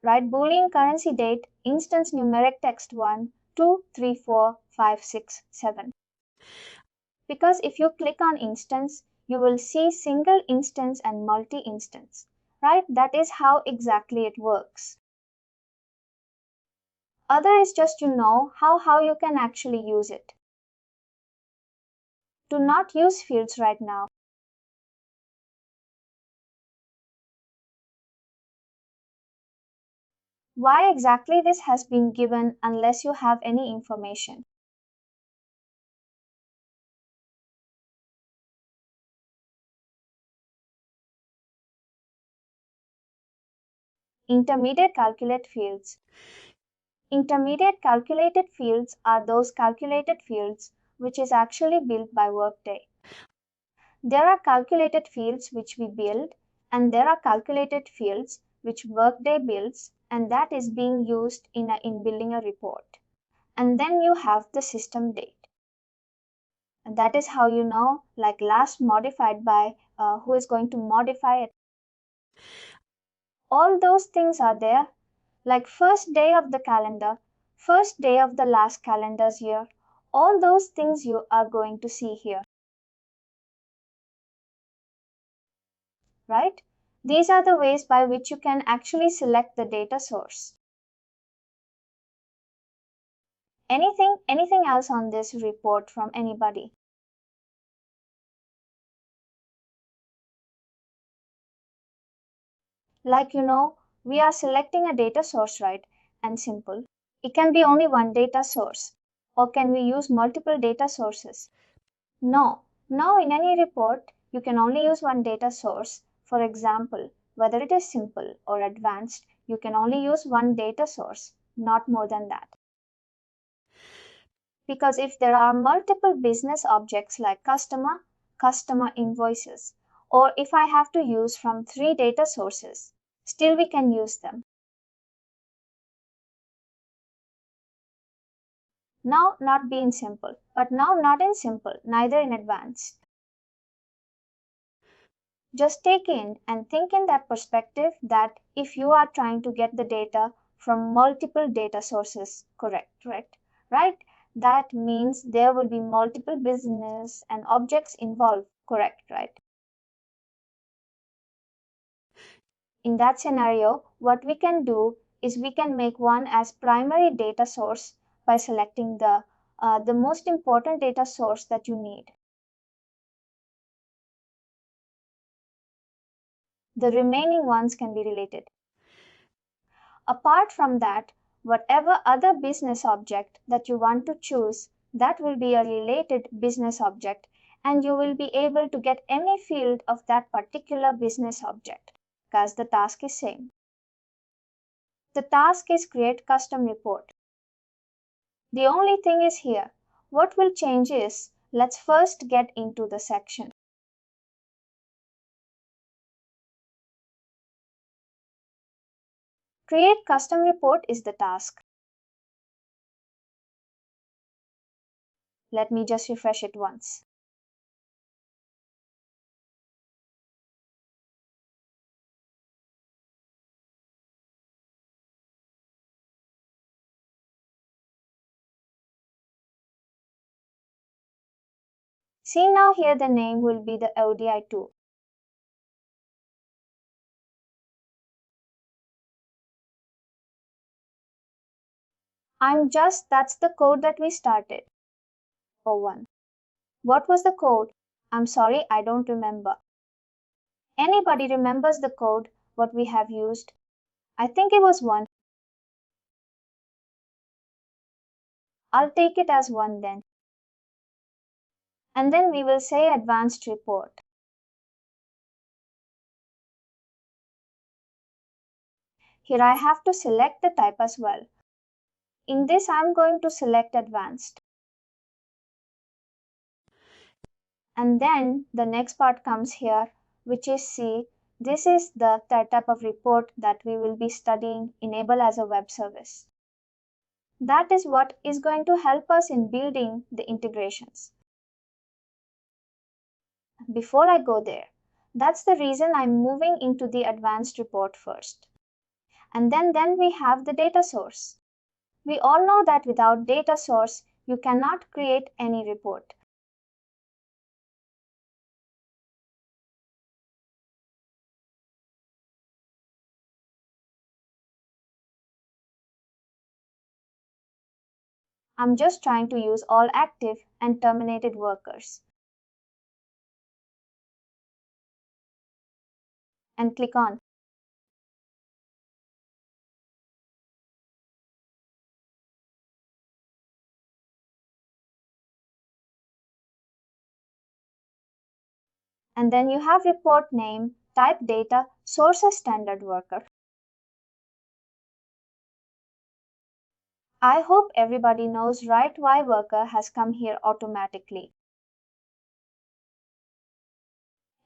Right? Boolean currency date, instance numeric text 1, 2, 3, 4, 5, 6, 7. Because if you click on instance, you will see single instance and multi-instance. Right? That is how exactly it works. Other is just how you can actually use it. Do not use fields right now. Why exactly this has been given unless you have any information? Intermediate calculate fields. Intermediate calculated fields are those calculated fields which is actually built by Workday. There are calculated fields which we build, and there are calculated fields which Workday builds, and that is being used in building a report. And then you have the system date. And that is how like last modified by who is going to modify it. All those things are there, like first day of the calendar, first day of the last calendar year. All those things you are going to see here. Right? These are the ways by which you can actually select the data source. Anything else on this report from anybody? Like we are selecting a data source, right? And simple. It can be only one data source. Or can we use multiple data sources? No. Now in any report, you can only use one data source. For example, whether it is simple or advanced, you can only use one data source, not more than that. Because if there are multiple business objects like customer invoices, or if I have to use from 3 data sources, still we can use them. Now not be in simple, but now not in simple, neither in advanced. Just take in and think in that perspective that if you are trying to get the data from multiple data sources, correct, right? That means there will be multiple business and objects involved, correct, right? In that scenario, what we can do is we can make one as primary data source by selecting the most important data source that you need. The remaining ones can be related. Apart from that, whatever other business object that you want to choose, that will be a related business object, and you will be able to get any field of that particular business object because the task is same. The task is create custom report. The only thing is here, what will change is, let's first get into the section. Create custom report is the task. Let me just refresh it once. See now here the name will be the ODI2. That's the code that we started. Oh one. What was the code? I'm sorry, I don't remember. Anybody remembers the code, what we have used? I think it was 1. I'll take it as 1 then. And then we will say advanced report. Here I have to select the type as well. In this I'm going to select advanced. And then the next part comes here, which is C. This is the type of report that we will be studying enable as a web service. That is what is going to help us in building the integrations. Before I go there, that's the reason I'm moving into the advanced report first. And then we have the data source. We all know that without data source, you cannot create any report. I'm just trying to use all active and terminated workers. And click on. And then you have report name, type data, source as standard worker. I hope everybody knows right why worker has come here automatically.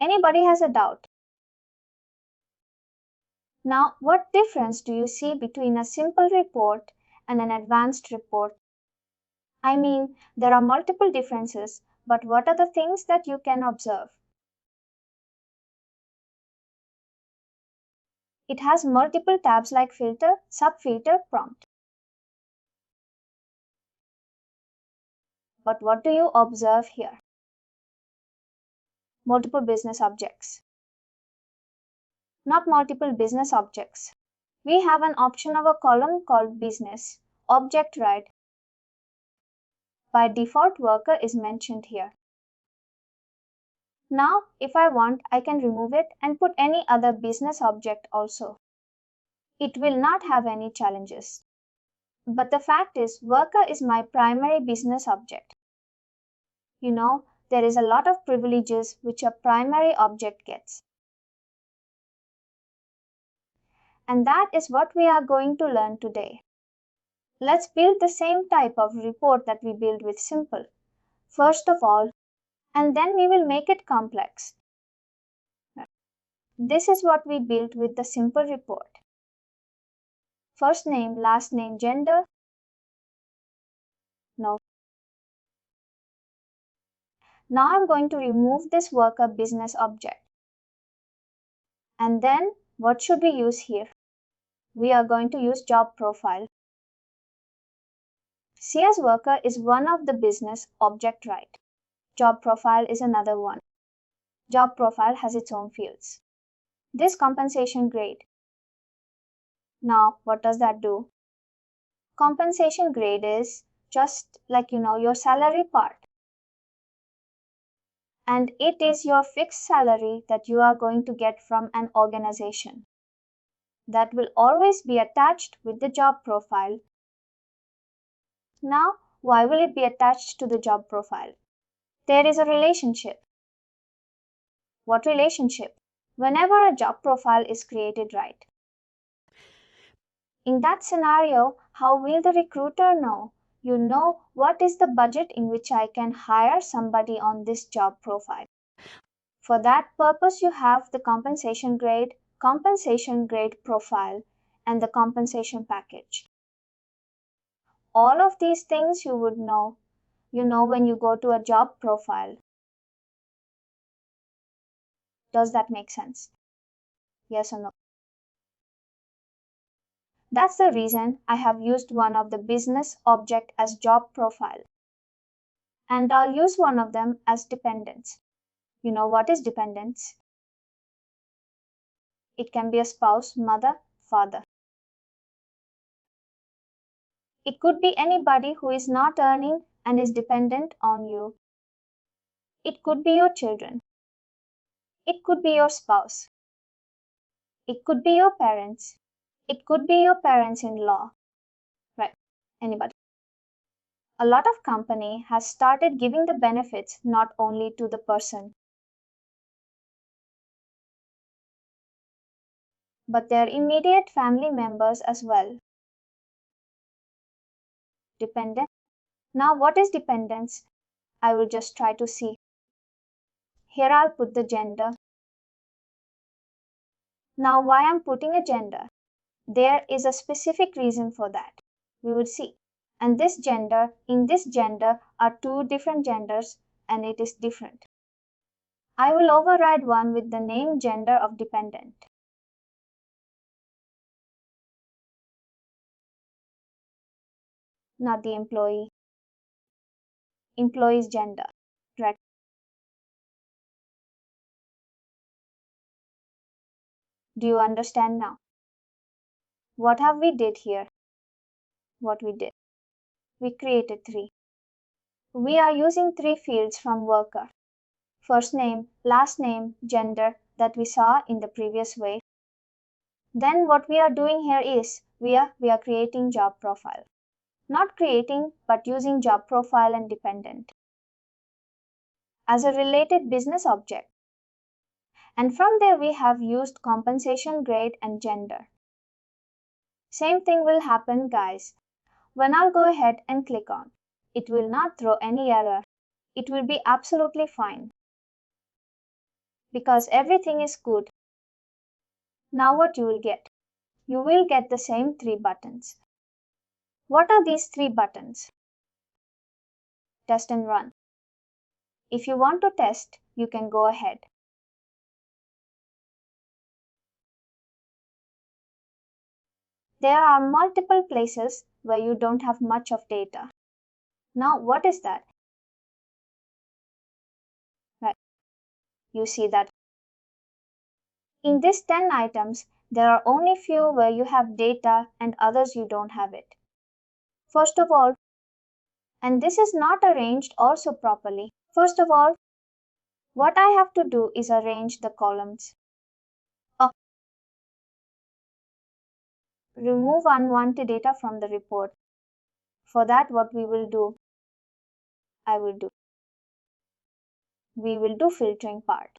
Anybody has a doubt? Now, what difference do you see between a simple report and an advanced report? I mean, there are multiple differences, but what are the things that you can observe? It has multiple tabs like filter, subfilter, prompt. But what do you observe here? Multiple business objects. Not multiple business objects. We have an option of a column called business object, right? By default, worker is mentioned here. Now, if I want, I can remove it and put any other business object also. It will not have any challenges. But the fact is, worker is my primary business object. You know, there is a lot of privileges which a primary object gets. And that is what we are going to learn today. Let's build the same type of report that we build with simple. First of all, and then we will make it complex. This is what we built with the simple report. First name, last name, gender. No. Now I'm going to remove this worker business object. And then what should we use here? We are going to use job profile. CS worker is one of the business object, right? Job profile is another one. Job profile has its own fields. This compensation grade. Now, what does that do? Compensation grade is just like your salary part. And it is your fixed salary that you are going to get from an organization. That will always be attached with the job profile. Now, why will it be attached to the job profile? There is a relationship. What relationship? Whenever a job profile is created, right? In that scenario, how will the recruiter know? You know what is the budget in which I can hire somebody on this job profile. For that purpose, you have the compensation grade profile, and the compensation package. All of these things you would know, when you go to a job profile. Does that make sense? Yes or no? That's the reason I have used one of the business object as job profile. And I'll use one of them as dependents. You know what is dependents? It can be a spouse, mother, father. It could be anybody who is not earning and is dependent on you. It could be your children. It could be your spouse. It could be your parents. It could be your parents-in-law. Right. Anybody. A lot of company has started giving the benefits not only to the person, but their immediate family members as well. Dependent. Now, what is dependence? I will just try to see. Here I'll put the gender. Now, why I'm putting a gender? There is a specific reason for that. We will see. And in this gender are two different genders and it is different. I will override one with the name gender of dependent. Not the employee. Employee's gender. Right. Do you understand now? What have we did here? What we did? We created three. We are using three fields from worker. First name, last name, gender that we saw in the previous way. Then what we are doing here is we are creating job profile. Not creating but using job profile and dependent as a related business object. And from there we have used compensation grade and gender. Same thing will happen guys. When I'll go ahead and click on, it will not throw any error. It will be absolutely fine. Because everything is good. Now what you will get? You will get the same three buttons. What are these three buttons? Test and run. If you want to test, you can go ahead. There are multiple places where you don't have much of data. Now what is that? Right. You see that in these 10 items, there are only few where you have data and others you don't have it. First of all, and this is not arranged also properly. First of all, what I have to do is arrange the columns. Remove unwanted data from the report. For that, what we will do, we will do filtering part.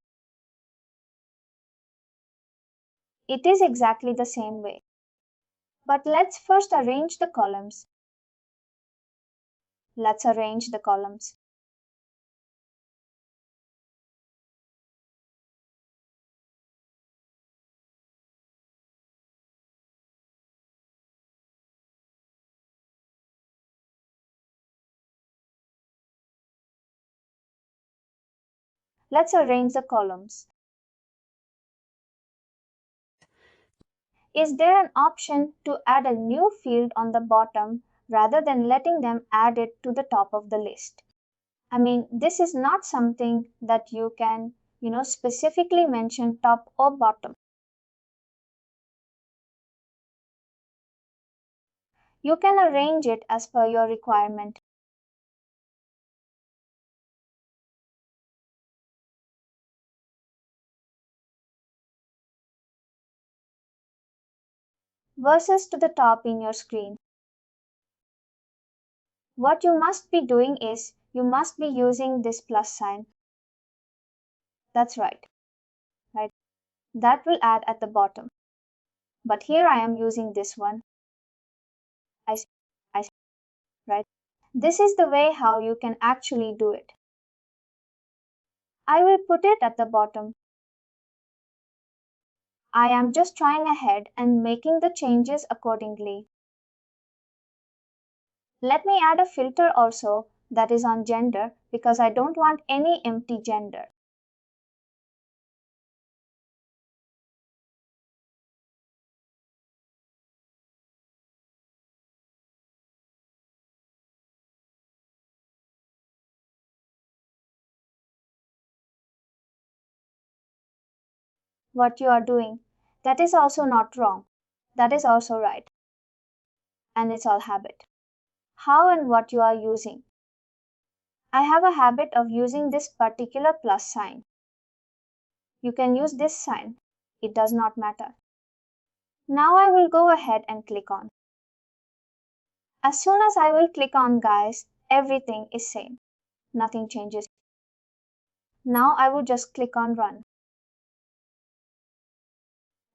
It is exactly the same way. But let's first arrange the columns. Let's arrange the columns. Let's arrange the columns. Is there an option to add a new field on the bottom rather than letting them add it to the top of the list? I mean, this is not something that you can, specifically mention top or bottom. You can arrange it as per your requirement. Versus to the top in your screen. What you must be doing is you must be using this plus sign. That's right. Right. That will add at the bottom. But here I am using this one. I see. Right. This is the way how you can actually do it. I will put it at the bottom. I am just trying ahead and making the changes accordingly. Let me add a filter also that is on gender because I don't want any empty gender. What you are doing, that is also not wrong. That is also right. And it's all habit. How and what you are using. I have a habit of using this particular plus sign. You can use this sign. It does not matter. Now I will go ahead and click on. As soon as I will click on, guys, everything is same. Nothing changes. Now I will just click on run.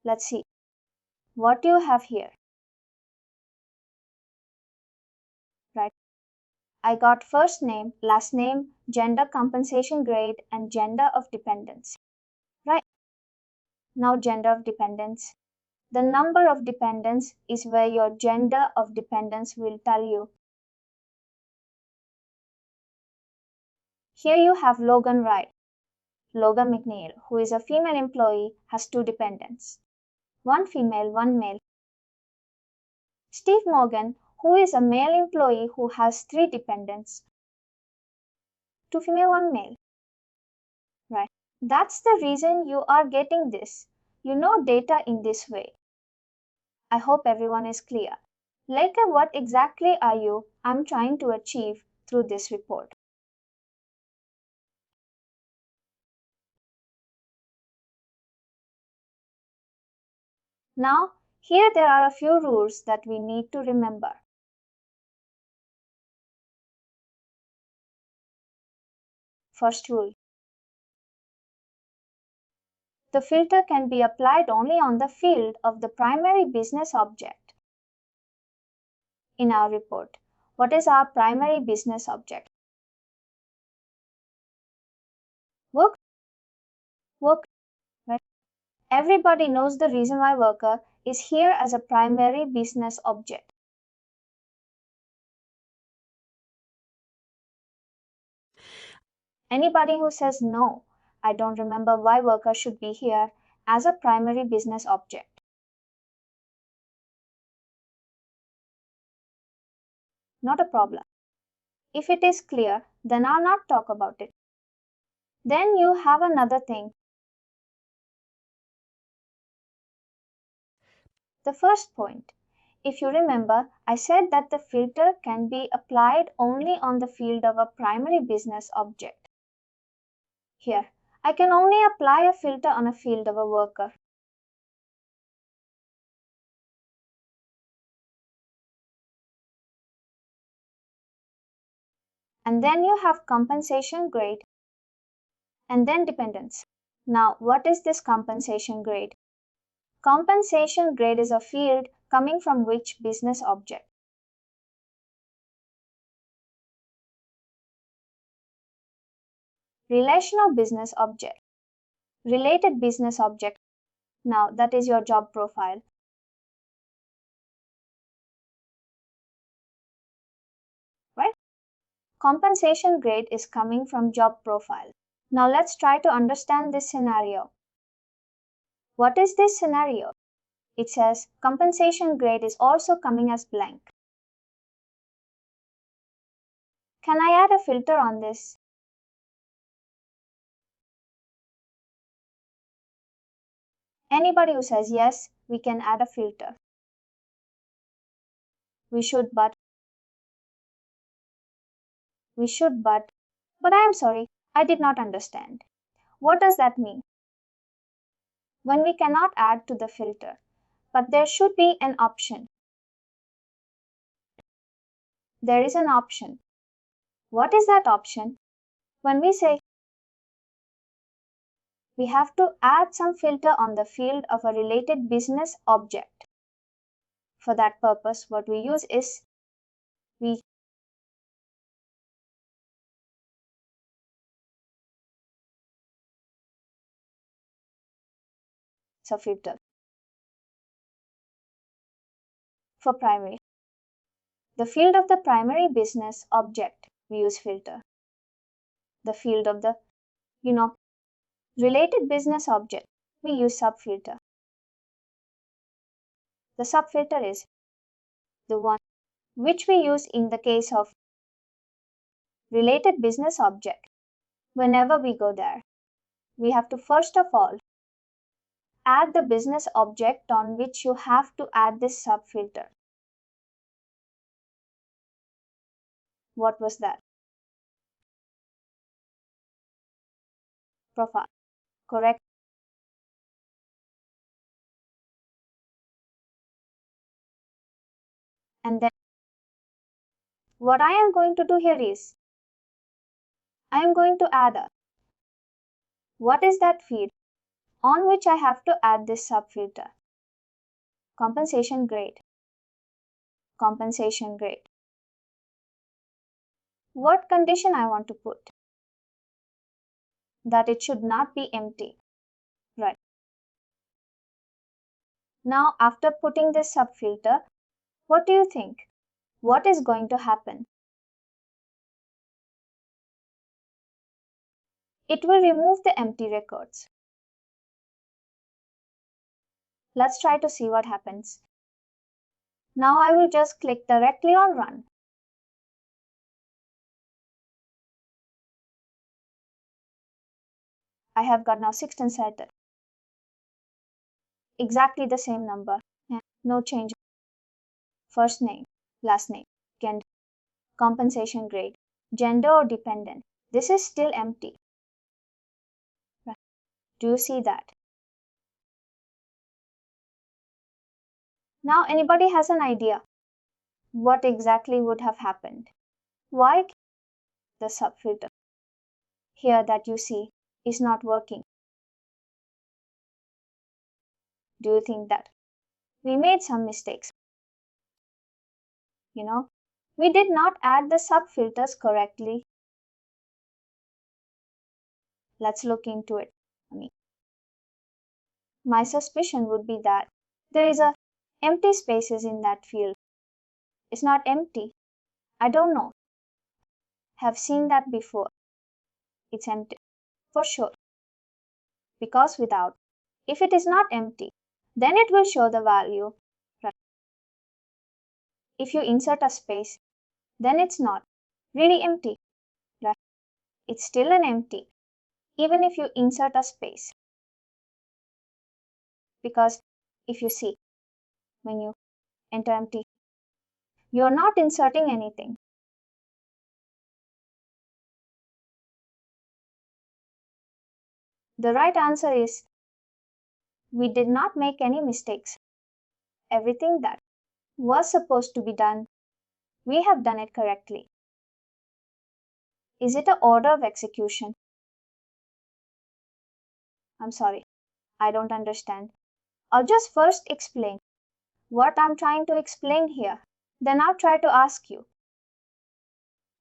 Let's see what you have here. Right. I got first name, last name, gender, compensation grade, and gender of dependents. Right. Now gender of dependents. The number of dependents is where your gender of dependents will tell you. Here you have Logan Wright. Logan McNeil, who is a female employee, has 2 dependents. 1 female, 1 male. Steve Morgan, who is a male employee who has 3 dependents. 2 female, 1 male. Right. That's the reason you are getting this. You know data in this way. I hope everyone is clear. Like what exactly are you I'm trying to achieve through this report? Now, here there are a few rules that we need to remember. First rule. The filter can be applied only on the field of the primary business object. In our report, what is our primary business object? Work. Right? Everybody knows the reason why worker is here as a primary business object. Anybody who says no, I don't remember why worker should be here as a primary business object. Not a problem. If it is clear, then I'll not talk about it. Then you have another thing. The first point. If you remember, I said that the filter can be applied only on the field of a primary business object. Here, I can only apply a filter on a field of a worker. And then you have compensation grade, and then dependents. Now, what is this compensation grade? Compensation grade is a field coming from which business object? Relational business object. Related business object. Now, that is your job profile. Right? Compensation grade is coming from job profile. Now, let's try to understand this scenario. What is this scenario? It says compensation grade is also coming as blank. Can I add a filter on this? Anybody who says yes, we can add a filter. We should, but I am sorry, I did not understand. What does that mean? When we cannot add to the filter, but there should be an option. There is an option. What is that option? When we say we have to add some filter on the field of a related business object. For that purpose, what we use is we filter. For primary, the field of the primary business object, we use filter. The field of the, related business object, we use subfilter. The subfilter is the one which we use in the case of related business object. Whenever we go there, we have to first of all add the business object on which you have to add this subfilter. What was that? Profile. Correct. And then what I am going to do here is, I am going to add a, what is that field on which I have to add this subfilter? Compensation grade. Compensation grade. What condition I want to put? That it should not be empty. Right. Now, after putting this subfilter, what do you think? What is going to happen? It will remove the empty records. Let's try to see what happens. Now I will just click directly on Run. I have got now 6 inserted. Exactly the same number. No change. First name, last name, gender, compensation grade, gender or dependent. This is still empty. Right. Do you see that? Now anybody has an idea what exactly would have happened? Why the subfilter here that you see is not working? Do you think that we made some mistakes? We did not add the subfilters correctly. Let's look into it. My suspicion would be that there is a empty spaces in that field. It's not empty. I don't know. Have seen that before. It's empty. For sure. Because without, if it is not empty, then it will show the value. Right. If you insert a space, then it's not really empty. Right. It's still an empty, even if you insert a space. Because if you see, when you enter empty, you're not inserting anything. The right answer is we did not make any mistakes. Everything that was supposed to be done, we have done it correctly. Is it an order of execution? I'm sorry, I don't understand. I'll just first explain what I'm trying to explain here. Then I'll try to ask you.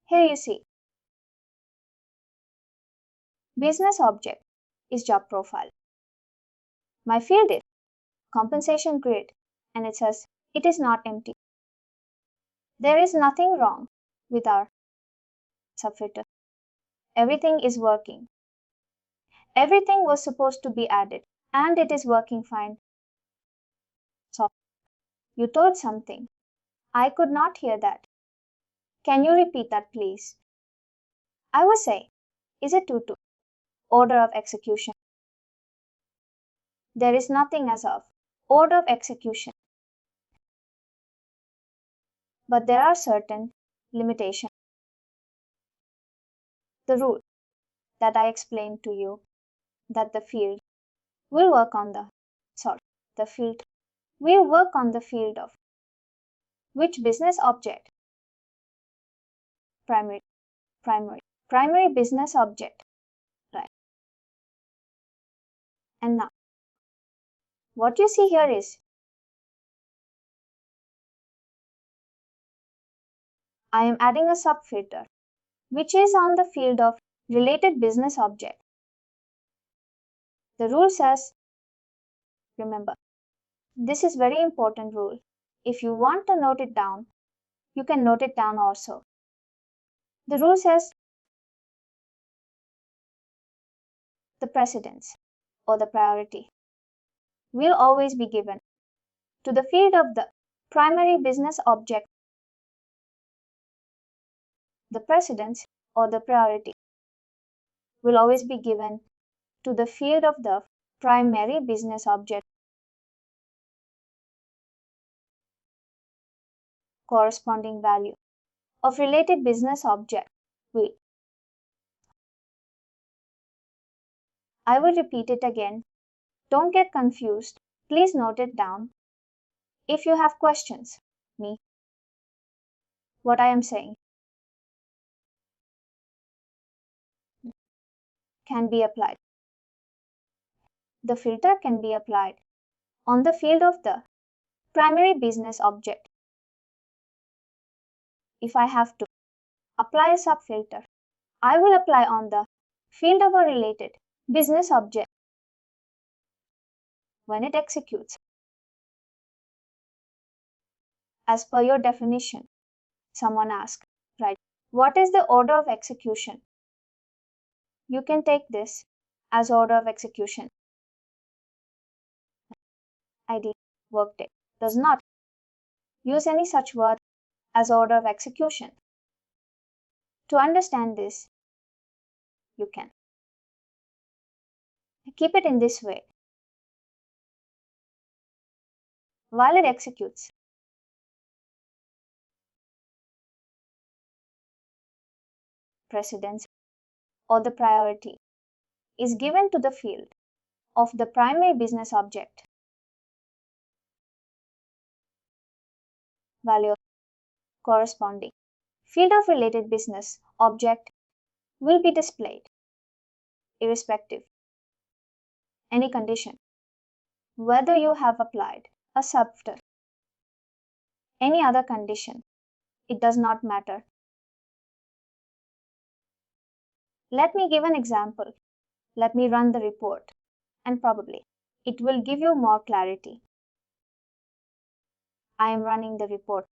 Here you see, business object is job profile. My field is compensation grade, and it says it is not empty. There is nothing wrong with our subfilter. Everything is working. Everything was supposed to be added, and it is working fine. So, you told something. I could not hear that. Can you repeat that, please? I was saying, is it 2 order of execution? There is nothing as of order of execution. But there are certain limitations. The rule that I explained to you that the field will work on the field will work on the field of which business object? Primary business object. Right. And now, what you see here is I am adding a subfilter which is on the field of related business object. The rule says, remember, this is very important rule. If you want to note it down, you can note it down also. The rule says the precedence or the priority will always be given to the field of the primary business object. The precedence or the priority will always be given to the field of the primary business object. Corresponding value of related business object will. I will repeat it again. Don't get confused. Please note it down. If you have questions, me what I am saying can be applied. The filter can be applied on the field of the primary business object. If I have to apply a subfilter, I will apply on the field of a related business object when it executes. As per your definition, someone asked, right, what is the order of execution? You can take this as order of execution. ID Workday does not use any such word as order of execution. To understand this, you can keep it in this way. While it executes, precedence or the priority is given to the field of the primary business object. Value corresponding field of related business object will be displayed irrespective any condition, whether you have applied a subfilter, any other condition, it does not matter. Let me give an example. Let me run the report and probably it will give you more clarity. I am running the report.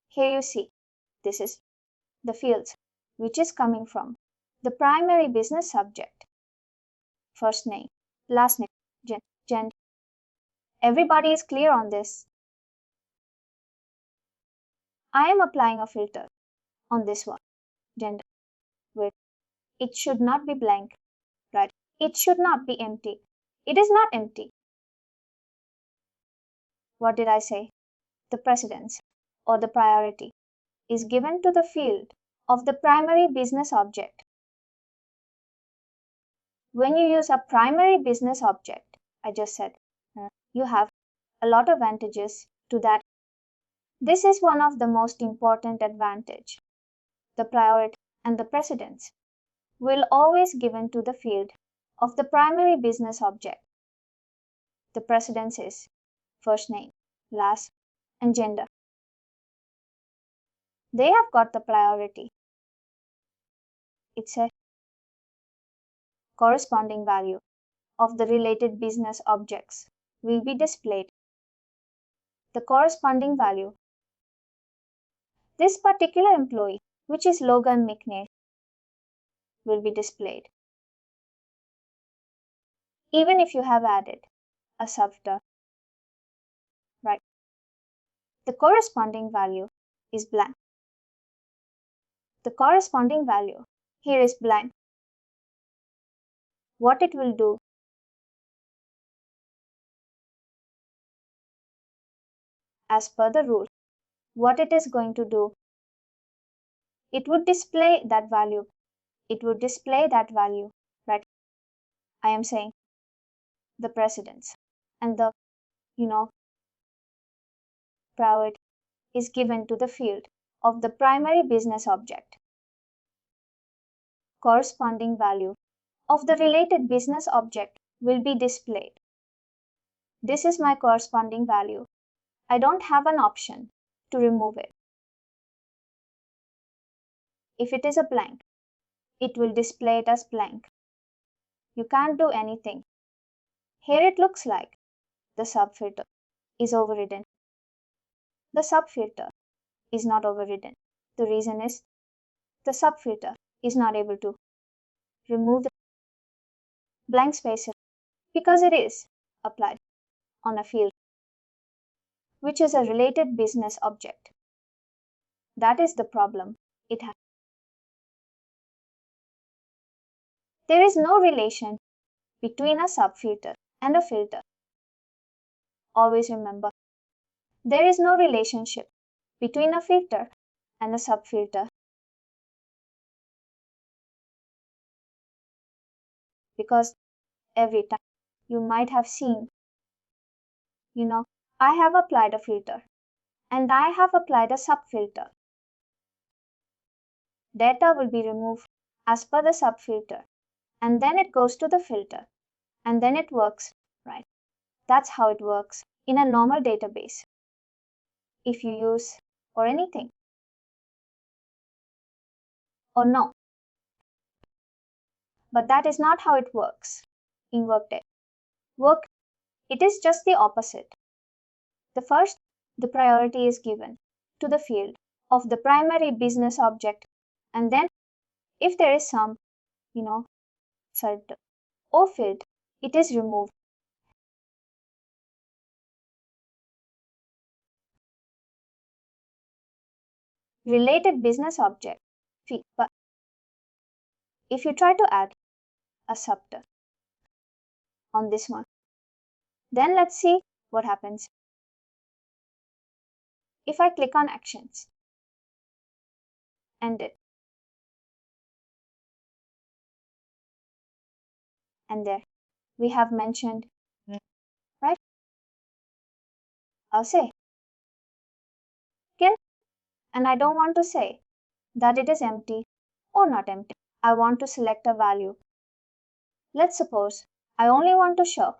Here you see, this is the fields which is coming from the primary business subject. First name, last name, gender. Everybody is clear on this. I am applying a filter on this one, gender, where it should not be blank, right? It should not be empty. It is not empty. What did I say? The precedence or the priority is given to the field of the primary business object. When you use a primary business object, I just said, you have a lot of advantages to that. This is one of the most important advantage. The priority and the precedence will always given to the field of the primary business object. The precedence is first name, last, and gender. They have got the priority. It's a corresponding value of the related business objects will be displayed. The corresponding value. This particular employee, which is Logan McNair, will be displayed. Even if you have added a subfilter, right? The corresponding value is blank. The corresponding value here is blank. What it will do, as per the rule, what it is going to do, it would display that value. It would display that value, right? I am saying the precedence and the, priority is given to the field of the primary business object. Corresponding value of the related business object will be displayed. This is my corresponding value. I don't have an option to remove it. If it is a blank, it will display it as blank. You can't do anything. Here it looks like the subfilter is overridden. The subfilter is not overridden. The reason is the subfilter is not able to remove the blank spaces because it is applied on a field which is a related business object. That is the problem it has. There is no relation between a subfilter and a filter. Always remember, there is no relationship between a filter and a subfilter. Because every time you might have seen, I have applied a filter and I have applied a subfilter. Data will be removed as per the subfilter and then it goes to the filter and then it works, right? That's how it works in a normal database. If you use or anything or no. But that is not how it works in Workday. It is just the opposite. First, the priority is given to the field of the primary business object, and then if there is some, filter or field, it is removed. Related business object. But if you try to add a subter on this one, then let's see what happens. If I click on actions and there we have mentioned, right? I'll say again, and I don't want to say that it is empty or not empty. I want to select a value. Let's suppose I only want to show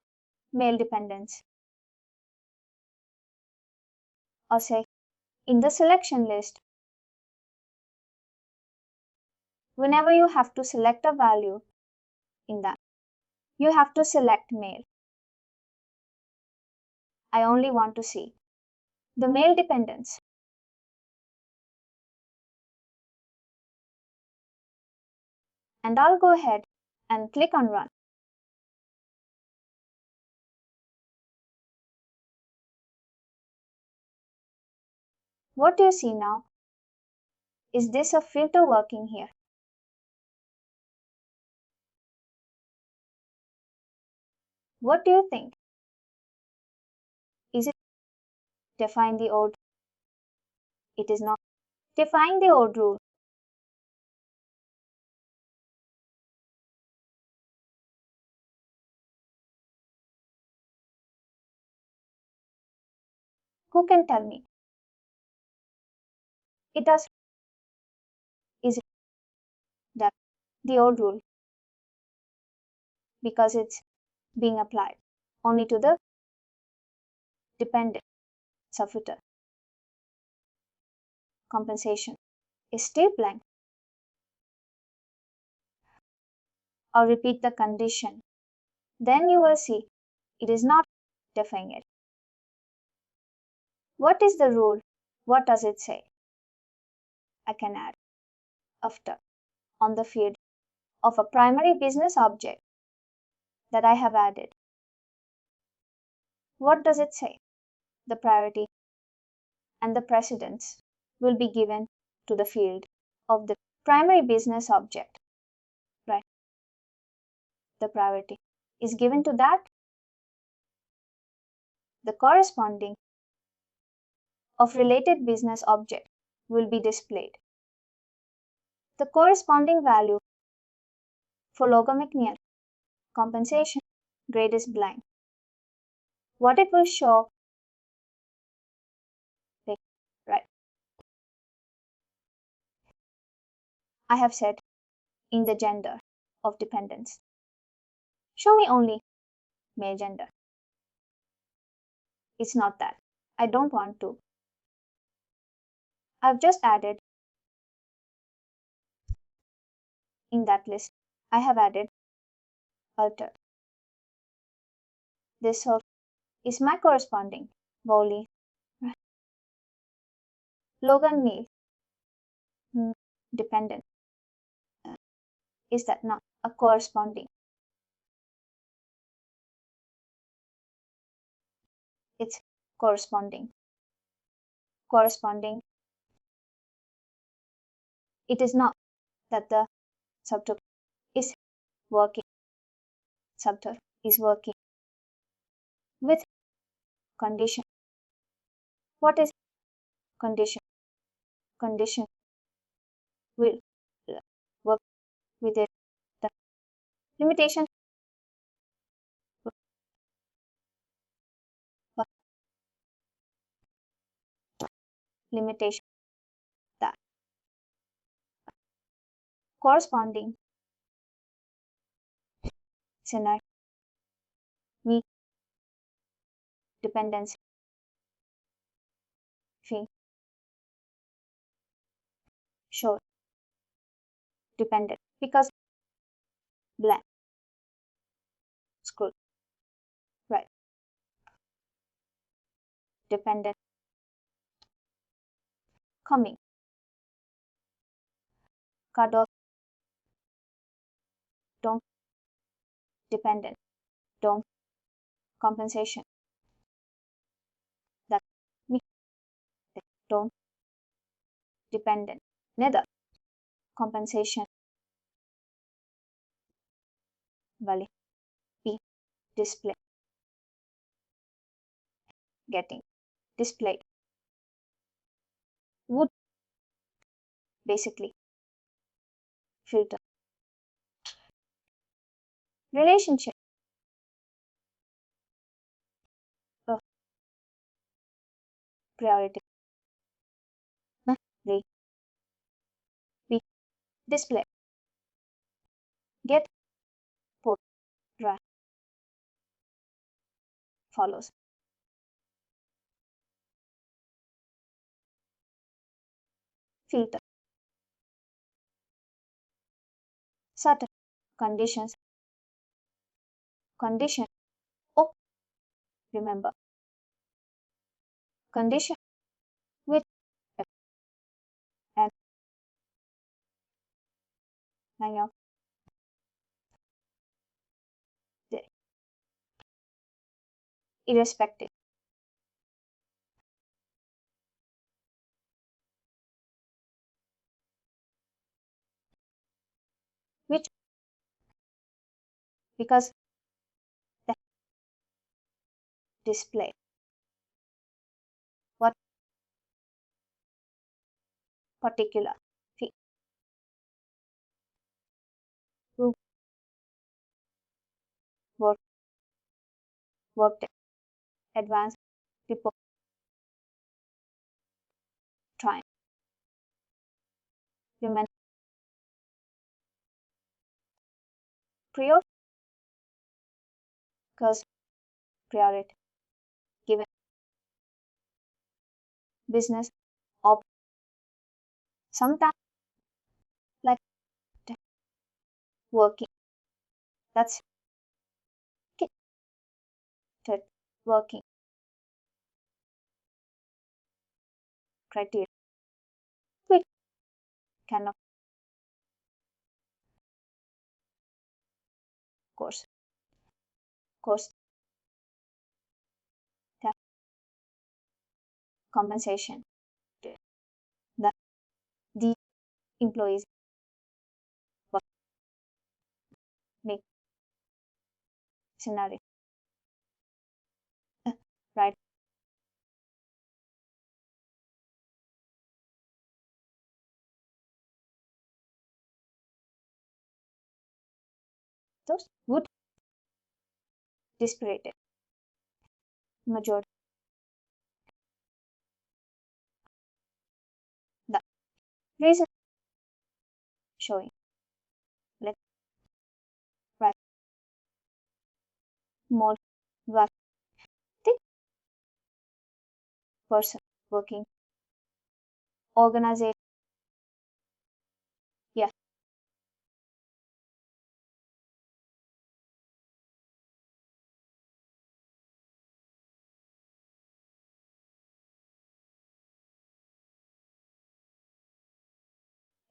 male dependents. Or say in the selection list, whenever you have to select a value in that, you have to select male. I only want to see the male dependents. And I'll go ahead and click on run. What do you see now? Is this a filter working here? What do you think? Is it define the old? It is not. Define the old rule. Who can tell me? It does. Is it that the old rule? Because it's being applied only to the dependent subfilter. Compensation is still blank. Or repeat the condition. Then you will see it is not defining it. What is the rule? What does it say? I can add after on the field of a primary business object that I have added. What does it say? The priority and the precedence will be given to the field of the primary business object, right? The priority is given to that. The corresponding of related business object will be displayed. The corresponding value for logomacniel compensation grade is blank. What it will show, right? I have said in the gender of dependents. Show me only male gender. It's not that. I don't want to. I've just added in that list. I have added alter. This is my corresponding Bowley Logan Neal dependent. Is that not a corresponding? It's corresponding. Corresponding. It is not that the subtotal is working. Subtotal is working with condition. What is condition? Condition will work with it. The limitation limitation, that corresponding scenario, weak dependency, fee, short dependent, because blank, scroll, right, dependent, coming, cut off, don't, dependent, don't, compensation, that, me, don't, dependent, neither, compensation, value, p, display, getting, displayed, would, basically, filter, relationship, uh, priority, re, p, display, get, put, right, follows, filter, certain, conditions, condition, oh, remember, condition, with, and, hang on, the, irrespective, which, because, the, display, what, particular, fee, group, work, workday, advanced, report, trying, remember, prior, cause, priority, given, business, op, sometimes, like, working, that's, it, working, criteria, quick, cannot, course, course, the, compensation, the employees, work, make, scenario, right, those, would, disparate, majority, the, reason, showing, let, right, more, work, think, person, working, organization, yeah,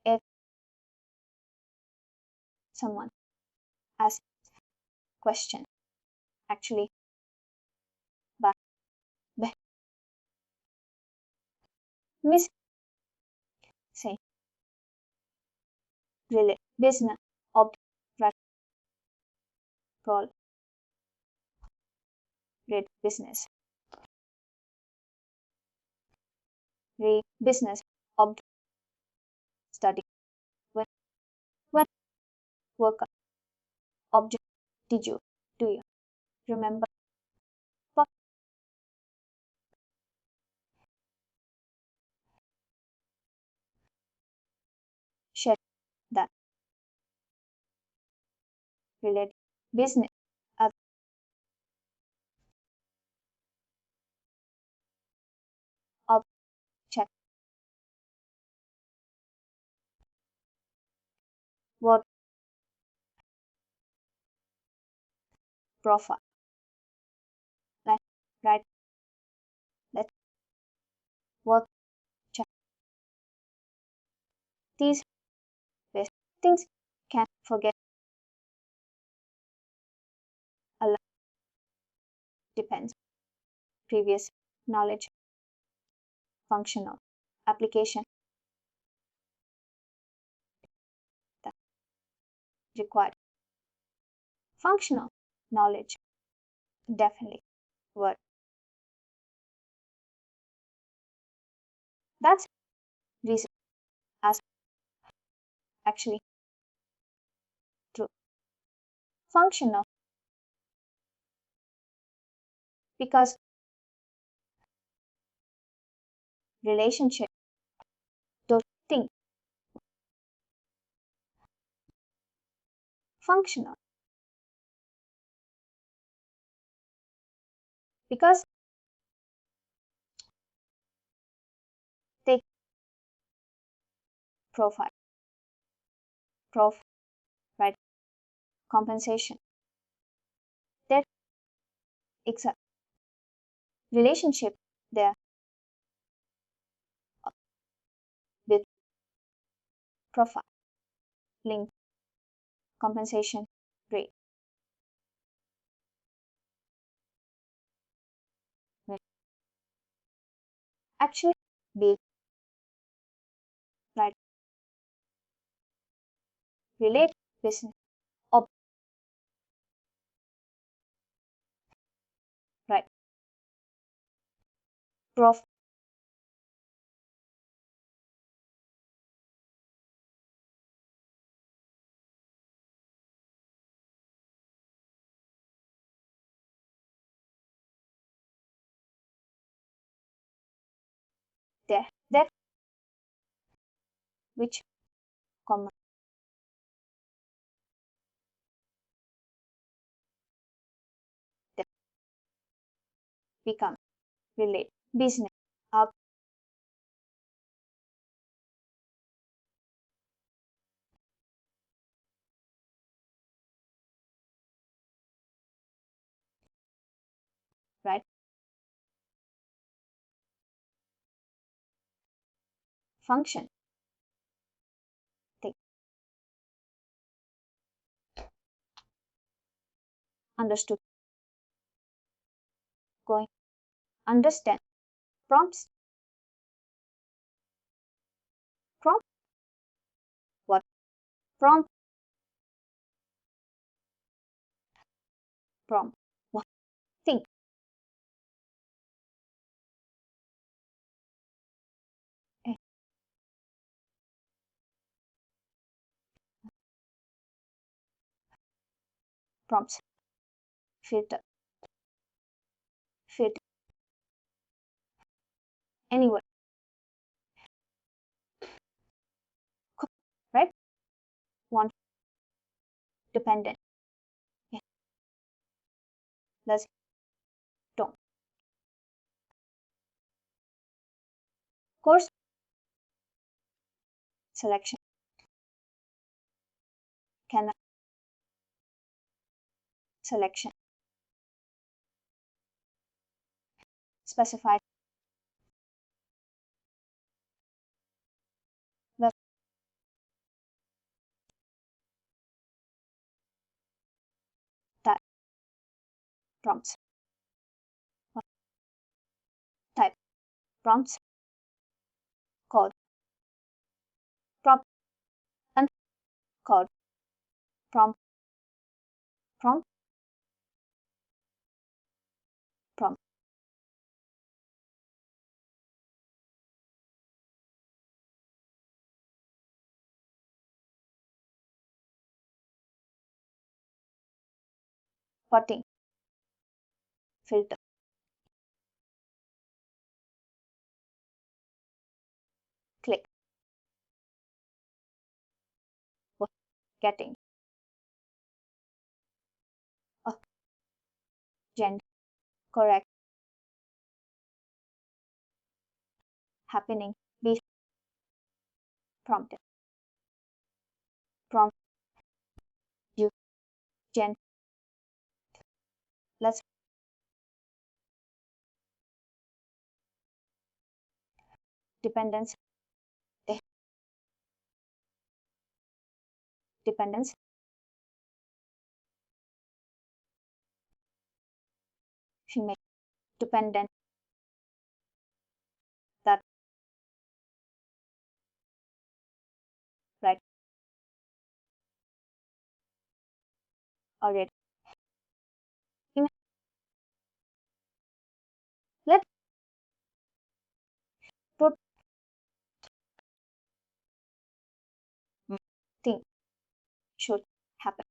if someone asks question, actually, but, be, miss, say, relate, business, ob, right, role, read, business, read, business, ob, study, when, work, object, did you, do you, remember, but, that relate business object work profile. Right, right. Let's work check these ways. Things can forget a lot depends previous knowledge functional application that required functional knowledge definitely word. That's reason as actually true. Functional because relationship don't think functional because they profile prof right compensation their exact relationship there with profile link compensation rate will actually be right relate business ob right prof there that which comma that become relate business up right function thing understood going understand prompts prompt what prompt prompt what think eh, prompts filter fit anywhere right one dependent yeah, let's don't course selection can selection specified web type prompts what type prompts code prompt and code prompt prompt prompt potting filter click getting, gender, correct, happening, be prompted, prompt, you, gen, let's, dependence, de- dependence, female, dependent, that, right, already, in, let, put, think, should, happen,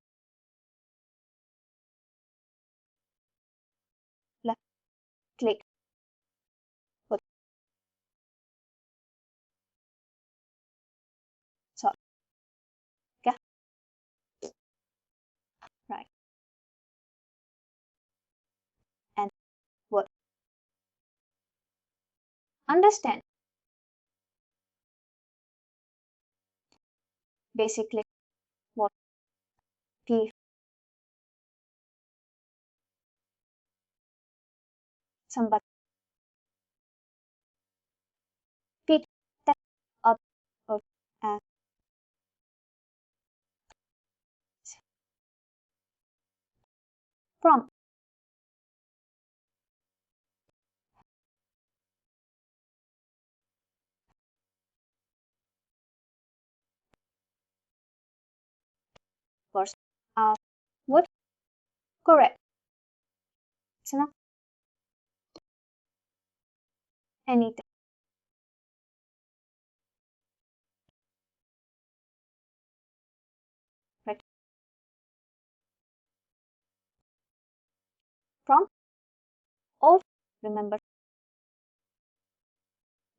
left, click, put, so, yeah, right, and what, understand, basically, what, p, somebody, p, that, up, or, and, prompt, course, what, correct, it's not anything, right, prompt, all, remember,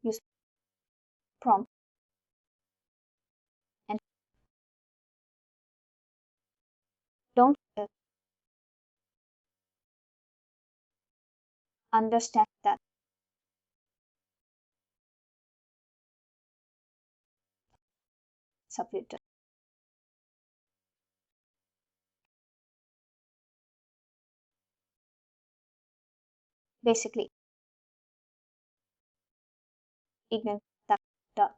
use prompt, and don't understand that, subtitle, basically, ignore that, dot,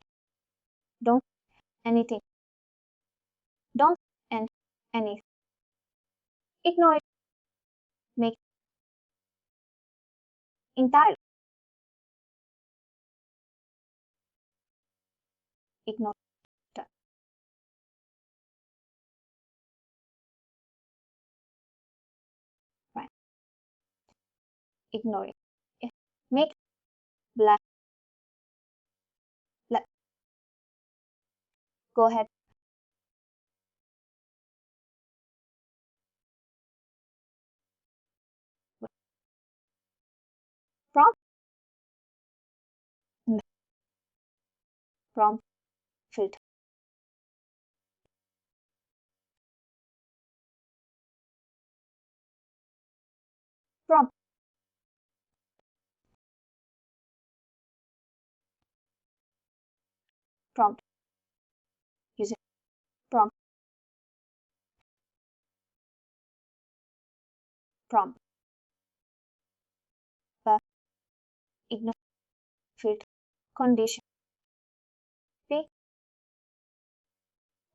don't, anything, don't, and, any, ignore it, make, entire, ignore, that, right, ignore it, make, black, black, go ahead, prompt, prompt, filter, prompt, prompt, use it, prompt, prompt, ignore, filter, condition, pay,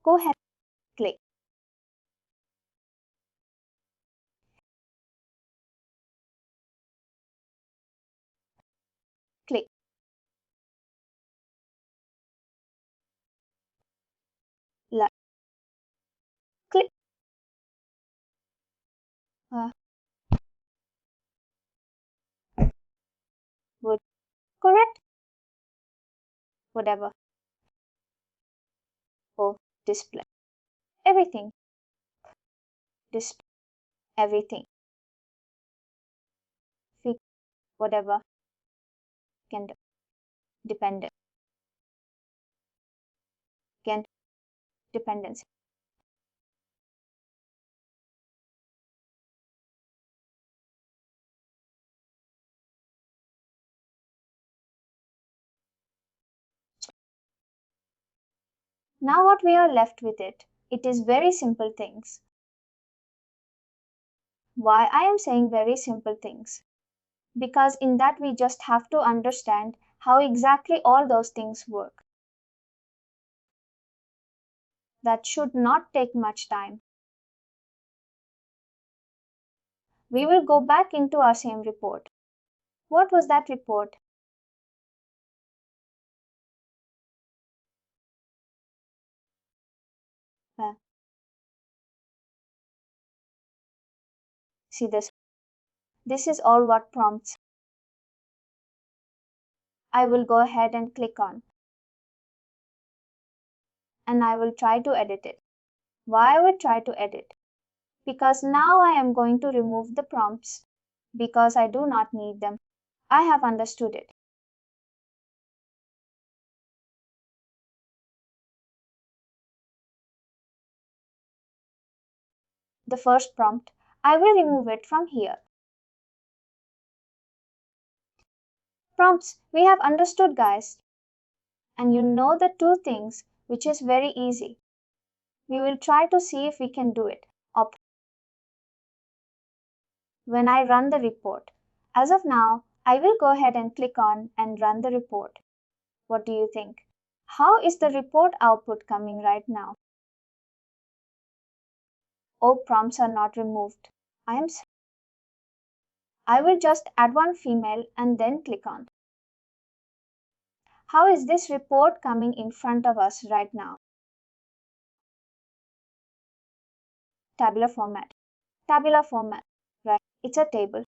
go ahead, click, click, la, click, uh, would, correct, whatever, or display, everything, display, everything, fix, whatever, can do, dependent, can, dependency, Now what we are left with it is very simple things. Why I am saying very simple things? Because in that we just have to understand how exactly all those things work. That should not take much time. We will go back into our same report. What was that report? Uh, See this. This is all what prompts. I will go ahead and click on, and I will try to edit it. Why I would try to edit? Because now I am going to remove the prompts because I do not need them. I have understood it. The first prompt, I will remove it from here. Prompts, we have understood, guys. And you know the two things, which is very easy. We will try to see if we can do it. When I run the report. As of now, I will go ahead and click on and run the report. What do you think? How is the report output coming right now? Oh, prompts are not removed. I will just add one female and then click on. How is this report coming in front of us right now? Tabular format. Tabular format. Right. It's a table.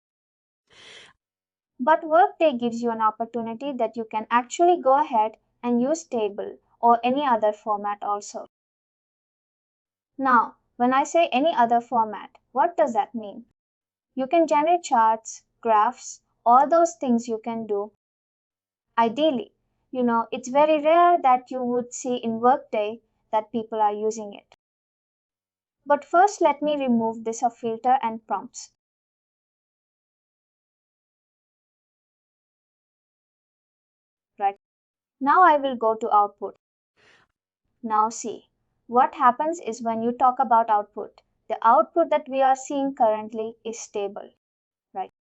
But Workday gives you an opportunity that you can actually go ahead and use table or any other format also. Now, when I say any other format, what does that mean? You can generate charts, graphs, all those things you can do. Ideally, it's very rare that you would see in Workday that people are using it. But first, let me remove this of filter and prompts. Right. Now I will go to output. Now see, what happens is when you talk about output, the output that we are seeing currently is stable. Right.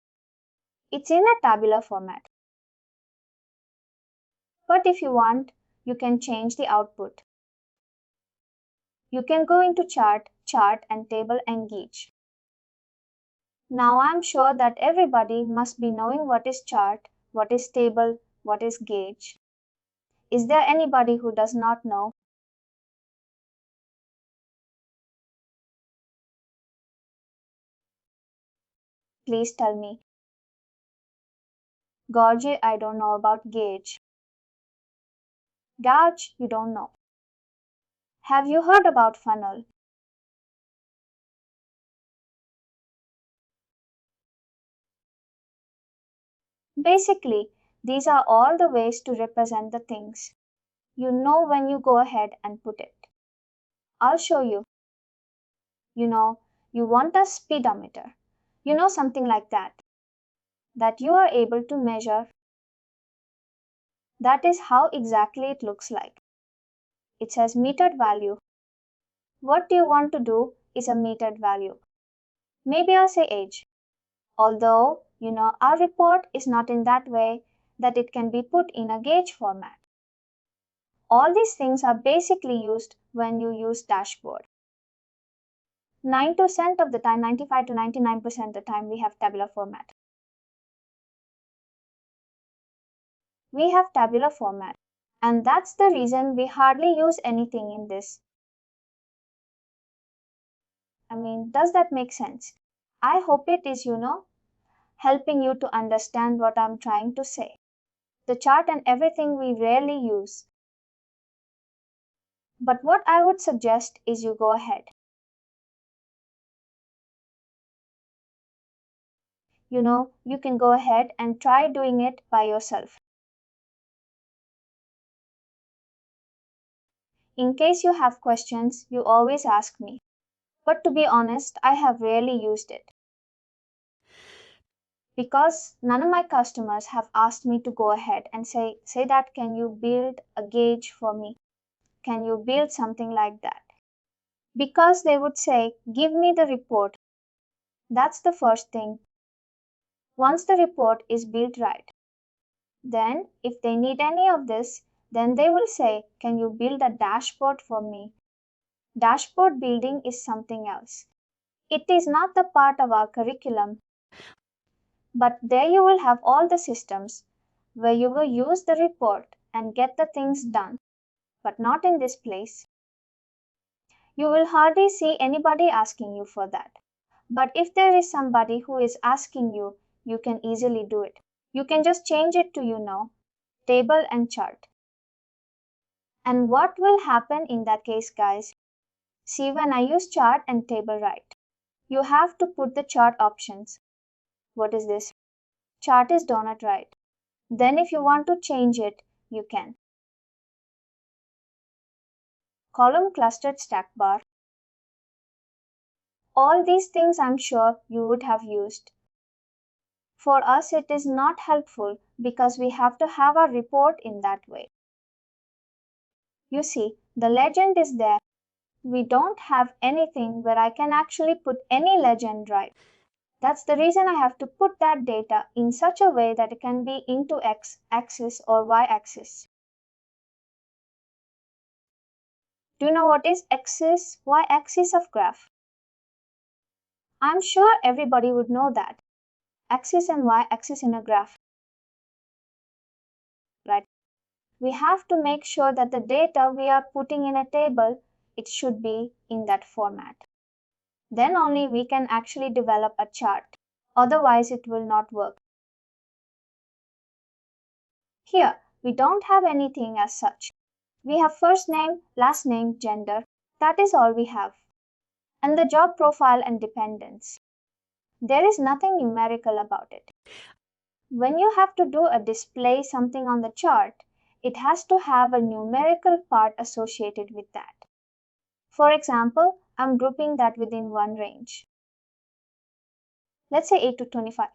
It's in a tabular format. But if you want, you can change the output. You can go into chart and table and gauge. Now I'm sure that everybody must be knowing what is chart, what is table, what is gauge. Is there anybody who does not know? Please tell me. Gauge, I don't know about gauge. Gauge, you don't know. Have you heard about funnel? Basically, these are all the ways to represent the things. You know when you go ahead and put it. I'll show you. You want a speedometer. Something like that. That you are able to measure. That is how exactly it looks like. It says metered value. What do you want to do is a metered value. Maybe I'll say age. Although, our report is not in that way that it can be put in a gauge format. All these things are basically used when you use dashboard. 9% of the time, 95 to 99% of the time, we have tabular format. We have tabular format, and that's the reason we hardly use anything in this. Does that make sense? I hope it is, helping you to understand what I'm trying to say. The chart and everything we rarely use. But what I would suggest is you go ahead. You can go ahead and try doing it by yourself. In case you have questions, you always ask me. But to be honest, I have rarely used it. Because none of my customers have asked me to go ahead and say that can you build a gauge for me? can you build something like that? Because they would say, give me the report. That's the first thing. Once the report is built right, then if they need any of this, then they will say, can you build a dashboard for me? Dashboard building is something else. It is not the part of our curriculum, but there you will have all the systems where you will use the report and get the things done, but not in this place. You will hardly see anybody asking you for that. But if there is somebody who is asking you, you can easily do it. You can just change it to, table and chart. And what will happen in that case, guys? See, when I use chart and table right, you have to put the chart options. What is this? Chart is donut right. Then if you want to change it, you can. Column clustered stack bar. All these things I'm sure you would have used. For us, it is not helpful because we have to have our report in that way. You see, the legend is there. We don't have anything where I can actually put any legend right. That's the reason I have to put that data in such a way that it can be into X axis or Y axis. Do you know what is axis, Y axis of graph? I'm sure everybody would know that. Axis and Y axis in a graph. Right? We have to make sure that the data we are putting in a table, it should be in that format. Then only we can actually develop a chart. Otherwise, it will not work. Here, we don't have anything as such. We have first name, last name, gender. That is all we have. And the job profile and dependents. There is nothing numerical about it. When you have to do a display something on the chart, it has to have a numerical part associated with that. For example, I'm grouping that within one range. Let's say 8 to 25.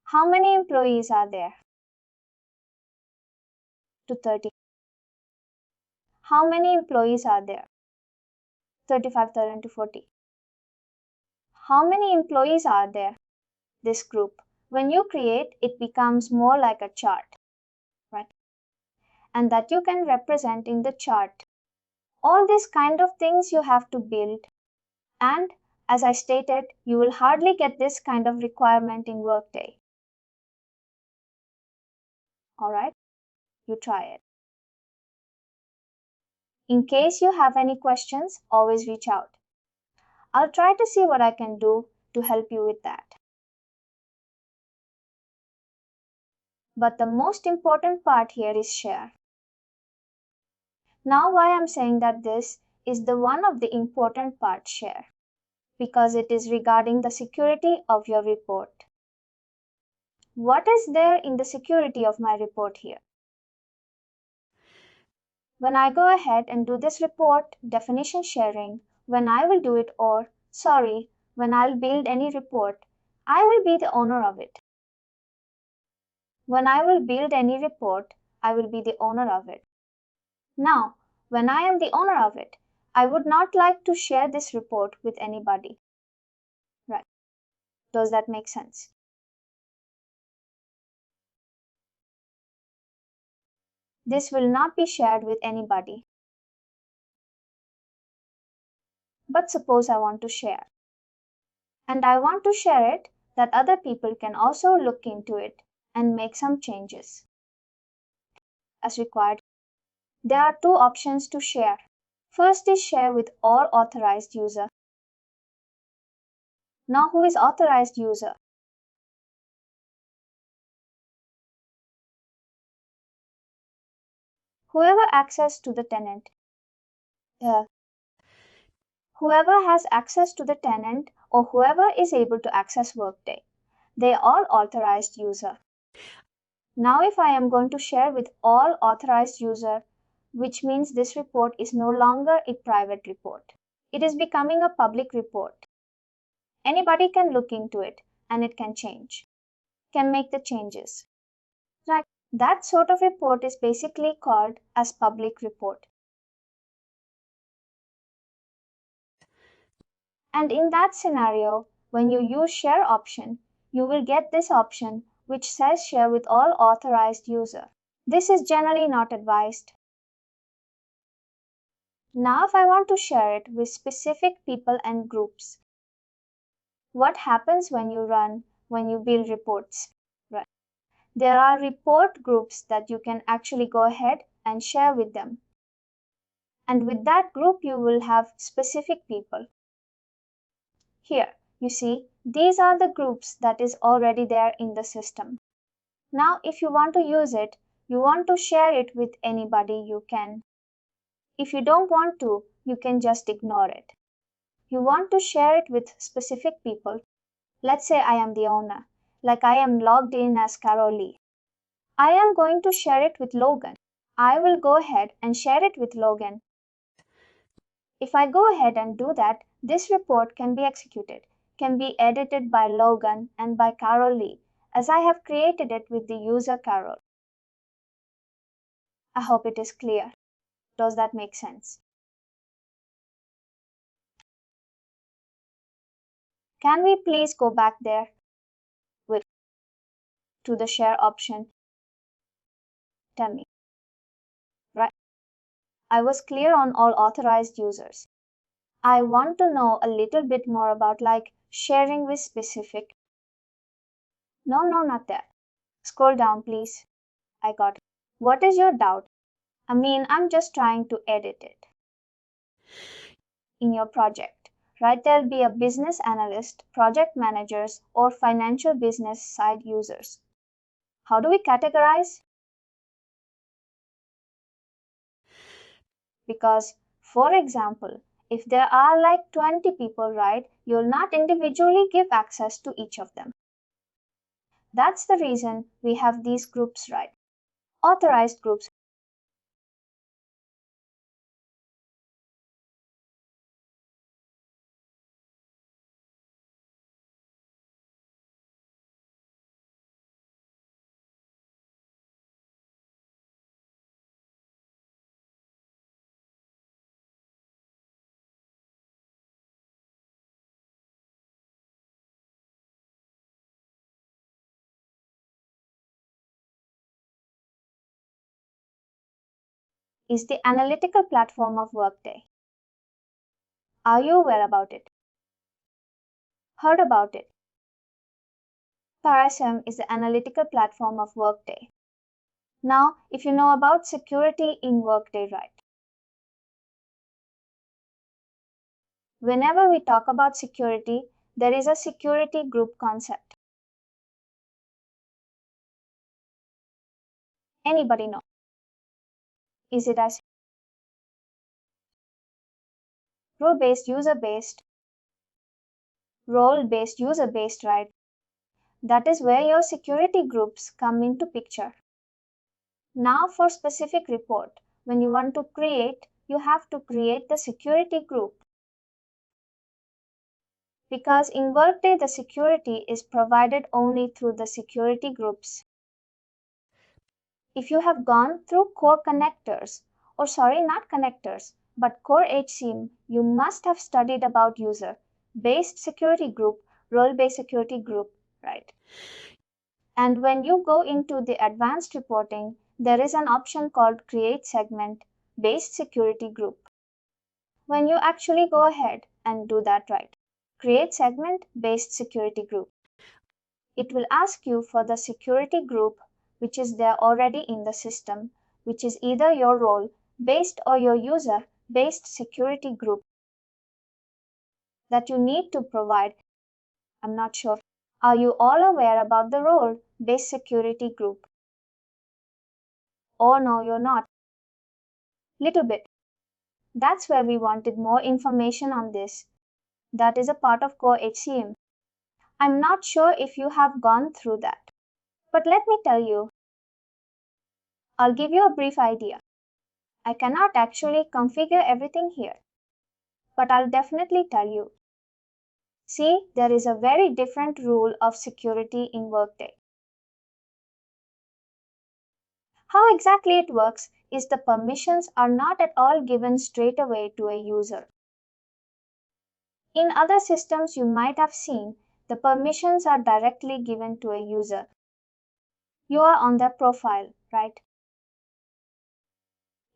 How many employees are there? To 30. How many employees are there? 35,000 to 40. How many employees are there? This group. When you create, it becomes more like a chart, right? And that you can represent in the chart. All these kind of things you have to build. And as I stated, you will hardly get this kind of requirement in Workday. Alright, you try it. In case you have any questions, always reach out. I'll try to see what I can do to help you with that. But the most important part here is share. Now why I'm saying that this is the one of the important part, share. Because it is regarding the security of your report. What is there in the security of my report here? When I go ahead and do this report definition sharing, when I will do it when I'll build any report, I will be the owner of it. When I will build any report, I will be the owner of it. Now, when I am the owner of it, I would not like to share this report with anybody. Right. Does that make sense? This will not be shared with anybody. But suppose I want to share. And I want to share it that other people can also look into it and make some changes. As required, there are two options to share. First is share with all authorized user. Now who is authorized user? Whoever access to the tenant. Whoever has access to the tenant or whoever is able to access Workday. They are authorized user. Now if I am going to share with all authorized user, which means this report is no longer a private report. It is becoming a public report. Anybody can look into it and it can change, can make the changes. Right. That sort of report is basically called as public report. And in that scenario, when you use share option, you will get this option which says share with all authorized user. This is generally not advised. Now if I want to share it with specific people and groups, what happens when you build reports? Right. There are report groups that you can actually go ahead and share with them. And with that group, you will have specific people. Here, you see, these are the groups that is already there in the system. Now, if you want to use it, you want to share it with anybody, you can. If you don't want to, you can just ignore it. You want to share it with specific people. Let's say I am the owner, like I am logged in as Carol Lee. I am going to share it with Logan. I will go ahead and share it with Logan. If I go ahead and do that, this report can be executed, can be edited by Logan and by Carol Lee, as I have created it with the user Carol. I hope it is clear. Does that make sense? Can we please go back there to the share option? Tell me. Right. I was clear on all authorized users. I want to know a little bit more about like sharing with specific. No, not that. Scroll down, please. I got it. What is your doubt? I mean, I'm just trying to edit it in your project. Right, there'll be a business analyst, project managers, or financial business side users. How do we categorize? Because, for example, if there are like 20 people, right, you'll not individually give access to each of them. That's the reason we have these groups, right? Authorized groups. Is the analytical platform of Workday. Are you aware about it? Heard about it? Parasem is the analytical platform of Workday. Now, if you know about security in Workday, right? Whenever we talk about security, there is a security group concept. Anybody know? Is it as role-based, user-based, role-based, user-based, right? That is where your security groups come into picture. Now for specific report, when you want to create, you have to create the security group. Because in Workday, the security is provided only through the security groups. If you have gone through core connectors, or sorry, not connectors, but core HCM, you must have studied about user-based security group, role-based security group, right? And when you go into the advanced reporting, there is an option called Create Segment Based Security Group. When you actually go ahead and do that right, Create Segment Based Security Group, it will ask you for the security group which is there already in the system, which is either your role based or your user based security group that you need to provide. I'm not sure. Are you all aware about the role based security group? Oh no, you're not. Little bit. That's where we wanted more information on this. That is a part of core HCM. I'm not sure if you have gone through that. But let me tell you, I'll give you a brief idea. I cannot actually configure everything here, but I'll definitely tell you. See, there is a very different rule of security in Workday. How exactly it works is the permissions are not at all given straight away to a user. In other systems you might have seen, the permissions are directly given to a user. You are on their profile, right?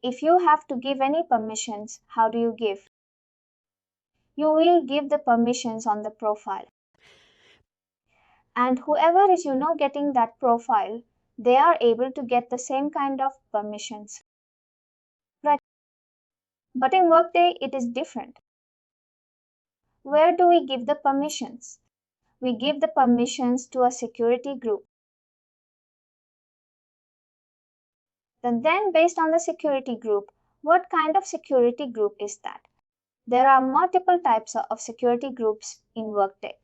If you have to give any permissions, how do you give? You will give the permissions on the profile. And whoever is getting that profile, they are able to get the same kind of permissions. Right. But in Workday, it is different. Where do we give the permissions? We give the permissions to a security group. Then based on the security group, what kind of security group is that? There are multiple types of security groups in Workday.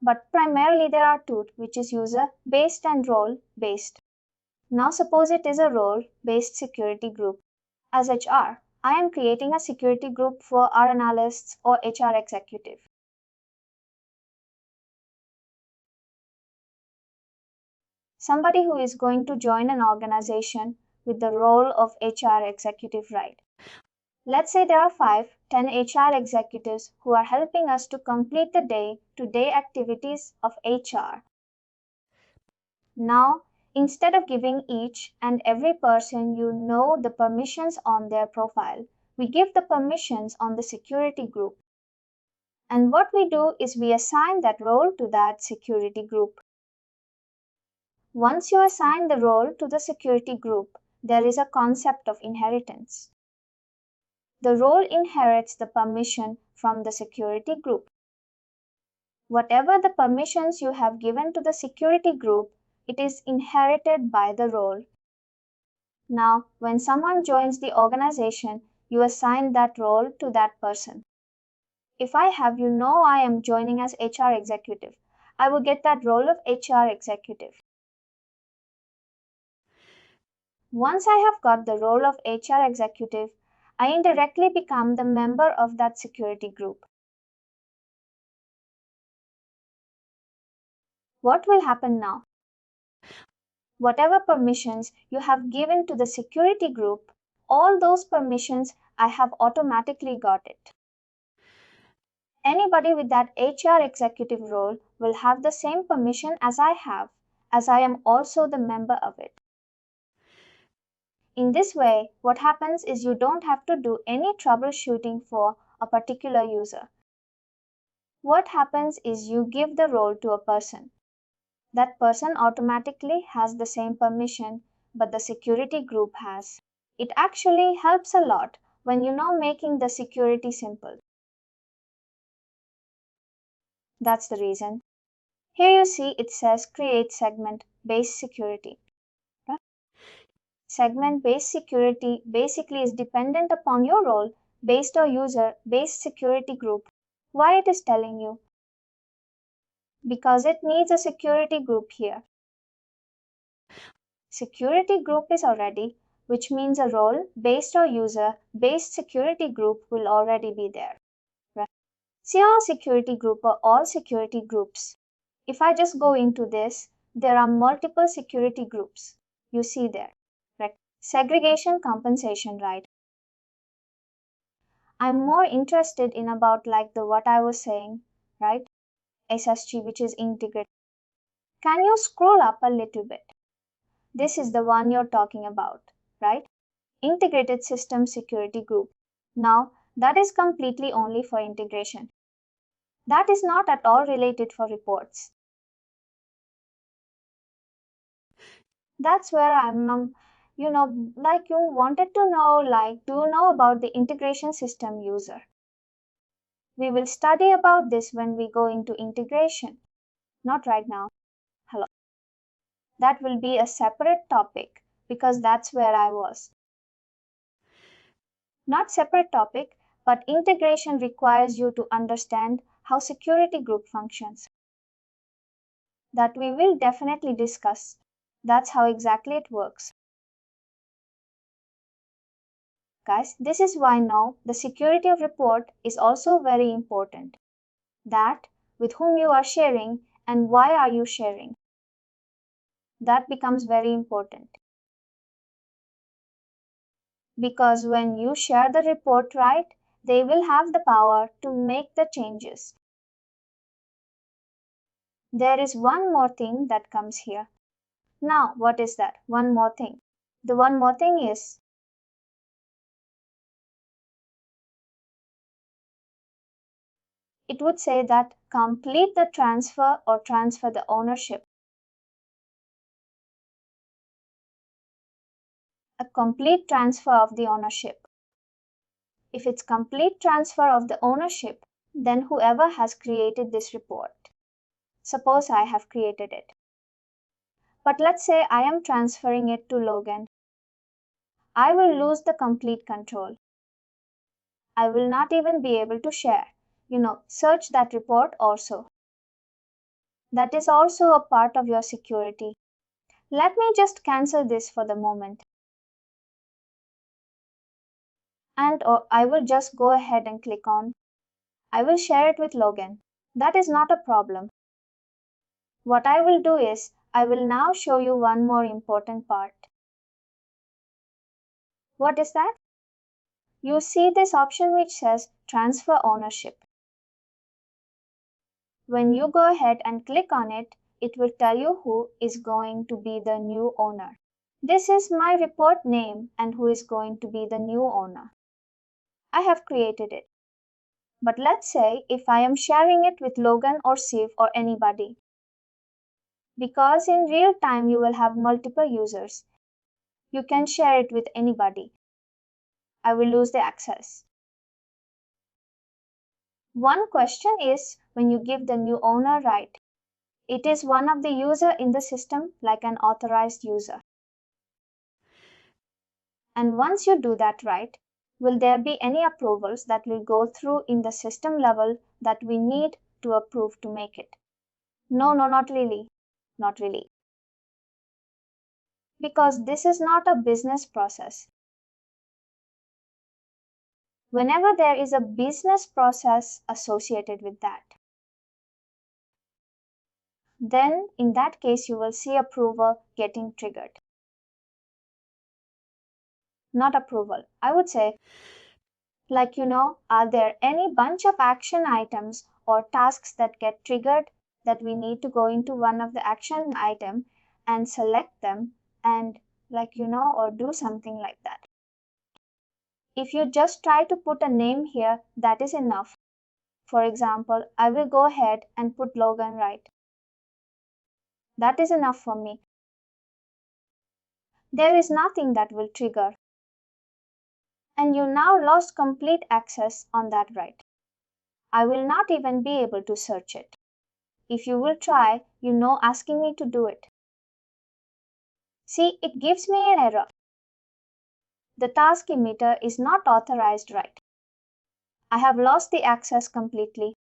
But primarily there are two, which is user-based and role-based. Now suppose it is a role-based security group. As HR, I am creating a security group for our analysts or HR executive. Somebody who is going to join an organization with the role of HR executive, right? Let's say there are 5, 10 HR executives who are helping us to complete the day-to-day activities of HR. Now, instead of giving each and every person the permissions on their profile, we give the permissions on the security group. And what we do is we assign that role to that security group. Once you assign the role to the security group, there is a concept of inheritance. The role inherits the permission from the security group. Whatever the permissions you have given to the security group, it is inherited by the role. Now, when someone joins the organization, you assign that role to that person. If I have I am joining as HR executive, I will get that role of HR executive. Once I have got the role of HR executive, I indirectly become the member of that security group. What will happen now? Whatever permissions you have given to the security group, all those permissions I have automatically got it. Anybody with that HR executive role will have the same permission as I have, as I am also the member of it. In this way, what happens is you don't have to do any troubleshooting for a particular user. What happens is you give the role to a person. That person automatically has the same permission, but the security group has. It actually helps a lot when making the security simple. That's the reason. Here you see it says create segment-based security. Right? Segment-based security basically is dependent upon your role-based or user-based security group. Why it is telling you? Because it needs a security group here. Security group is already, which means a role-based or user-based security group will already be there. Right? See our security group or all security groups. If I just go into this, there are multiple security groups. You see there. Right? Segregation compensation, right? I'm more interested in about like the what I was saying, right? SSG, which is integrated. Can you scroll up a little bit? This is the one you're talking about, right? Integrated System Security Group. Now, that is completely only for integration. That is not at all related for reports. That's where I'm, like you wanted to know, like, do you know about the integration system user? We will study about this when we go into integration. Not right now. Hello. That will be a separate topic because that's where I was. Not separate topic, but integration requires you to understand how security group functions. That we will definitely discuss. That's how exactly it works. Guys, this is why now the security of report is also very important. That with whom you are sharing and why are you sharing. That becomes very important. Because when you share the report, right, they will have the power to make the changes. There is one more thing that comes here. Now, what is that? One more thing. The one more thing is it would say that complete the transfer or transfer the ownership. A complete transfer of the ownership. If it's complete transfer of the ownership, then whoever has created this report, suppose I have created it. But let's say I am transferring it to Logan. I will lose the complete control. I will not even be able to share, search that report also. That is also a part of your security. Let me just cancel this for the moment. And I will just go ahead and click on I will share it with Logan. That is not a problem. What I will do is I will now show you one more important part. What is that? You see this option which says transfer ownership. When you go ahead and click on it, it will tell you who is going to be the new owner. This is my report name and who is going to be the new owner. I have created it. But let's say if I am sharing it with Logan or Siv or anybody. Because in real time you will have multiple users. You can share it with anybody. I will lose the access. One question is when you give the new owner right, it is one of the user in the system like an authorized user. And once you do that right, will there be any approvals that will go through in the system level that we need to approve to make it? No, not really. Not really. Because this is not a business process. Whenever there is a business process associated with that, then in that case you will see approval getting triggered. Not approval. I would say, are there any bunch of action items or tasks that get triggered that we need to go into one of the action item and select them and or do something like that. If you just try to put a name here, that is enough. For example, I will go ahead and put Logan right. That is enough for me. There is nothing that will trigger. And you now lost complete access on that right. I will not even be able to search it. If you will try, asking me to do it. See, it gives me an error. The task emitter is not authorized right. I have lost the access completely.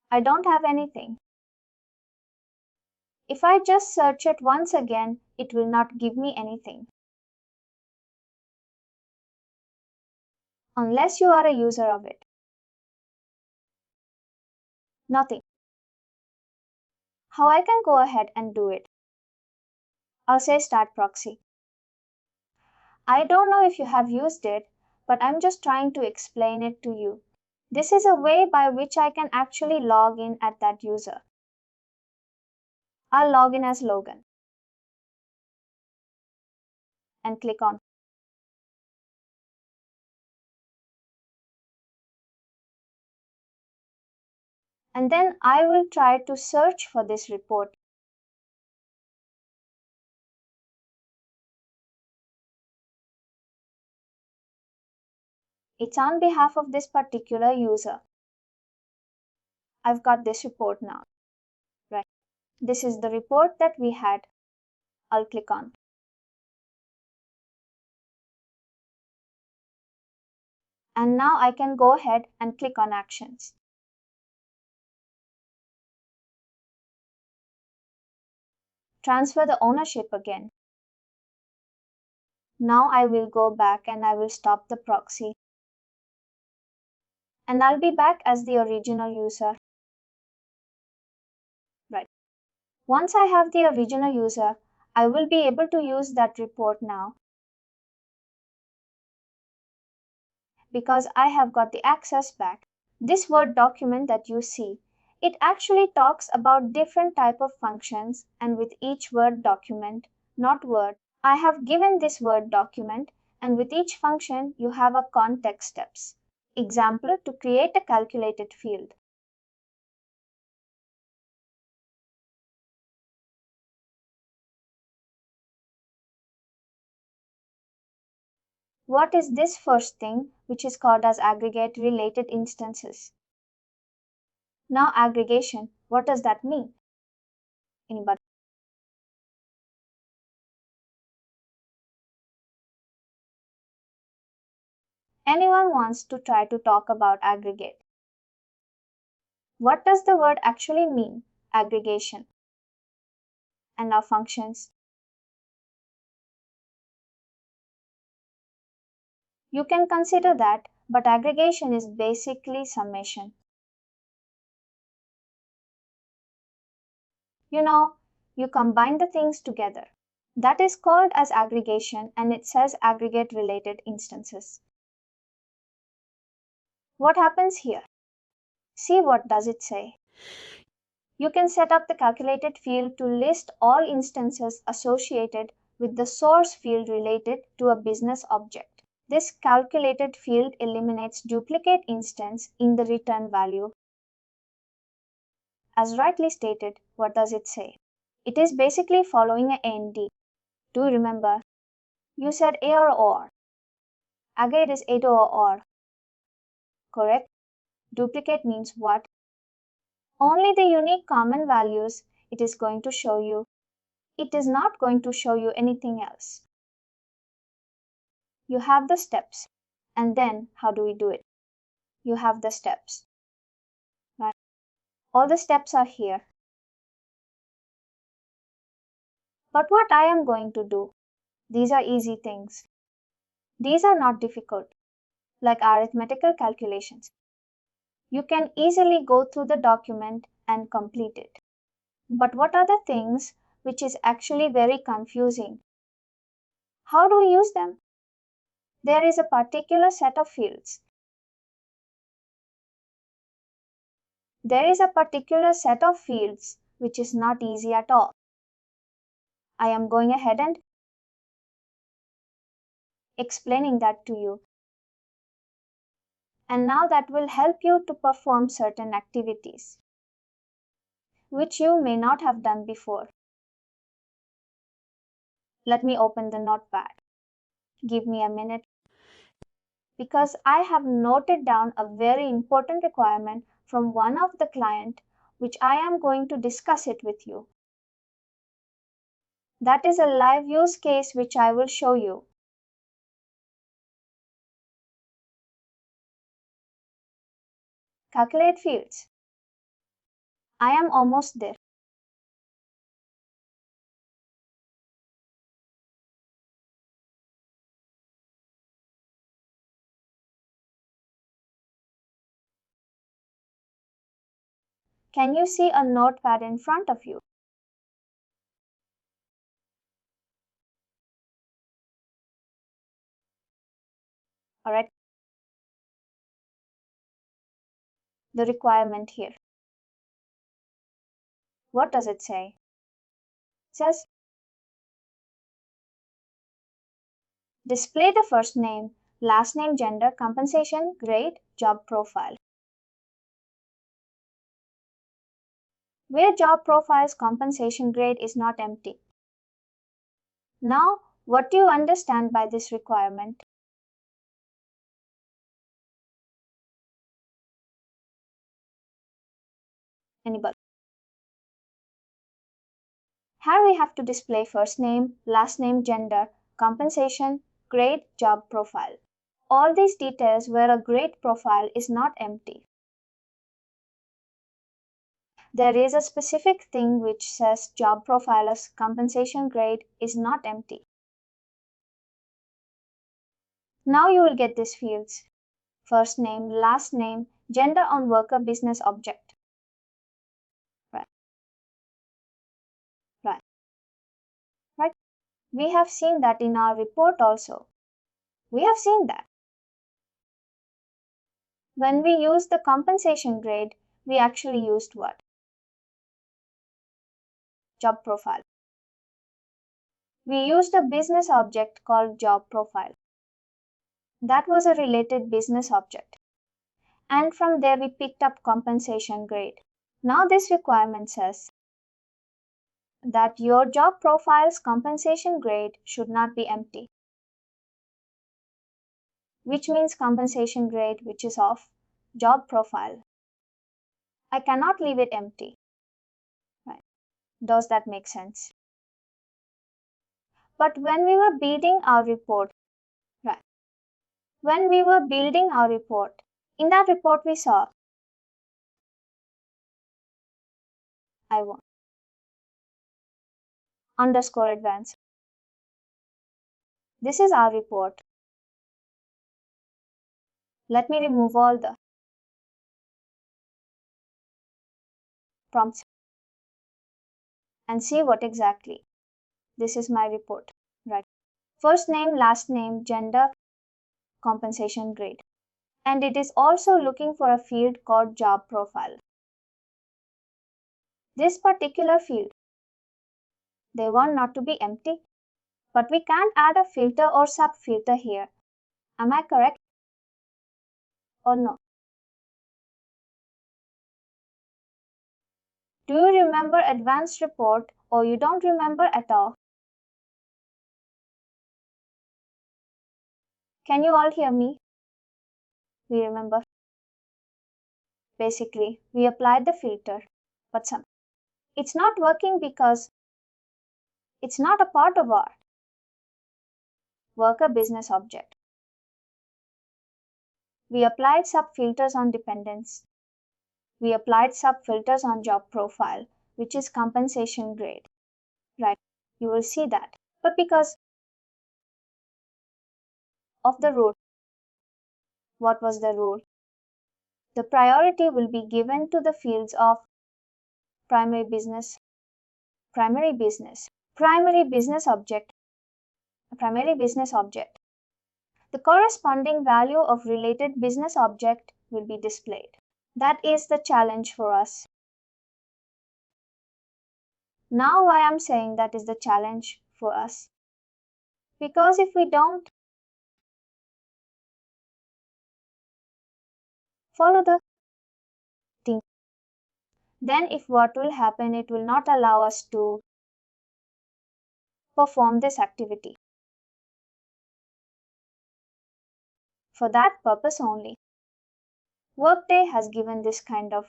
I don't have anything. If I just search it once again, it will not give me anything. Unless you are a user of it. Nothing. How I can go ahead and do it? I'll say start proxy. I don't know if you have used it, but I'm just trying to explain it to you. This is a way by which I can actually log in at that user. I'll log in as Logan and click on. And then I will try to search for this report. It's on behalf of this particular user. I've got this report now. Right. This is the report that we had. I'll click on. And now I can go ahead and click on actions. Transfer the ownership again. Now I will go back and I will stop the proxy. And I'll be back as the original user. Right. Once I have the original user, I will be able to use that report now. because I have got the access back. This Word document that you see, it actually talks about different type of functions, and with each Word document, not Word, I have given this Word document, and with each function you have a context steps. Example, to create a calculated field. What is this first thing, which is called as aggregate related instances? Now aggregation, what does that mean? Anybody? Anyone wants to try to talk about aggregate? What does the word actually mean? Aggregation. And now functions. You can consider that, but aggregation is basically summation. You know, you combine the things together. That is called as aggregation, and it says aggregate related instances. What happens here? See, what does it say? You can set up the calculated field to list all instances associated with the source field related to a business object. This calculated field eliminates duplicate instance in the return value. As rightly stated, what does it say? It is basically following a AND. Do you remember? You said A or. Again, it is either or. Correct? Duplicate means what? Only the unique common values it is going to show you. It is not going to show you anything else. You have the steps. And then, how do we do it? You have the steps. Right? All the steps are here. But what I am going to do? These are easy things. These are not difficult, like arithmetical calculations. You can easily go through the document and complete it. But what are the things which is actually very confusing? How do we use them? There is a particular set of fields. There is a particular set of fields which is not easy at all. I am going ahead and explaining that to you. And now that will help you to perform certain activities which you may not have done before. Let me open the notepad. Give me a minute, because I have noted down a very important requirement from one of the client which I am going to discuss it with you. That is a live use case which I will show you. Calculate fields. I am almost there. Can you see a notepad in front of you? Alright. The requirement here. What does it say? It says display the first name, last name, gender, compensation, grade, job profile. Where job profile's compensation grade is not empty. Now, what do you understand by this requirement? Anybody? Here we have to display first name, last name, gender, compensation, grade, job profile. All these details where a grade profile is not empty. There is a specific thing which says job profiler's compensation grade is not empty. Now you will get these fields. First name, last name, gender on worker business object. Right. Right. Right. We have seen that in our report also. We have seen that. When we use the compensation grade, we actually used what? Job profile. We used a business object called job profile. That was a related business object. And from there we picked up compensation grade. Now this requirement says that your job profile's compensation grade should not be empty, which means compensation grade which is of job profile. I cannot leave it empty. Right. Does that make sense? But when we were building our report, right, when we were building our report, in that report we saw I1 underscore advanced. This is our report. Let me remove all the prompts and see what exactly. This is my report, right? First name, last name, gender, compensation grade. And it is also looking for a field called job profile. This particular field, they want not to be empty, but we can't add a filter or sub-filter here. Am I correct or no? Do you remember advanced report or you don't remember at all? Can you all hear me? We remember. Basically, we applied the filter, but it's not working because it's not a part of our worker business object. We applied sub-filters on dependents. We applied sub-filters on job profile, which is compensation grade. Right, you will see that. But because of the rule, what was the rule? The priority will be given to the fields of primary business object. The corresponding value of related business object will be displayed. That is the challenge for us. Now why I'm saying that is the challenge for us? Because if we don't follow the thing, then if what will happen, it will not allow us to perform this activity. For that purpose only, Workday has given this kind of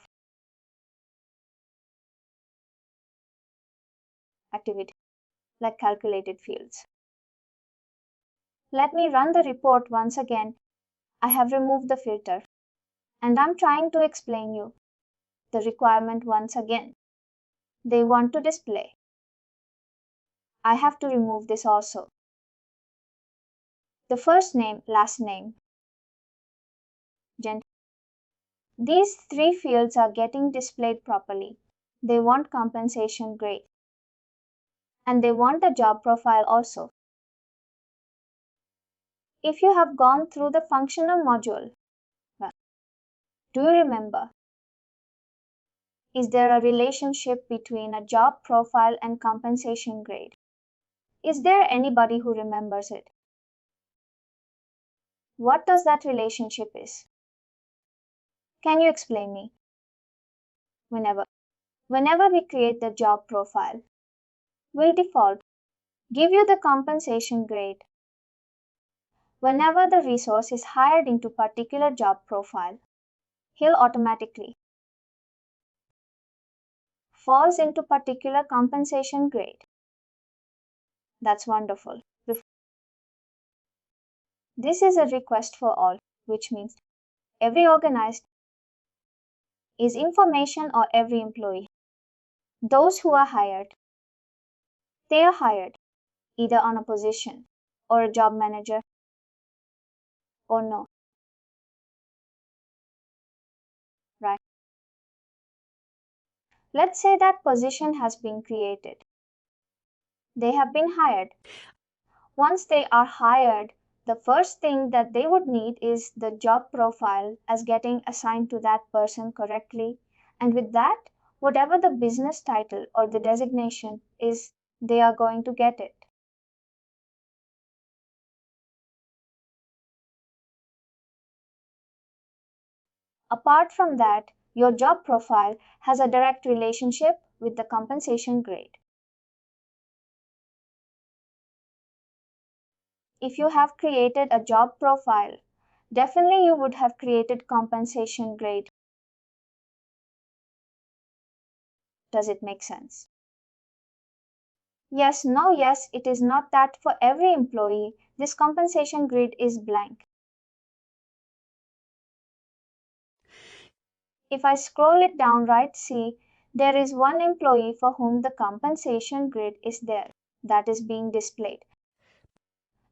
activity, like calculated fields. Let me run the report once again. I have removed the filter, and I'm trying to explain you the requirement once again. They want to display. I have to remove this also. The first name, last name, gender. These three fields are getting displayed properly. They want compensation grade. And they want the job profile also. If you have gone through the functional module, well, do you remember? Is there a relationship between a job profile and compensation grade? Is there anybody who remembers it? What does that relationship is? Can you explain me? Whenever we create the job profile, we'll default give you the compensation grade. Whenever the resource is hired into particular job profile, he'll automatically falls into particular compensation grade. That's wonderful. This is a request for all, which means every organized is information or every employee. Those who are hired, they are hired either on a position or a job manager or no. Right? Let's say that position has been created. They have been hired. Once they are hired, The first thing that they would need is the job profile as getting assigned to that person correctly. And with that, whatever the business title or the designation is, they are going to get it. Apart from that, your job profile has a direct relationship with the compensation grade. If you have created a job profile, definitely you would have created compensation grade. Does it make sense? Yes, no, yes, it is not that for every employee, this compensation grid is blank. If I scroll it down right, see, there is one employee for whom the compensation grid is there, that is being displayed.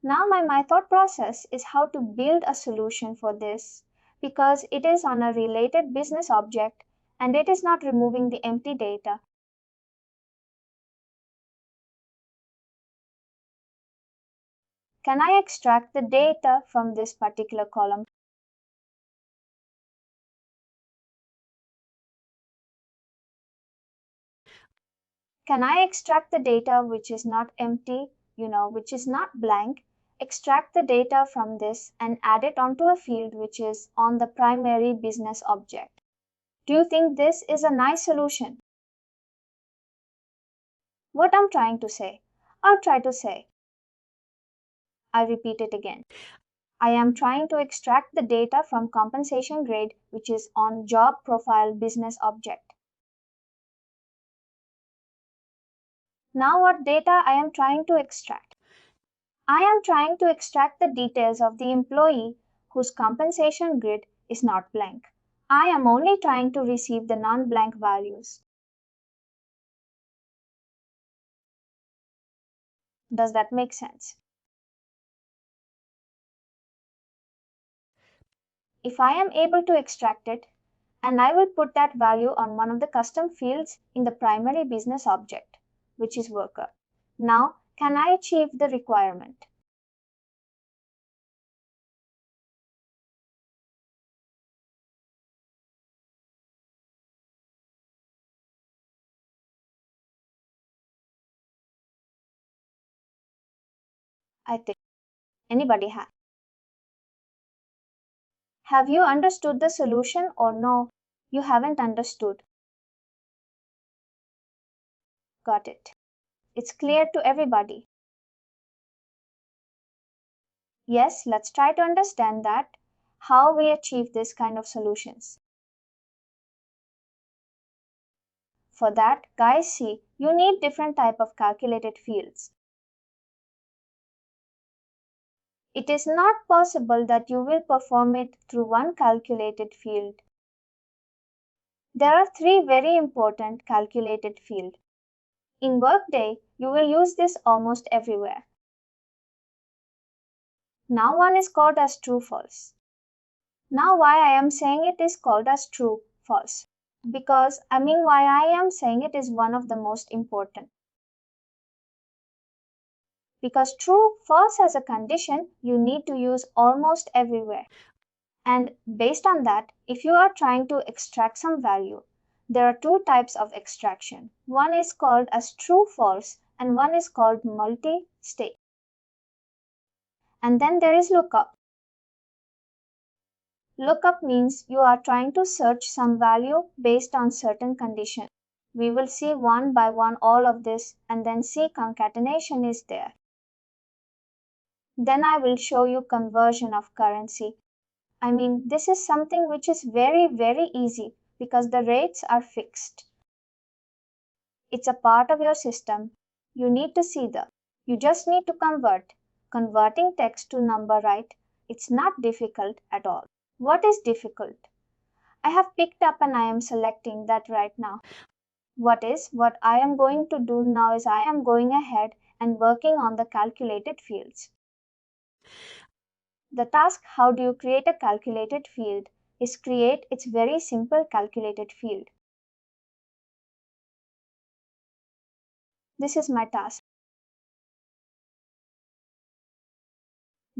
Now my thought process is how to build a solution for this because it is on a related business object and it is not removing the empty data. Can I extract the data from this particular column? Can I extract the data which is not empty, which is not blank, extract the data from this and add it onto a field which is on the primary business object? Do you think this is a nice solution? What I'm trying to say, I'll try to say. I repeat it again. I am trying to extract the data from compensation grade which is on job profile business object. Now what data I am trying to extract? I am trying to extract the details of the employee whose compensation grid is not blank. I am only trying to receive the non-blank values. Does that make sense? If I am able to extract it, and I will put that value on one of the custom fields in the primary business object, which is worker. Now, can I achieve the requirement? I think anybody has. Have you understood the solution or no? You haven't understood. Got it. It's clear to everybody. Yes, let's try to understand that how we achieve this kind of solutions. For that, guys, see, you need different type of calculated fields. It is not possible that you will perform it through one calculated field. There are three very important calculated fields. In Workday, you will use this almost everywhere. Now one is called as true false. Now why I am saying it is called as true false? Because why I am saying it is one of the most important. Because true false as a condition you need to use almost everywhere. And based on that, if you are trying to extract some value, there are two types of extraction. One is called as true false and one is called multi-state. And then there is lookup. Lookup means you are trying to search some value based on certain condition. We will see one by one all of this and then see concatenation is there. Then I will show you conversion of currency. This is something which is very, very easy because the rates are fixed. It's a part of your system. You need to see you just need to convert. Converting text to number, right? It's not difficult at all. What is difficult? I have picked up and I am selecting that right now. What I am going to do now is I am going ahead and working on the calculated fields. The task how do you create a calculated field is create its very simple calculated field. This is my task.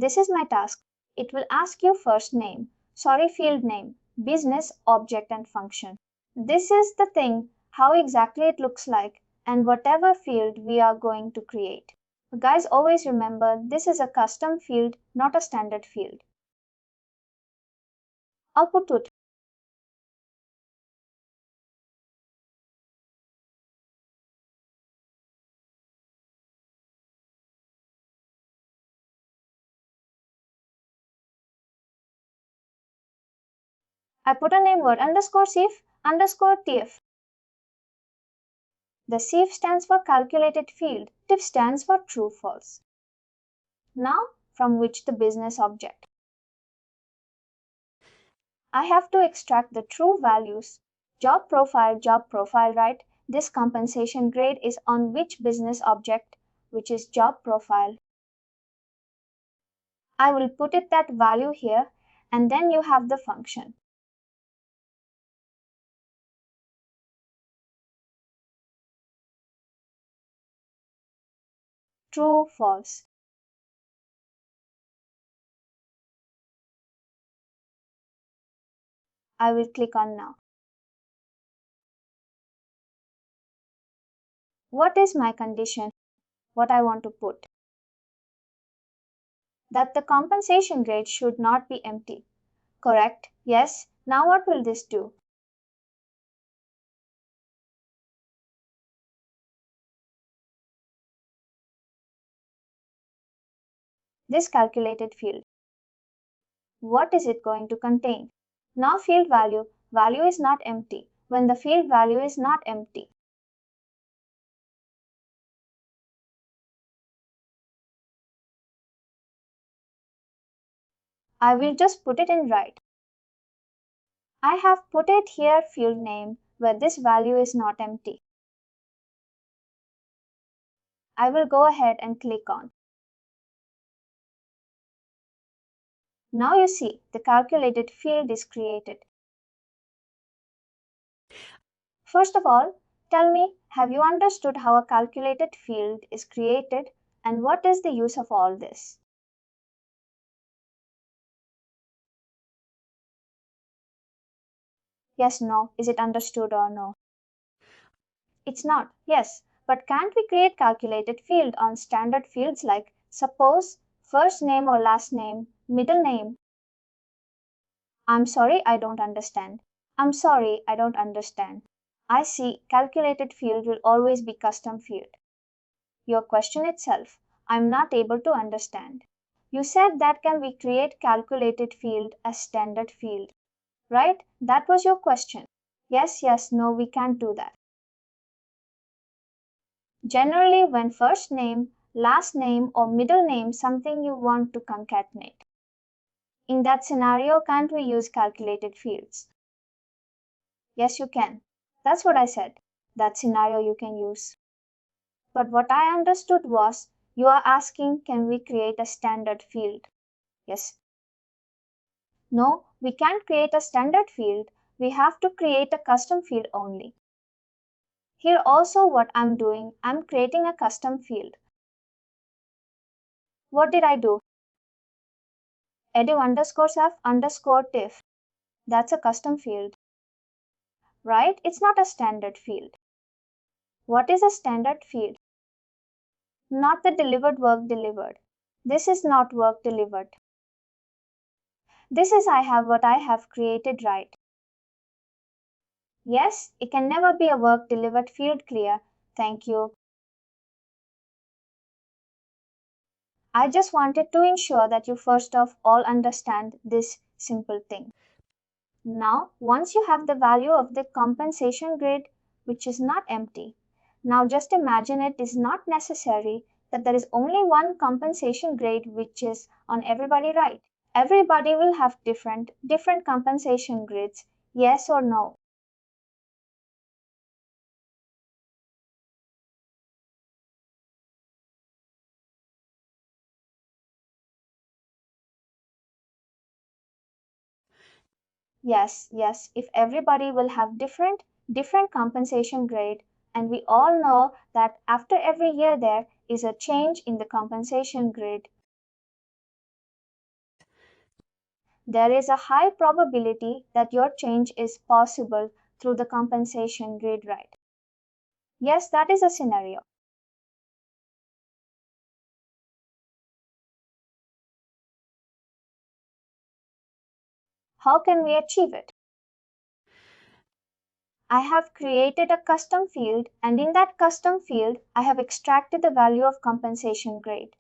This is my task. It will ask you first name, field name, business, object and function. This is the thing, how exactly it looks like, and whatever field we are going to create. Guys, always remember this is a custom field, not a standard field. Output. I put a name word underscore CIF underscore TF. The CIF stands for calculated field, TIF stands for true false. Now, from which the business object. I have to extract the true values. Job profile, right? This compensation grade is on which business object, which is job profile. I will put it that value here, and then you have the function. True, false. I will click on now. What is my condition? What I want to put? That the compensation grade should not be empty. Correct? Yes. Now what will this do? This calculated field. What is it going to contain? Now field value. Value is not empty. When the field value is not empty, I will just put it in right. I have put it here field name where this value is not empty. I will go ahead and click on. Now you see the calculated field is created. First of all, tell me, have you understood how a calculated field is created and what is the use of all this? Yes, no. Is it understood or no? It's not. Yes. But can't we create calculated field on standard fields like suppose first name or last name, middle name? I'm sorry, I don't understand. I'm sorry, I don't understand. I see calculated field will always be custom field. Your question itself, I'm not able to understand. You said that can we create calculated field as standard field, right? That was your question. Yes, no, we can't do that. Generally, when first name, last name, or middle name something you want to concatenate. In that scenario, can't we use calculated fields? Yes, you can. That's what I said. That scenario you can use. But what I understood was you are asking, can we create a standard field? Yes. No, we can't create a standard field. We have to create a custom field only. Here also what I'm doing, I'm creating a custom field. What did I do? Edu underscore saf underscore tif. That's a custom field. Right? It's not a standard field. What is a standard field? Not the delivered work delivered. This is not work delivered. This is I have what I have created, right? Yes, it can never be a work delivered field clear. Thank you. I just wanted to ensure that you first of all understand this simple thing. Now, once you have the value of the compensation grade, which is not empty, now just imagine it is not necessary that there is only one compensation grade which is on everybody, right? Everybody will have different compensation grades, yes or no? Yes, if everybody will have different compensation grade, and we all know that after every year there is a change in the compensation grade. There is a high probability that your change is possible through the compensation grid, right? Yes, that is a scenario. How can we achieve it? I have created a custom field, and in that custom field, I have extracted the value of compensation grade.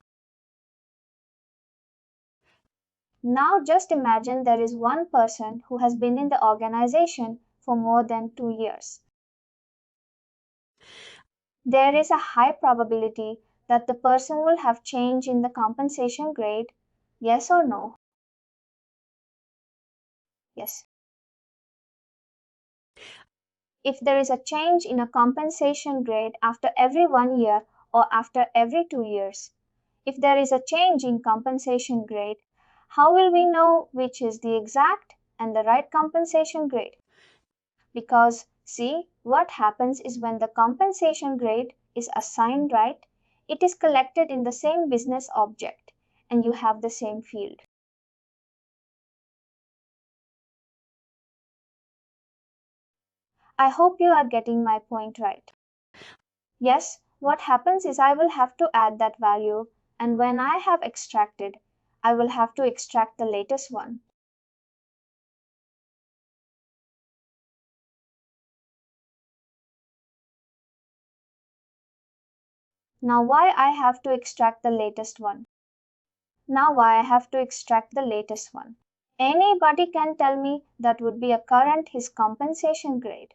Now just imagine there is one person who has been in the organization for more than 2 years. There is a high probability that the person will have change in the compensation grade. Yes or no? Yes. If there is a change in a compensation grade after every 1 year or after every 2 years, if there is a change in compensation grade, how will we know which is the exact and the right compensation grade? Because, see, what happens is when the compensation grade is assigned right, it is collected in the same business object and you have the same field. I hope you are getting my point right. Yes, what happens is I will have to add that value, and when I have extracted, I will have to extract the latest one. Now why I have to extract the latest one? Now why I have to extract the latest one? Anybody can tell me that would be a current his compensation grade.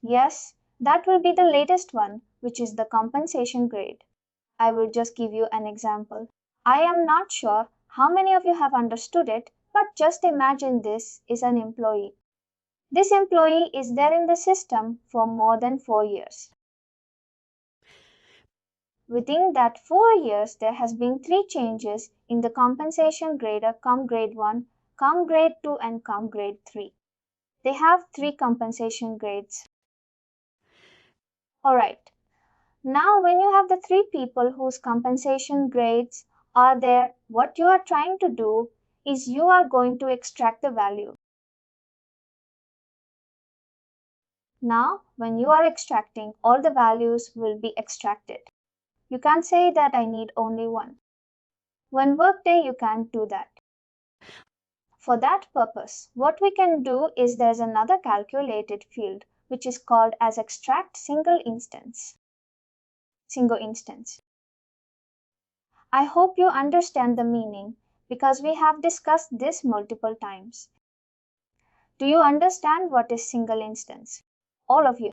Yes, that will be the latest one, which is the compensation grade. I will just give you an example. I am not sure how many of you have understood it, but just imagine this is an employee. This employee is there in the system for more than 4 years. Within that 4 years, there has been 3 changes in the compensation grade come grade 1, come grade 2, and come grade 3. They have 3 compensation grades. Alright, now when you have the 3 people whose compensation grades are there, what you are trying to do is you are going to extract the value. Now, when you are extracting, all the values will be extracted. You can't say that I need only one. When Workday, you can't do that. For that purpose, what we can do is there's another calculated field which is called as extract single instance. Single instance. I hope you understand the meaning because we have discussed this multiple times. Do you understand what is single instance? All of you.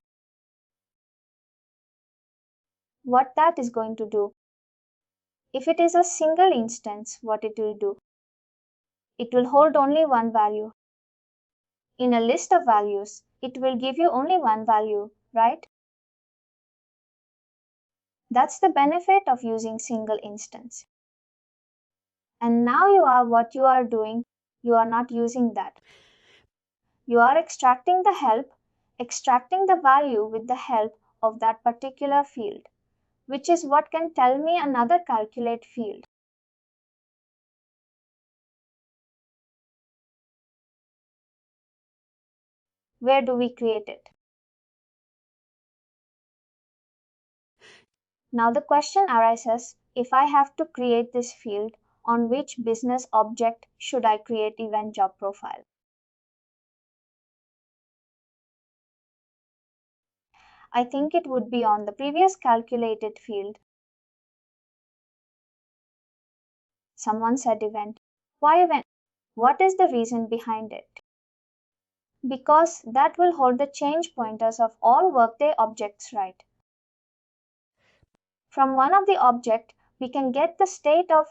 What that is going to do? If it is a single instance, what it will do? It will hold only one value. In a list of values, it will give you only one value, right? That's the benefit of using single instance. And now what you are doing, you are not using that. You are extracting the help, extracting the value with the help of that particular field, which is what can tell me another calculate field. Where do we create it? Now the question arises, if I have to create this field, on which business object should I create event job profile? I think it would be on the previous calculated field. Someone said event. Why event? What is the reason behind it? Because that will hold the change pointers of all Workday objects, right? From one of the object, we can get the state of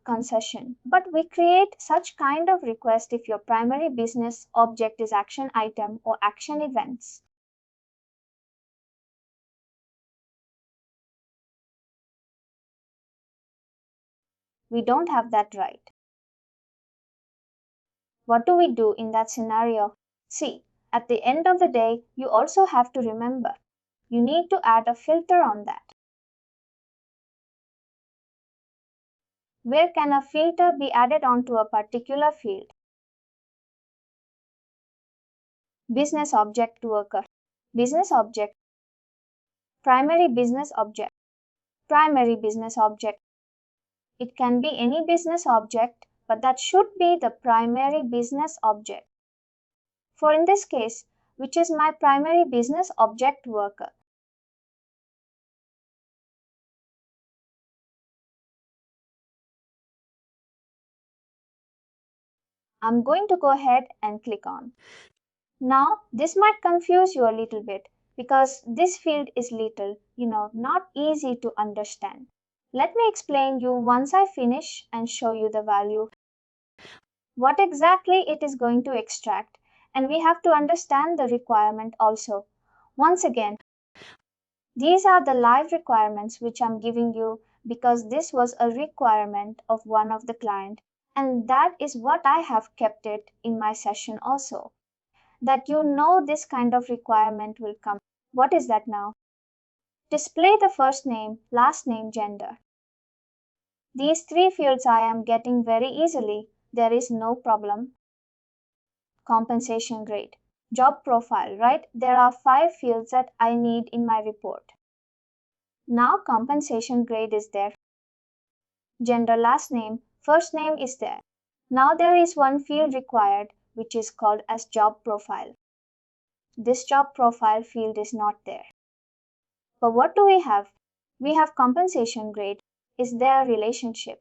concession, but we create such kind of request if your primary business object is action item or action events. We don't have that right. What do we do in that scenario? See, at the end of the day, you also have to remember, you need to add a filter on that. Where can a filter be added onto a particular field? Business object worker. Business object. Primary business object. Primary business object. It can be any business object, but that should be the primary business object. For in this case, which is my primary business object worker? I'm going to go ahead and click on. Now, this might confuse you a little bit because this field is little, not easy to understand. Let me explain you once I finish and show you the value, what exactly it is going to extract, and we have to understand the requirement also. Once again, these are the live requirements which I'm giving you because this was a requirement of one of the client, and that is what I have kept it in my session also. That this kind of requirement will come. What is that now? Display the first name, last name, gender. These three fields I am getting very easily. There is no problem. Compensation grade. Job profile, right? There are 5 fields that I need in my report. Now compensation grade is there. Gender, last name, first name is there. Now there is one field required which is called as job profile. This job profile field is not there. But what do we have? We have compensation grade. Is there a relationship?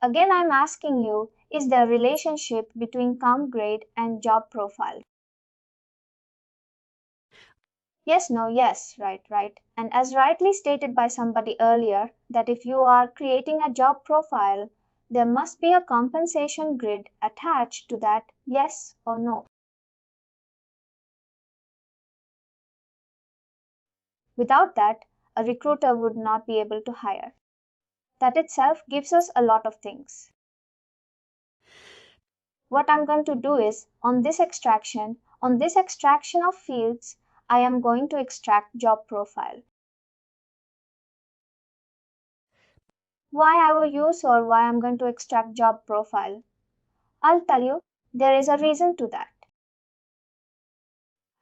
Again, I'm asking you, is there a relationship between comp grade and job profile? Yes, no, yes, right. And as rightly stated by somebody earlier, that if you are creating a job profile, there must be a compensation grid attached to that, yes or no. Without that, a recruiter would not be able to hire. That itself gives us a lot of things. What I'm going to do is, on this extraction of fields, I am going to extract job profile. Why I will use or why I'm going to extract job profile? I'll tell you, there is a reason to that.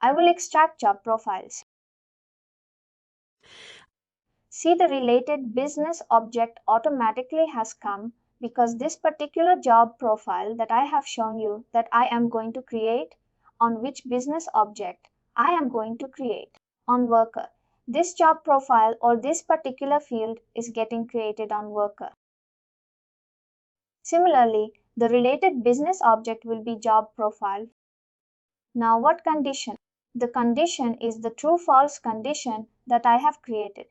I will extract job profiles. See, the related business object automatically has come because this particular job profile that I have shown you that I am going to create, on which business object I am going to create, on worker. This job profile or this particular field is getting created on worker. Similarly, the related business object will be job profile. Now what condition? The condition is the true-false condition that I have created.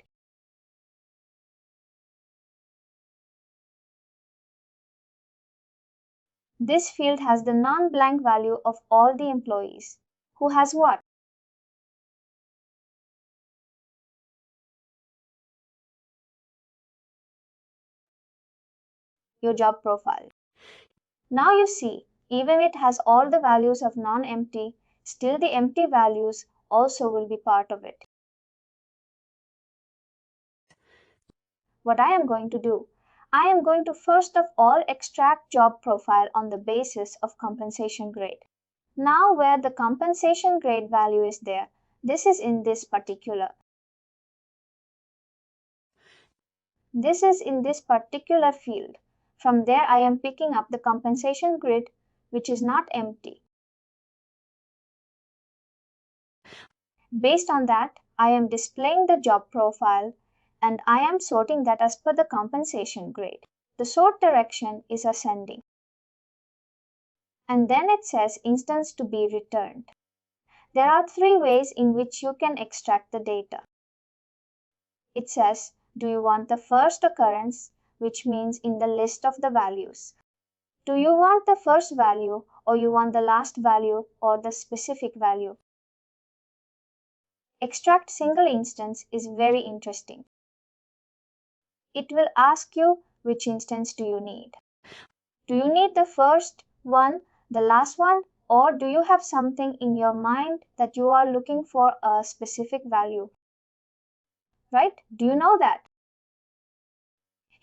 This field has the non-blank value of all the employees. Who has what? Your job profile. Now you see, even it has all the values of non-empty, still the empty values also will be part of it. What I am going to do, I am going to first of all extract job profile on the basis of compensation grade. Now where the compensation grade value is there, this is in this particular. This is in this particular field. From there I am picking up the compensation grid which is not empty. Based on that, I am displaying the job profile and I am sorting that as per the compensation grade. The sort direction is ascending. And then it says instance to be returned. There are 3 ways in which you can extract the data. It says, do you want the first occurrence, which means in the list of the values? Do you want the first value or you want the last value or the specific value? Extract single instance is very interesting. It will ask you which instance do you need. Do you need the first one, the last one, or do you have something in your mind that you are looking for a specific value? Right? Do you know that?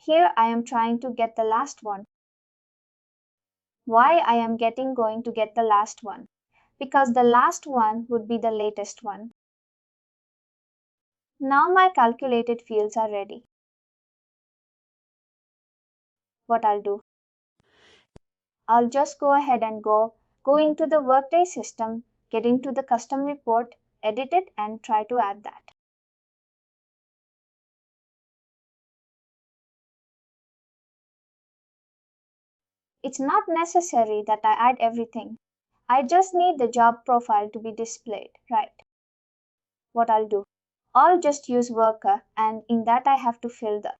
Here I am trying to get the last one. Why I am going to get the last one? Because the last one would be the latest one. Now my calculated fields are ready. What I'll do? I'll just go ahead and go into the Workday system, get into the custom report, edit it and try to add that. It's not necessary that I add everything. I just need the job profile to be displayed, right? What I'll do? I'll just use worker and in that I have to fill the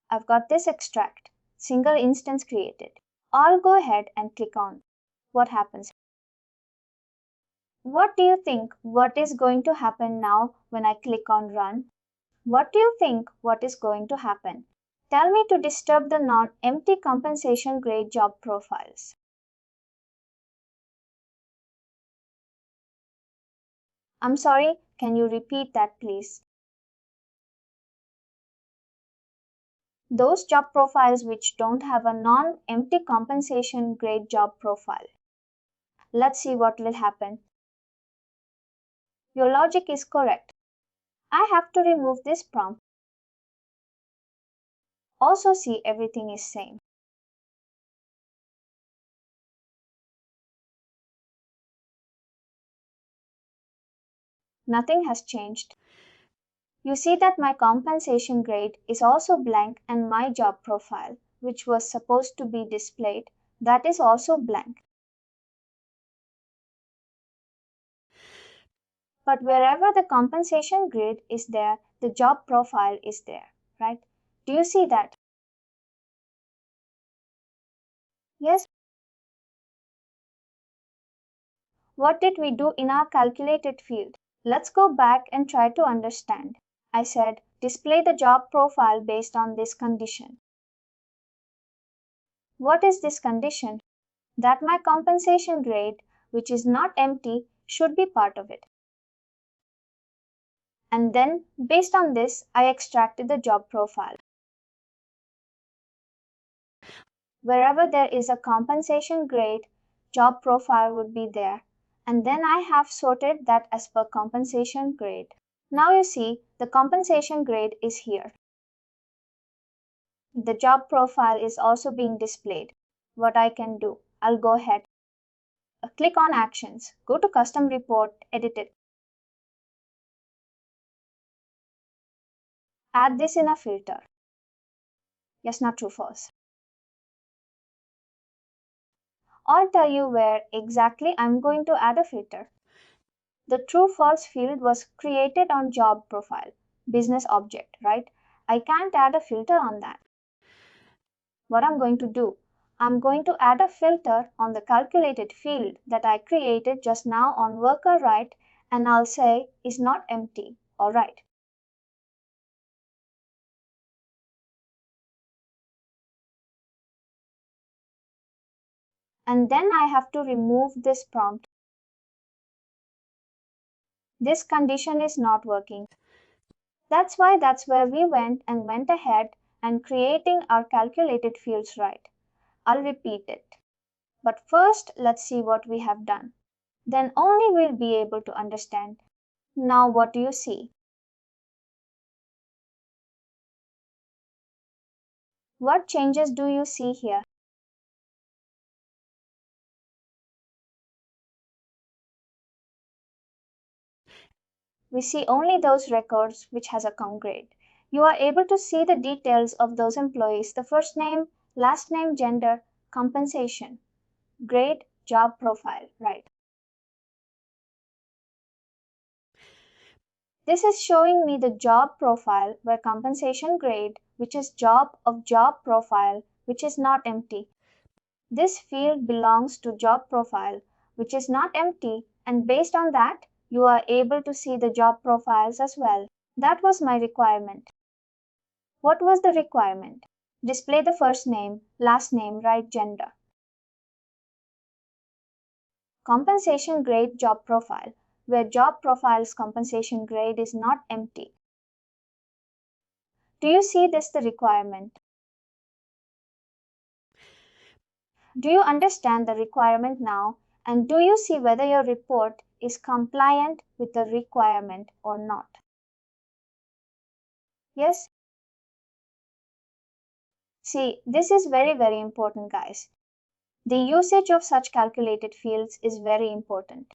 I've got this extract, single instance created. I'll go ahead and click on. What happens? What do you think what is going to happen now when I click on run? What do you think what is going to happen? Tell me to disturb the non-empty compensation grade job profiles. I'm sorry, can you repeat that please? Those job profiles which don't have a non-empty compensation grade job profile. Let's see what will happen. Your logic is correct. I have to remove this prompt. Also see everything is same. Nothing has changed. You see that my compensation grade is also blank and my job profile, which was supposed to be displayed, that is also blank. But wherever the compensation grade is there, the job profile is there, right? Do you see that? Yes. What did we do in our calculated field? Let's go back and try to understand. I said, display the job profile based on this condition. What is this condition? That my compensation grade, which is not empty, should be part of it. And then, based on this, I extracted the job profile. Wherever there is a compensation grade, job profile would be there. And then I have sorted that as per compensation grade. Now you see, the compensation grade is here. The job profile is also being displayed. What I can do, I'll go ahead. Click on Actions, go to Custom Report, edit it. Add this in a filter. Yes, not true, false. I'll tell you where exactly I'm going to add a filter. The true false field was created on job profile, business object, right? I can't add a filter on that. What I'm going to do, I'm going to add a filter on the calculated field that I created just now on worker right, and I'll say is not empty, alright. And then I have to remove this prompt. This condition is not working. That's where we went ahead and creating our calculated fields right. I'll repeat it. But first, let's see what we have done. Then only we'll be able to understand. Now what do you see? What changes do you see here? We see only those records which has a com grade. You are able to see the details of those employees, the first name, last name, gender, compensation, grade, job profile, right? This is showing me the job profile where compensation grade, which is job of job profile, which is not empty. This field belongs to job profile, which is not empty, and based on that, you are able to see the job profiles as well. That was my requirement. What was the requirement? Display the first name, last name, right gender. Compensation grade job profile, where job profile's compensation grade is not empty. Do you see this the requirement? Do you understand the requirement now? And do you see whether your report is compliant with the requirement or not? Yes? See, this is very important, guys. The usage of such calculated fields is very important.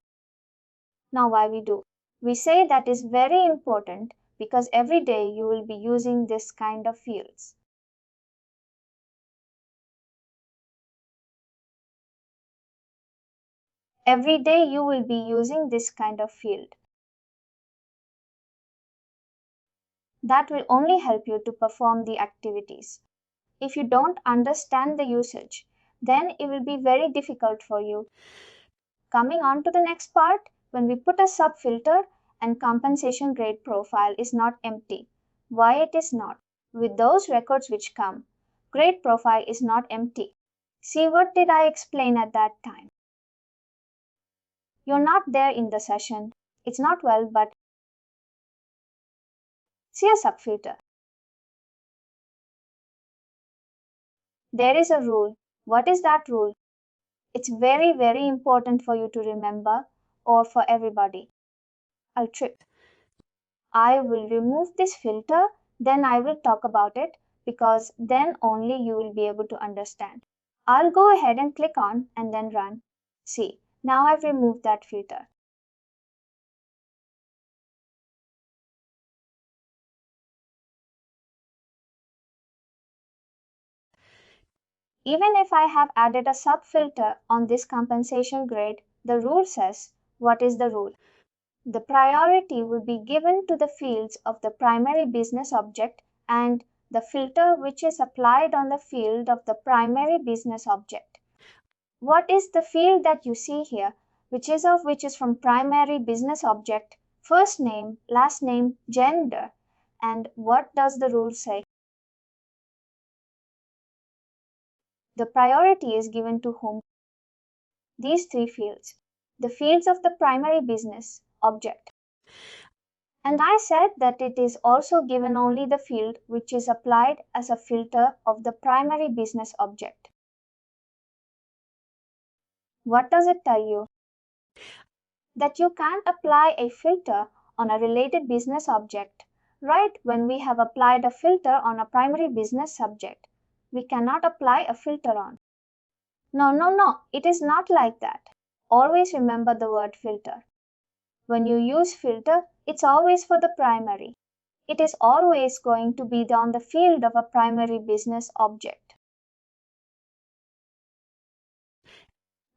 Now, why we do? We say that is very important because every day you will be using this kind of fields. Every day you will be using this kind of field. That will only help you to perform the activities. If you don't understand the usage, then it will be very difficult for you. Coming on to the next part, when we put a sub-filter and compensation grade profile is not empty. Why it is not? With those records which come, grade profile is not empty. See, what did I explain at that time? You're not there in the session. It's not well, but see a sub-filter. There is a rule. What is that rule? It's very important for you to remember or for everybody. I'll trip. I will remove this filter, then I will talk about it because then only you will be able to understand. I'll go ahead and click on and then run. See, now I've removed that filter. Even if I have added a sub-filter on this compensation grade, the rule says, what is the rule? The priority will be given to the fields of the primary business object and the filter which is applied on the field of the primary business object. What is the field that you see here, which is from primary business object, first name, last name, gender, and what does the rule say? The priority is given to whom? These three fields, the fields of the primary business object. And I said that it is also given only the field which is applied as a filter of the primary business object. What does it tell you? That you can't apply a filter on a related business object right when we have applied a filter on a primary business subject. We cannot apply a filter on. No, it is not like that. Always remember the word filter. When you use filter, it's always for the primary. It is always going to be on the field of a primary business object.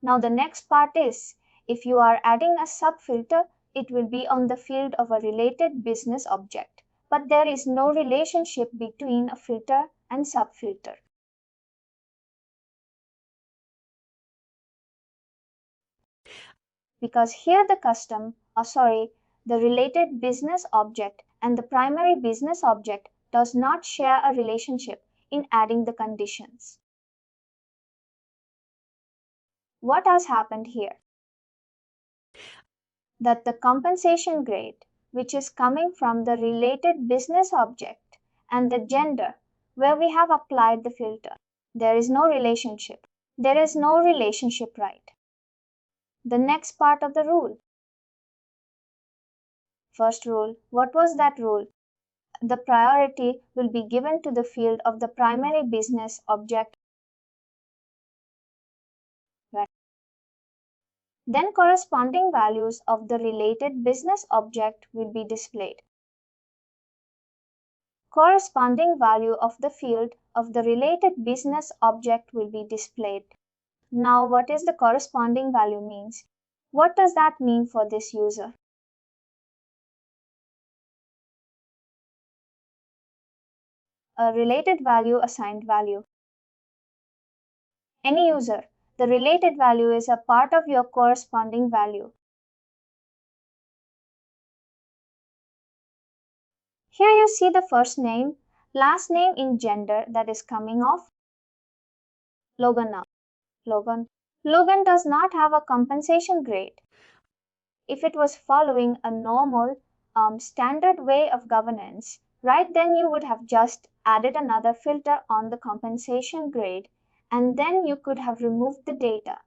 Now the next part is, if you are adding a sub-filter, it will be on the field of a related business object. But there is no relationship between a filter and sub-filter. Because here the related business object and the primary business object does not share a relationship in adding the conditions. What has happened here? That the compensation grade, which is coming from the related business object, and the gender, where we have applied the filter, there is no relationship. There is no relationship, right? The next part of the rule. First rule, what was that rule? The priority will be given to the field of the primary business object. Right. Then corresponding values of the related business object will be displayed. Corresponding value of the field of the related business object will be displayed. Now, what is the corresponding value means? What does that mean for this user? A related value, assigned value. any user. The related value is a part of your corresponding value. Here you see the first name, last name in gender that is coming off. Logan now. Logan does not have a compensation grade. If it was following a normal, standard way of governance, right, then you would have just added another filter on the compensation grade, and then you could have removed the data.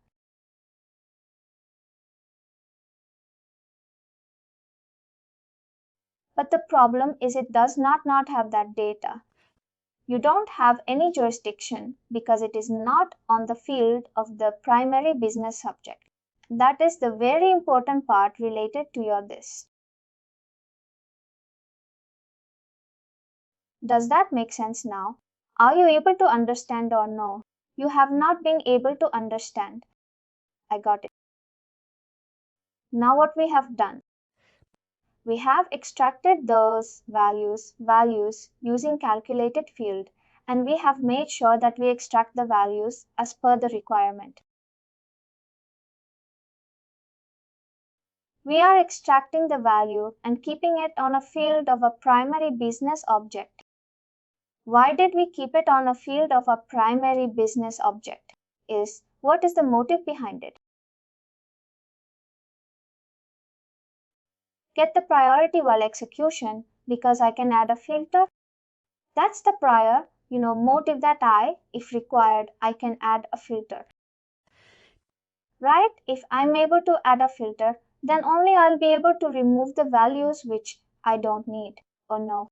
But the problem is it does not have that data. You don't have any jurisdiction because it is not on the field of the primary business subject. That is the very important part related to your this. Does that make sense now? Are you able to understand or no? You have not been able to understand. I got it. Now what we have done? We have extracted those values using calculated field, and we have made sure that we extract the values as per the requirement. We are extracting the value and keeping it on a field of a primary business object. Why did we keep it on a field of a primary business object? What is the motive behind it? Get the priority while execution because I can add a filter. That's the prior, motive that if required, I can add a filter. Right? If I'm able to add a filter, then only I'll be able to remove the values which I don't need, or no.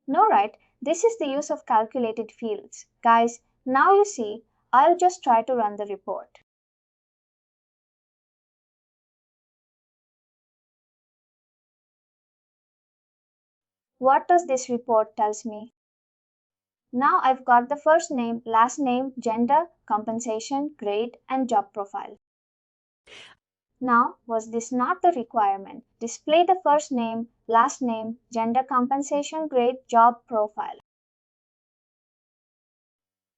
No, right? This is the use of calculated fields. Guys, now you see, I'll just try to run the report. What does this report tells me? Now I've got the first name, last name, gender, compensation, grade, and job profile. Now, was this not the requirement? Display the first name, last name, gender, compensation, grade, job profile.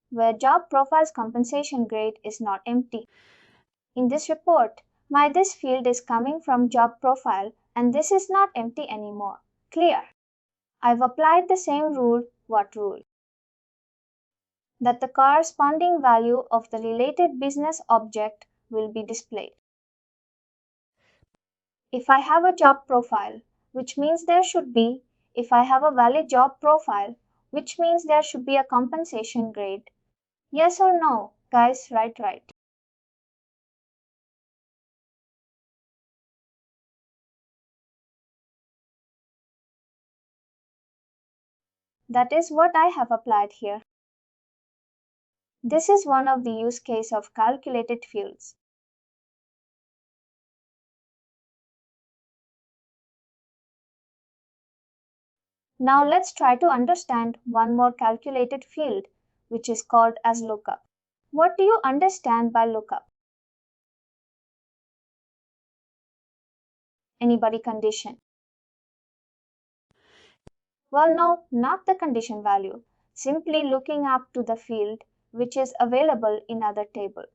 Where job profile's compensation grade is not empty. In this report, this field is coming from job profile and this is not empty anymore. Clear? I've applied the same rule. What rule? That the corresponding value of the related business object will be displayed. If I have a job profile, which means there should be, if I have a valid job profile, which means there should be a compensation grade. Yes or no? Guys, right. That is what I have applied here. This is one of the use case of calculated fields. Now let's try to understand one more calculated field, which is called as lookup. What do you understand by lookup? Anybody condition? Well, no, not the condition value. Simply looking up to the field which is available in other table.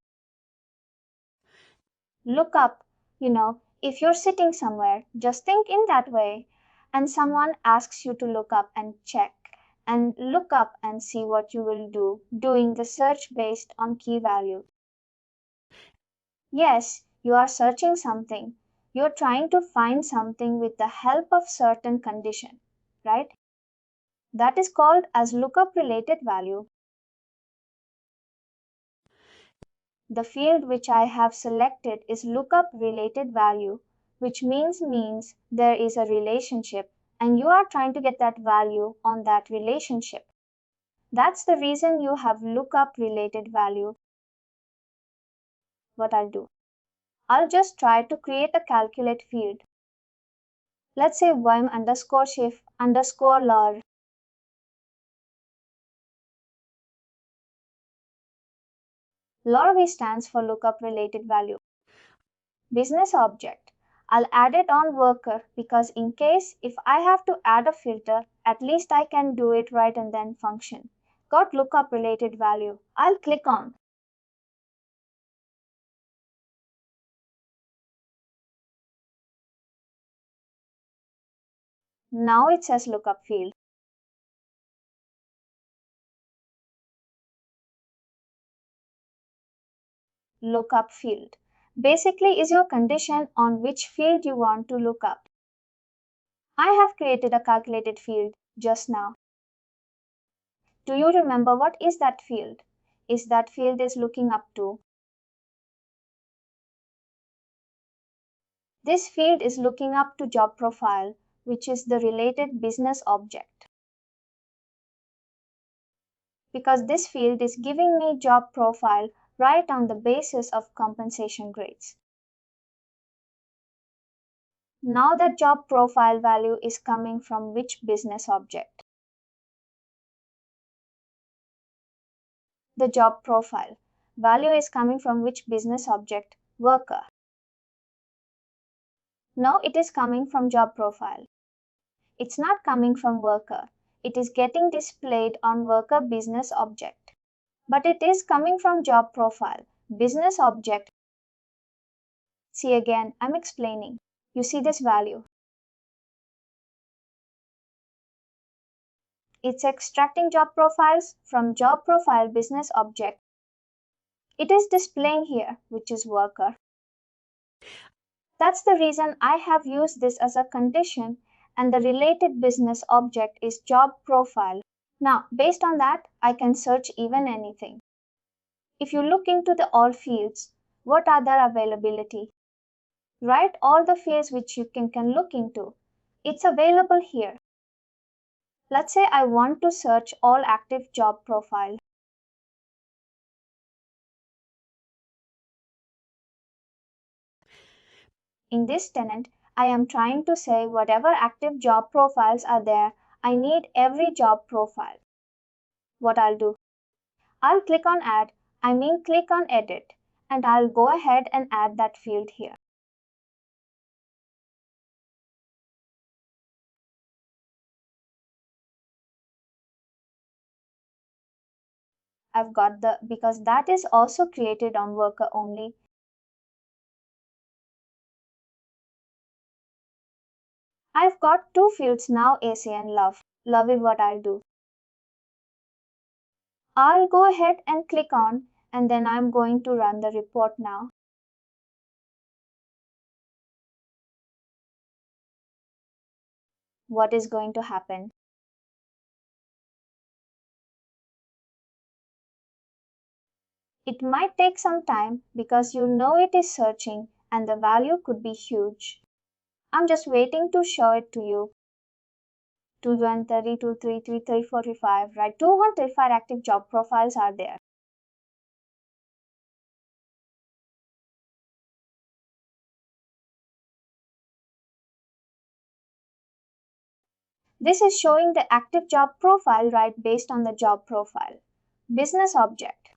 Look up, if you're sitting somewhere, just think in that way, and someone asks you to look up and check, and look up and see what you will do, doing the search based on key value. Yes, you are searching something. You're trying to find something with the help of certain condition, right? That is called as lookup related value. The field which I have selected is lookup related value, which means there is a relationship and you are trying to get that value on that relationship. That's the reason you have lookup related value. What I'll do, I'll just try to create a calculate field. Let's sayym underscore shift underscore lar. LORV stands for lookup related value. Business object. I'll add it on worker because in case if I have to add a filter, at least I can do it right and then function. got lookup related value. I'll click on. Now it says lookup field. Lookup field basically is your condition on which field you want to look up. I have created a calculated field just now. Do you remember what is that field? Is that field is looking up to? This field is looking up to job profile, which is the related business object. Because this field is giving me job profile right on the basis of compensation grades. Now that job profile value is coming from which business object? The job profile value is coming from which business object? Worker. No, it is coming from job profile. It's not coming from worker. It is getting displayed on worker business object. But it is coming from job profile, business object. See again, I'm explaining. You see this value. It's extracting job profiles from job profile business object. It is displaying here, which is worker. That's the reason I have used this as a condition and the related business object is job profile. Now, based on that, I can search even anything. If you look into the all fields, what are their availability? Write all the fields which you can look into. It's available here. Let's say I want to search all active job profile. In this tenant, I am trying to say whatever active job profiles are there, I need every job profile. What I'll do? I'll click on add, click on edit, and I'll go ahead and add that field here. I've got because that is also created on worker only. I've got two fields now, AC and love. Love is what I'll do. I'll go ahead and click on, and then I'm going to run the report now. What is going to happen? It might take some time because you know it is searching and the value could be huge. I'm just waiting to show it to you. 230, 233, 345, right? 235 active job profiles are there. This is showing the active job profile, right, based on the job profile. Business object.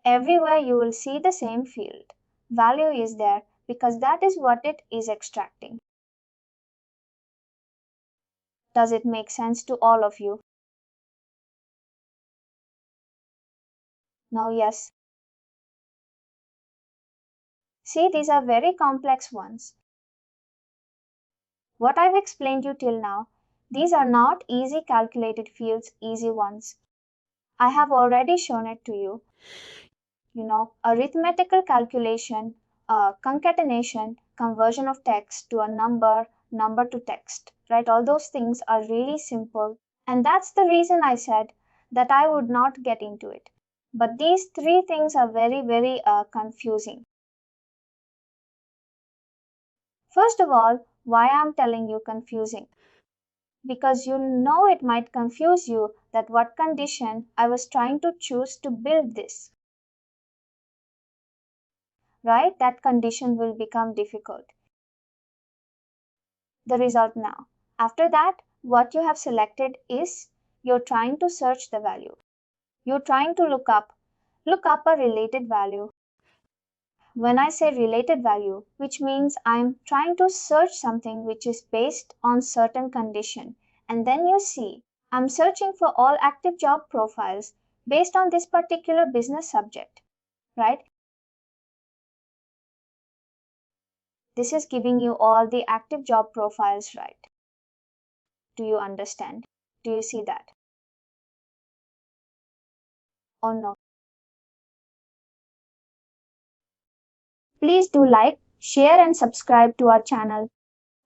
Everywhere you will see the same field. Value is there because that is what it is extracting. Does it make sense to all of you? Now, yes. See, these are very complex ones. What I've explained you till now, these are not easy calculated fields, easy ones. I have already shown it to you. Arithmetical calculation, concatenation, conversion of text to a number, number to text, right? All those things are really simple. And that's the reason I said that I would not get into it. But these three things are very, very confusing. First of all, why I'm telling you confusing? Because you know it might confuse you that what condition I was trying to choose to build this. Right? That condition will become difficult. The result now. After that, what you have selected is you're trying to search the value. You're trying to look up a related value. When I say related value, which means I'm trying to search something which is based on certain condition, and then you see I'm searching for all active job profiles based on this particular business subject, right? This is giving you all the active job profiles, right? Do you understand? Do you see that? Or no? Please do like, share, and subscribe to our channel.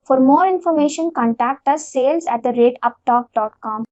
For more information, contact us sales@uptalk.com.